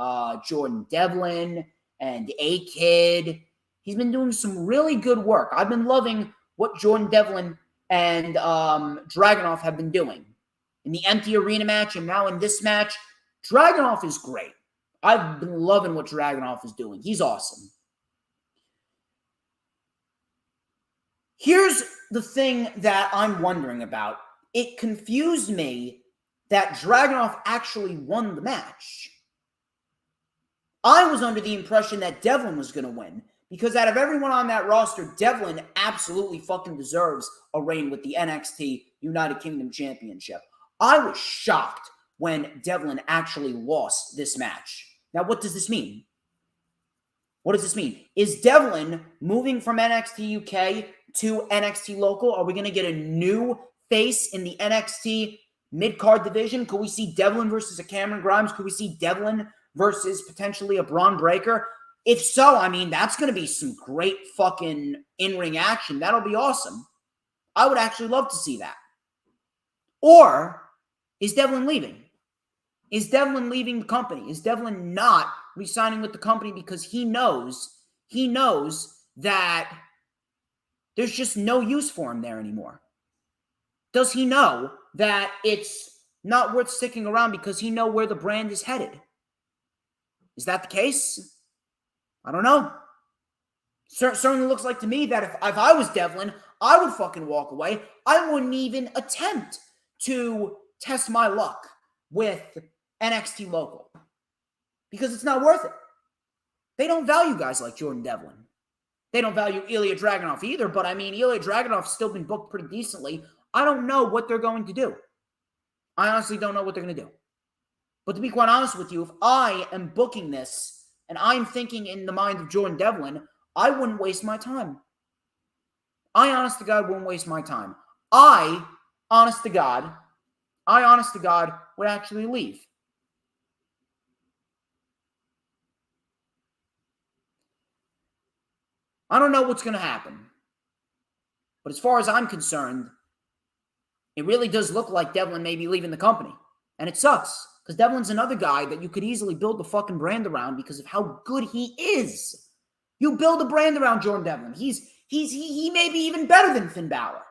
Jordan Devlin and A-Kid. He's been doing some really good work. I've been loving what Jordan Devlin and Dragunov have been doing. In the empty arena match and now in this match, Dragunov is great. I've been loving what Dragunov is doing. He's awesome. Here's the thing that I'm wondering about. It confused me that Dragunov actually won the match. I was under the impression that Devlin was going to win because out of everyone on that roster, Devlin absolutely fucking deserves a reign with the NXT United Kingdom Championship. I was shocked when Devlin actually lost this match. Now, what does this mean? What does this mean? Is Devlin moving from NXT UK to NXT Local? Are we going to get a new face in the NXT mid-card division? Could we see Devlin versus a Cameron Grimes? Could we see Devlin versus potentially a Braun Breaker? If so, I mean, that's going to be some great fucking in-ring action. That'll be awesome. I would actually love to see that. Or is Devlin leaving? Is Devlin leaving the company? Is Devlin not re-signing with the company because he knows that there's just no use for him there anymore? Does he know that it's not worth sticking around because he knows where the brand is headed? Is that the case? I don't know. Certainly looks like to me that if I was Devlin, I would fucking walk away. I wouldn't even attempt to test my luck with NXT Local because it's not worth it. They don't value guys like Jordan Devlin. They don't value Ilya Dragunov either, but I mean, Ilya Dragunov's still been booked pretty decently. I don't know what they're going to do. I honestly don't know what they're going to do. But to be quite honest with you, if I am booking this and I'm thinking in the mind of Jordan Devlin, I wouldn't waste my time. I, honest to God, wouldn't waste my time. I, honest to God, would actually leave. I don't know what's going to happen. But as far as I'm concerned, it really does look like Devlin may be leaving the company. And it sucks. Because Devlin's another guy that you could easily build the fucking brand around because of how good he is. You build a brand around Jordan Devlin. He may be even better than Finn Balor.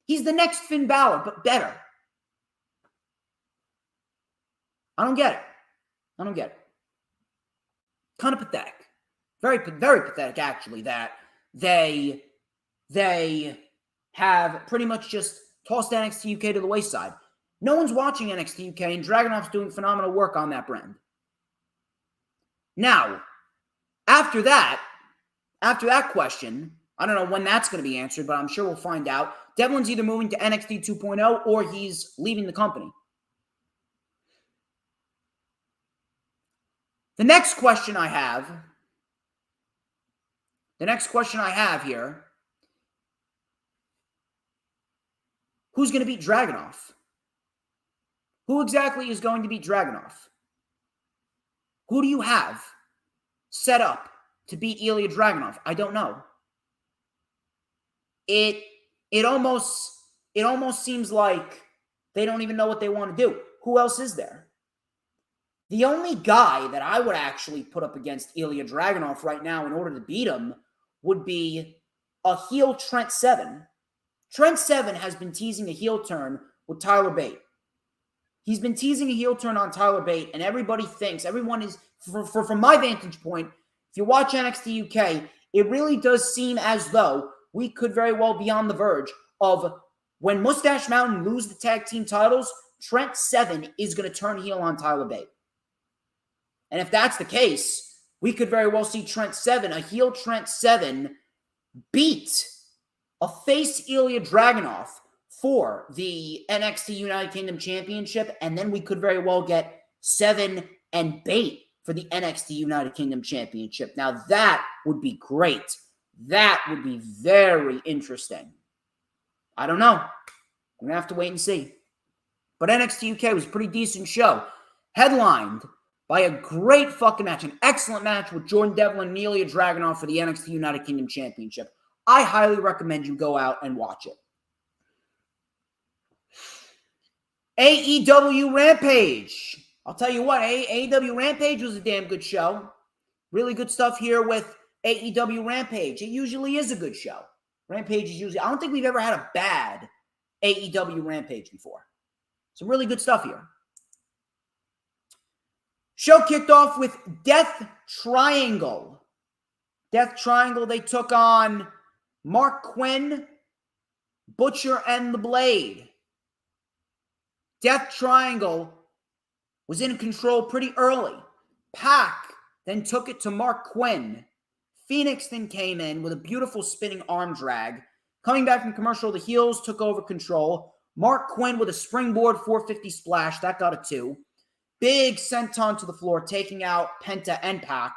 He's the next Finn Balor, but better. I don't get it. Kind of pathetic. Very, very pathetic, actually, that they have pretty much just tossed NXT UK to the wayside. No one's watching NXT UK, and Dragunov's doing phenomenal work on that brand. Now, after that question, I don't know when that's going to be answered, but I'm sure we'll find out. Devlin's either moving to NXT 2.0 or he's leaving the company. The next question I have here, who's going to beat Dragunov? Who exactly is going to beat Dragunov? Who do you have set up to beat Ilya Dragunov? I don't know. It almost seems like they don't even know what they want to do. Who else is there? The only guy that I would actually put up against Ilya Dragunov right now in order to beat him would be a heel Trent Seven. Trent Seven has been teasing a heel turn with Tyler Bate. He's been teasing a heel turn on Tyler Bate, and everyone is, from my vantage point, if you watch NXT UK, it really does seem as though we could very well be on the verge of when Mustache Mountain lose the tag team titles, Trent Seven is going to turn heel on Tyler Bate. And if that's the case, we could very well see Trent Seven, a heel Trent Seven, beat a face Ilya Dragunov for the NXT United Kingdom Championship, and then we could very well get Seven and Bate for the NXT United Kingdom Championship. Now, that would be great. That would be very interesting. I don't know. We're going to have to wait and see. But NXT UK was a pretty decent show. Headlined by a great fucking match, an excellent match with Jordan Devlin and Ilya Dragunov for the NXT United Kingdom Championship. I highly recommend you go out and watch it. AEW Rampage. I'll tell you what, AEW Rampage was a damn good show. Really good stuff here with AEW Rampage. It usually is a good show. Rampage is usually, I don't think we've ever had a bad AEW Rampage before. Some really good stuff here. Show kicked off with Death Triangle. Death Triangle, they took on Mark Quinn, Butcher, and The Blade. Death Triangle was in control pretty early. Pac then took it to Mark Quinn. Phoenix then came in with a beautiful spinning arm drag. Coming back from commercial, the heels took over control. Mark Quinn with a springboard 450 splash. That got a 2. Big senton to the floor, taking out Penta and Pac.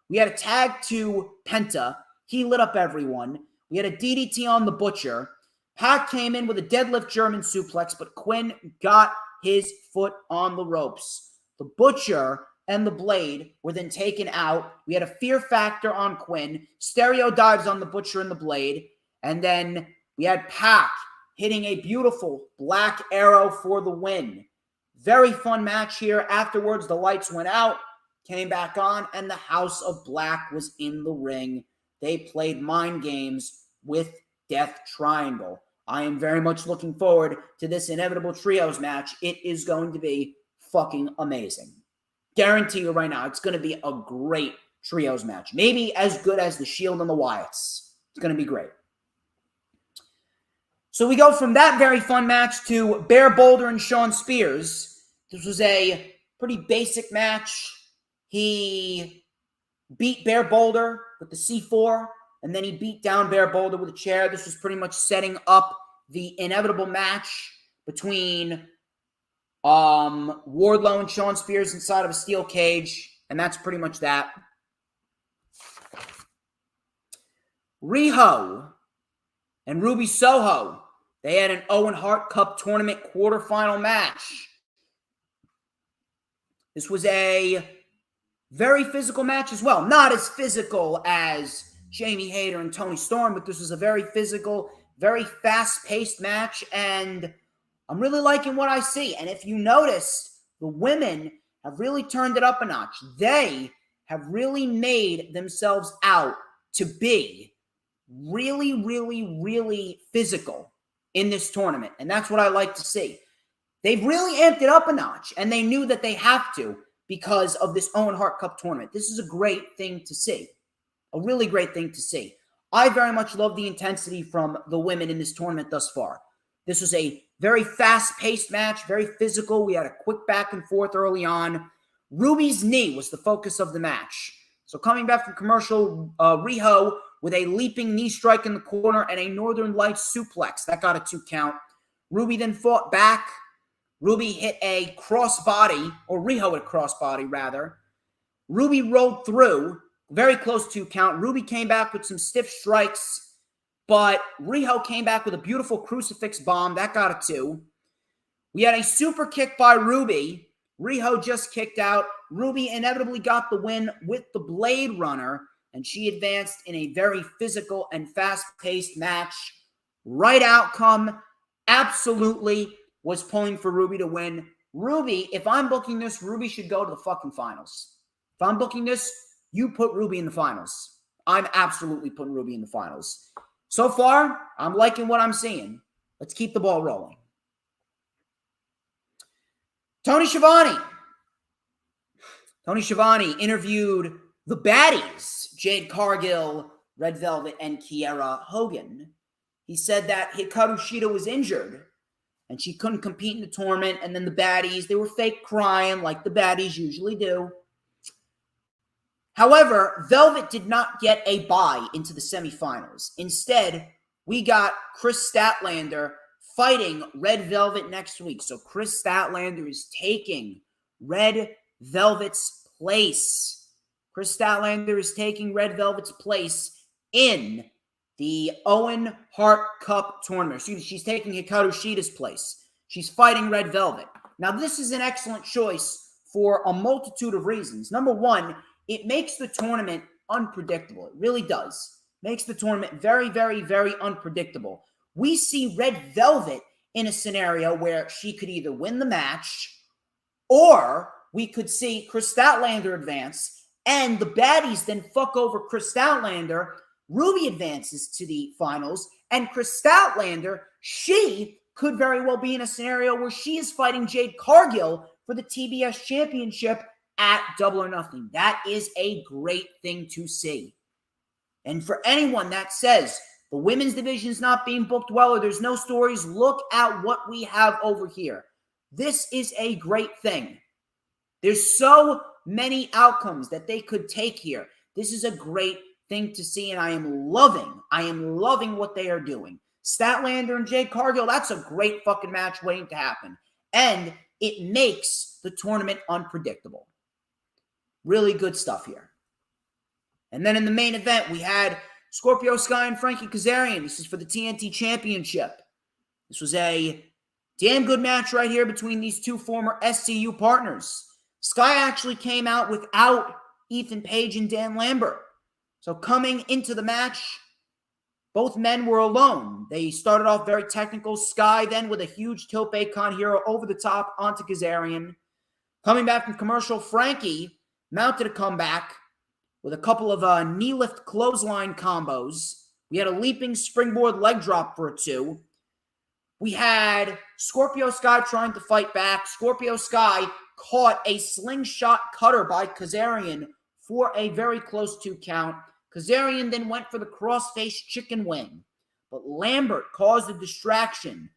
We had a tag to Penta. He lit up everyone. We had a DDT on the Butcher. Pac came in with a deadlift German suplex, but Quinn got his foot on the ropes. The Butcher and the Blade were then taken out. We had a Fear Factor on Quinn. Stereo dives on the Butcher and the Blade. And then we had Pac hitting a beautiful Black Arrow for the win. Very fun match here. Afterwards, the lights went out, came back on, and the House of Black was in the ring. They played mind games with Death Triangle. I am very much looking forward to this Inevitable Trios match. It is going to be fucking amazing. Guarantee you right now, it's going to be a great Trios match. Maybe as good as the Shield and the Wyatts. It's going to be great. So we go from that very fun match to Bear Boulder and Shawn Spears. This was a pretty basic match. He beat Bear Boulder with the C4, and then he beat down Bear Boulder with a chair. This was pretty much setting up the inevitable match between Wardlow and Shawn Spears inside of a steel cage, and that's pretty much that. Riho and Ruby Soho, they had an Owen Hart Cup Tournament quarterfinal match. This was a very physical match as well. Not as physical as Jamie Hayter and Toni Storm, but this was a very physical, very fast-paced match, and I'm really liking what I see. And if you notice, the women have really turned it up a notch. They have really made themselves out to be really, really, really physical in this tournament. And that's what I like to see. They've really amped it up a notch, and they knew that they have to because of this Owen Hart Cup tournament. This is a great thing to see. A really great thing to see. I very much love the intensity from the women in this tournament thus far. This was a very fast-paced match, very physical. We had a quick back and forth early on. Ruby's knee was the focus of the match. So coming back from commercial, Riho with a leaping knee strike in the corner and a Northern Lights suplex. That got a 2 count. Ruby then fought back. Ruby hit a crossbody, or Riho hit a crossbody, rather. Ruby rolled through, very close 2 count. Ruby came back with some stiff strikes, but Riho came back with a beautiful crucifix bomb. That got a 2. We had a super kick by Ruby. Riho just kicked out. Ruby inevitably got the win with the Blade Runner, and she advanced in a very physical and fast-paced match. Right outcome, absolutely was pulling for Ruby to win. Ruby, if I'm booking this, Ruby should go to the fucking finals. If I'm booking this, you put Ruby in the finals. I'm absolutely putting Ruby in the finals. So far, I'm liking what I'm seeing. Let's keep the ball rolling. Tony Schiavone. Tony Schiavone interviewed the baddies, Jade Cargill, Red Velvet, and Kiera Hogan. He said that Hikaru Shida was injured and she couldn't compete in the tournament. And then the baddies, they were fake crying like the baddies usually do. However, Velvet did not get a bye into the semifinals. Instead, we got Chris Statlander fighting Red Velvet next week. So Chris Statlander is taking Red Velvet's place. Chris Statlander is taking Red Velvet's place in the Owen Hart Cup tournament. She's taking Hikaru Shida's place. She's fighting Red Velvet. Now, this is an excellent choice for a multitude of reasons. Number one, it makes the tournament unpredictable. It really does. Makes the tournament very, very, very unpredictable. We see Red Velvet in a scenario where she could either win the match or we could see Chris Statlander advance and the baddies then fuck over Chris Statlander. Ruby advances to the finals, and Chris Statlander, she could very well be in a scenario where she is fighting Jade Cargill for the TBS Championship at Double or Nothing. That is a great thing to see. And for anyone that says the women's division is not being booked well or there's no stories, look at what we have over here. This is a great thing. There's so many outcomes that they could take here. This is a great thing to see, and I am loving what they are doing. Statlander and Jade Cargill, that's a great fucking match waiting to happen. And it makes the tournament unpredictable. Really good stuff here. And then in the main event, we had Scorpio Sky and Frankie Kazarian. This is for the TNT Championship. This was a damn good match right here between these two former SCU partners. Sky actually came out without Ethan Page and Dan Lambert. So coming into the match, both men were alone. They started off very technical. Sky then with a huge tope con hero over the top onto Kazarian. Coming back from commercial, Frankie mounted a comeback with a couple of knee lift clothesline combos. We had a leaping springboard leg drop for a 2. We had Scorpio Sky trying to fight back. Scorpio Sky caught a slingshot cutter by Kazarian for a very close 2 count. Kazarian then went for the crossface chicken wing, but Lambert caused a distraction.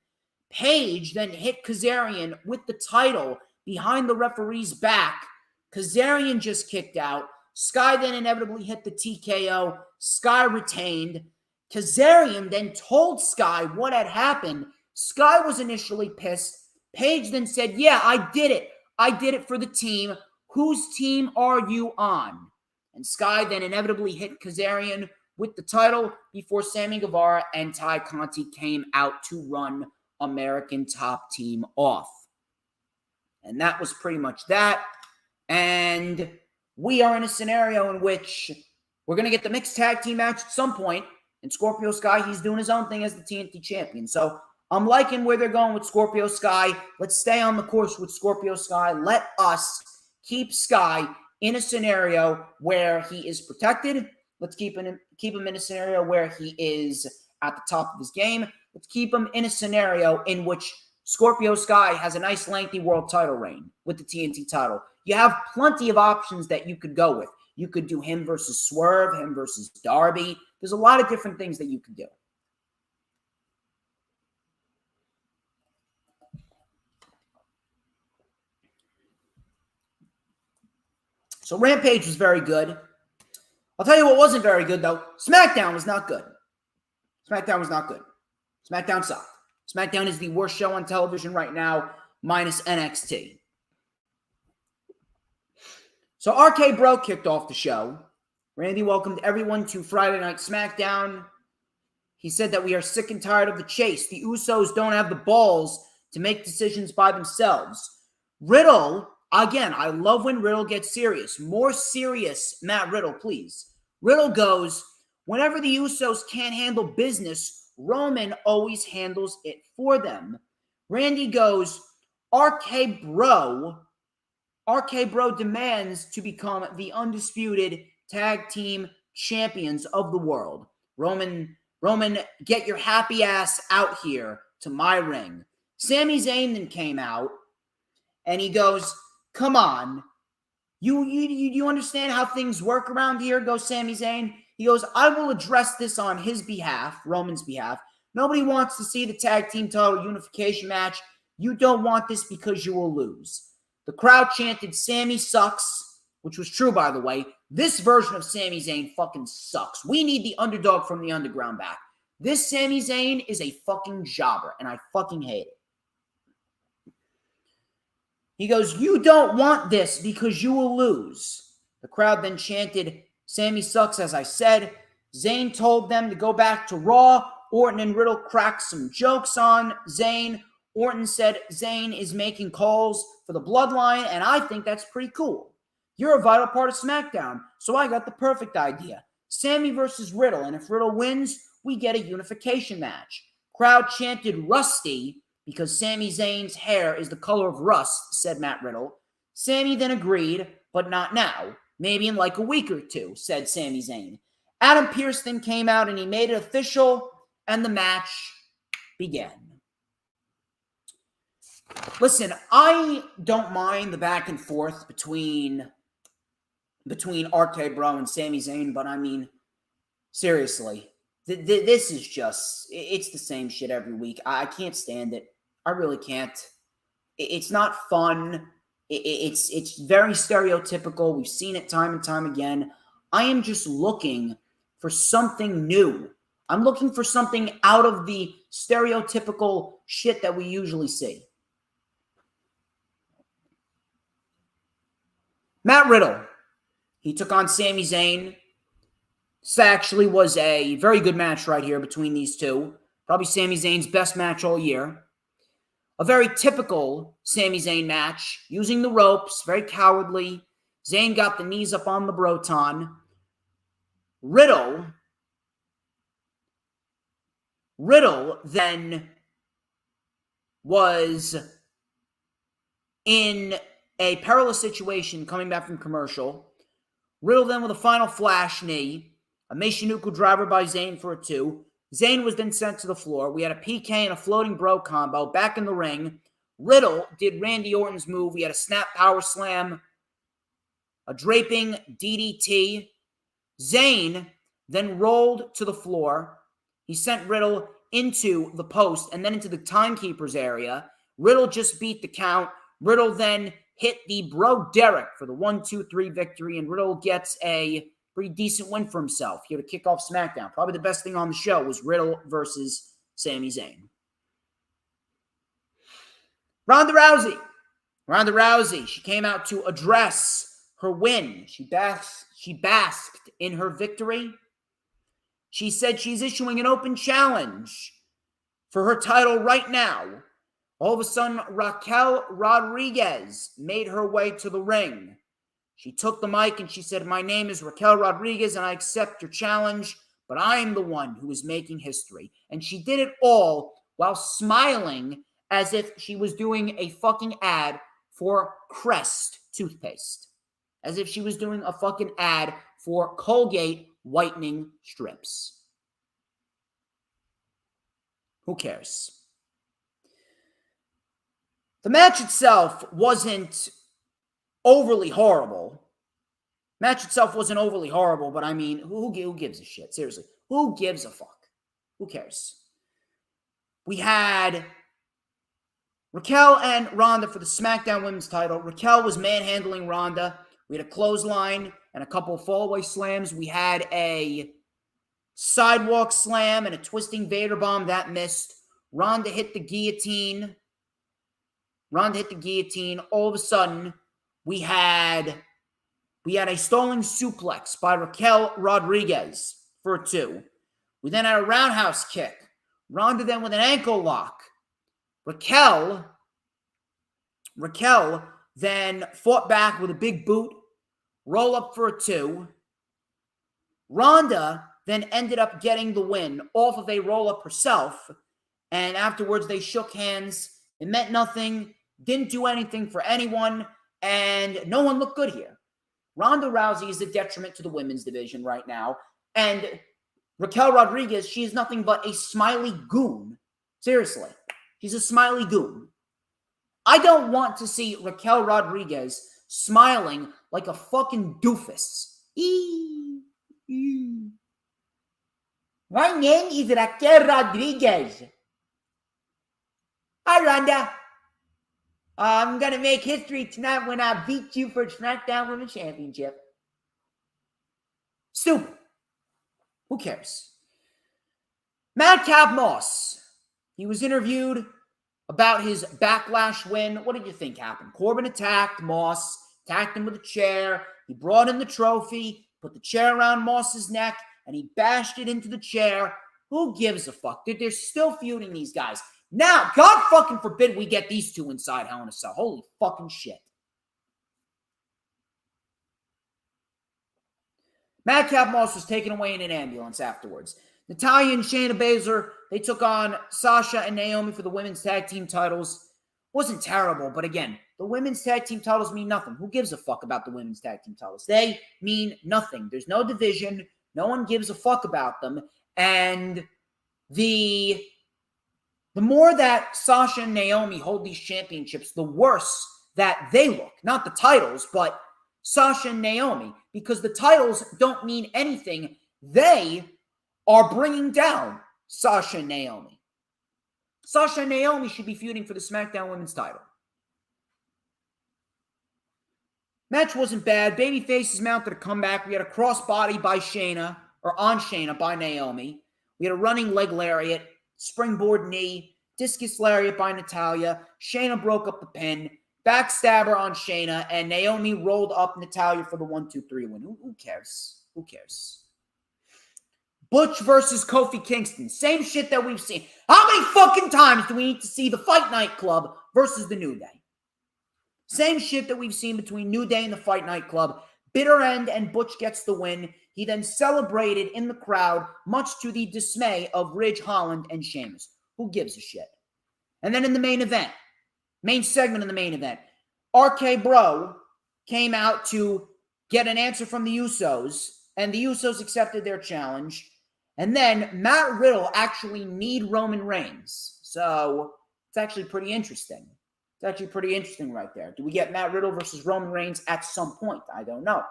Page then hit Kazarian with the title behind the referee's back. Kazarian just kicked out. Sky then inevitably hit the TKO. Sky retained. Kazarian then told Sky what had happened. Sky was initially pissed. Page then said, "Yeah, I did it. I did it for the team. Whose team are you on?" And Sky then inevitably hit Kazarian with the title before Sammy Guevara and Ty Conti came out to run American Top Team off. And that was pretty much that. And we are in a scenario in which we're going to get the mixed tag team match at some point. And Scorpio Sky, he's doing his own thing as the TNT champion. So I'm liking where they're going with Scorpio Sky. Let's stay on the course with Scorpio Sky. Let us keep Sky in a scenario where he is protected. Let's keep him in a scenario where he is at the top of his game. Let's keep him in a scenario in which Scorpio Sky has a nice lengthy world title reign with the TNT title. You have plenty of options that you could go with. You could do him versus Swerve, him versus Darby. There's a lot of different things that you could do. So Rampage was very good. I'll tell you what wasn't very good, though. SmackDown was not good. SmackDown was not good. SmackDown sucked. SmackDown is the worst show on television right now, minus NXT. So RK Bro kicked off the show. Randy welcomed everyone to Friday Night SmackDown. He said that we are sick and tired of the chase. The Usos don't have the balls to make decisions by themselves. Riddle, again, I love when Riddle gets serious. More serious, Matt Riddle, please. Riddle goes, whenever the Usos can't handle business, Roman always handles it for them. Randy goes, RK Bro demands to become the undisputed tag team champions of the world. Roman, get your happy ass out here to my ring. Sami Zayn then came out, and he goes, come on. You understand how things work around here? Goes Sami Zayn. He goes, I will address this on his behalf, Roman's behalf. Nobody wants to see the tag team title unification match. You don't want this because you will lose. The crowd chanted, Sami sucks, which was true, by the way. This version of Sami Zayn fucking sucks. We need the underdog from the underground back. This Sami Zayn is a fucking jobber, and I fucking hate it. He goes, you don't want this because you will lose. The crowd then chanted, Sami sucks, as I said. Zayn told them to go back to Raw. Orton and Riddle cracked some jokes on Zayn. Orton said Zayn is making calls for the bloodline, and I think that's pretty cool. You're a vital part of SmackDown, so I got the perfect idea. Sami versus Riddle, and if Riddle wins, we get a unification match. Crowd chanted Rusty because Sami Zayn's hair is the color of rust, said Matt Riddle. Sami then agreed, but not now. Maybe in like a week or two, said Sami Zayn. Adam Pearce then came out and he made it official, and the match began. Listen, I don't mind the back and forth between RK Bro and Sami Zayn, but I mean, seriously, this is just, it's the same shit every week. I can't stand it. I really can't. It's not fun. It's very stereotypical. We've seen it time and time again. I am just looking for something new. I'm looking for something out of the stereotypical shit that we usually see. Matt Riddle. He took on Sami Zayn. This actually was a very good match right here between these two. Probably Sami Zayn's best match all year. A very typical Sami Zayn match, using the ropes, very cowardly. Zayn got the knees up on the Broton. Riddle then was in a perilous situation coming back from commercial. Riddle then with a final flash knee. A Meishinuku driver by Zayn for a 2. Zayn was then sent to the floor. We had a PK and a floating bro combo back in the ring. Riddle did Randy Orton's move. We had a snap power slam, a draping DDT. Zayn then rolled to the floor. He sent Riddle into the post and then into the timekeeper's area. Riddle just beat the count. Riddle then hit the Bro Derek for the 1-2-3 victory, and Riddle gets a pretty decent win for himself here to kick off SmackDown. Probably the best thing on the show was Riddle versus Sami Zayn. Ronda Rousey, she came out to address her win. She basked in her victory. She said she's issuing an open challenge for her title right now. All of a sudden, Raquel Rodriguez made her way to the ring. She took the mic and she said, "My name is Raquel Rodriguez and I accept your challenge, but I am the one who is making history." And she did it all while smiling as if she was doing a fucking ad for Crest toothpaste. As if she was doing a fucking ad for Colgate whitening strips. Who cares? The match itself wasn't overly horrible. But I mean, who gives a shit? Seriously, who gives a fuck? Who cares? We had Raquel and Ronda for the SmackDown Women's title. Raquel was manhandling Ronda. We had a clothesline and a couple of fallaway slams. We had a sidewalk slam and a twisting Vader bomb that missed. Ronda hit the guillotine. All of a sudden, we had a stalling suplex by Raquel Rodriguez for a 2. We then had a roundhouse kick. Ronda then with an ankle lock. Raquel then fought back with a big boot, roll up for a 2. Ronda then ended up getting the win off of a roll up herself, and afterwards they shook hands. It meant nothing, didn't do anything for anyone, and no one looked good here. Ronda Rousey is a detriment to the women's division right now, and Raquel Rodriguez, she is nothing but a smiley goon. Seriously, she's a smiley goon. I don't want to see Raquel Rodriguez smiling like a fucking doofus. My name is Raquel Rodriguez. Hi, Ronda. I'm going to make history tonight when I beat you for SmackDown Women's Championship. Stupid. Who cares? Madcap Moss. He was interviewed about his Backlash win. What did you think happened? Corbin attacked Moss, attacked him with a chair. He brought in the trophy, put the chair around Moss's neck, and he bashed it into the chair. Who gives a fuck? They're still feuding, these guys. Now, God fucking forbid we get these two inside Hell in a Cell. Holy fucking shit. Madcap Moss was taken away in an ambulance afterwards. Natalya and Shayna Baszler, they took on Sasha and Naomi for the women's tag team titles. Wasn't terrible, but again, the women's tag team titles mean nothing. Who gives a fuck about the women's tag team titles? They mean nothing. There's no division. No one gives a fuck about them. And the more that Sasha and Naomi hold these championships, the worse that they look. Not the titles, but Sasha and Naomi. Because the titles don't mean anything. They are bringing down Sasha and Naomi. Sasha and Naomi should be feuding for the SmackDown Women's title. Match wasn't bad. Babyfaces mounted a comeback. We had a crossbody by Shayna, or on Shayna by Naomi. We had a running leg lariat, springboard knee, discus lariat by Natalya. Shayna broke up the pin. Backstabber on Shayna, and Naomi rolled up Natalya for the 1-2-3 win. Who cares? Who cares? Butch versus Kofi Kingston. Same shit that we've seen. How many fucking times do we need to see the Fight Night Club versus the New Day? Same shit that we've seen between New Day and the Fight Night Club. Bitter end, and Butch gets the win. He then celebrated in the crowd, much to the dismay of Ridge Holland and Sheamus. Who gives a shit? And then in the main event, main segment of the main event, RK Bro came out to get an answer from the Usos, and the Usos accepted their challenge. And then Matt Riddle actually kneed Roman Reigns. So it's actually pretty interesting. It's actually pretty interesting right there. Do we get Matt Riddle versus Roman Reigns at some point? I don't know.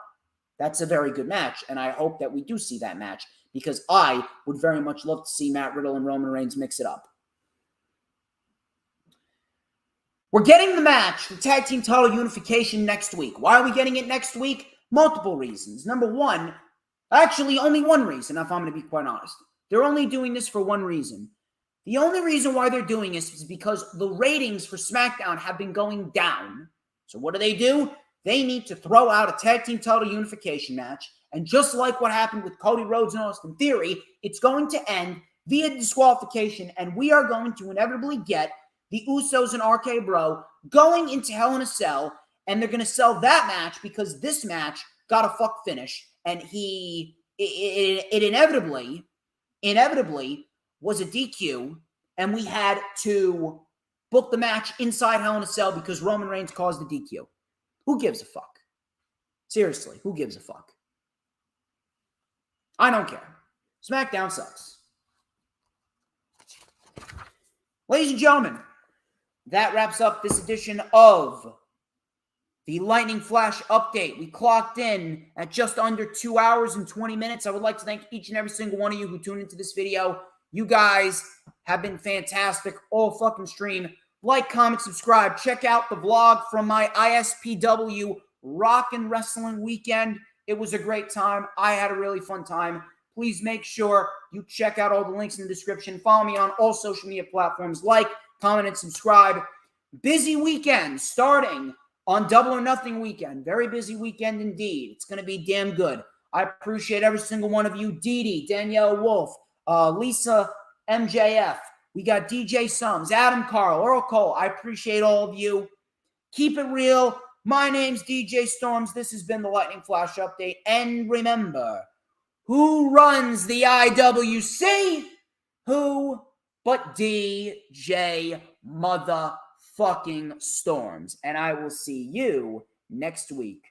That's a very good match, and I hope that we do see that match because I would very much love to see Matt Riddle and Roman Reigns mix it up. We're getting the match for Tag Team Title Unification next week. Why are we getting it next week? Multiple reasons. Number one, actually only one reason, if I'm going to be quite honest. They're only doing this for one reason. The only reason why they're doing this is because the ratings for SmackDown have been going down. So what do? They need to throw out a Tag Team Title Unification match. And just like what happened with Cody Rhodes and Austin Theory, it's going to end via disqualification. And we are going to inevitably get the Usos and RK Bro going into Hell in a Cell. And they're going to sell that match because this match got a fuck finish. And it inevitably was a DQ, and we had to book the match inside Hell in a Cell because Roman Reigns caused the DQ. Who gives a fuck? Seriously, who gives a fuck? I don't care. SmackDown sucks. Ladies and gentlemen, that wraps up this edition of the Lightning Flash Update. We clocked in at just under 2 hours and 20 minutes. I would like to thank each and every single one of you who tuned into this video. You guys have been fantastic all fucking stream. Like, comment, subscribe. Check out the vlog from my ISPW Rock and Wrestling weekend. It was a great time. I had a really fun time. Please make sure you check out all the links in the description. Follow me on all social media platforms. Like, comment, and subscribe. Busy weekend starting on Double or Nothing weekend. Very busy weekend indeed. It's going to be damn good. I appreciate every single one of you. Dee Dee, Danielle Wolf, Lisa MJF. We got DJ Sums, Adam Carl, Earl Cole. I appreciate all of you. Keep it real. My name's DJ Storms. This has been the Lightning Flash Update. And remember, who runs the IWC? Who but DJ motherfucking Storms. And I will see you next week.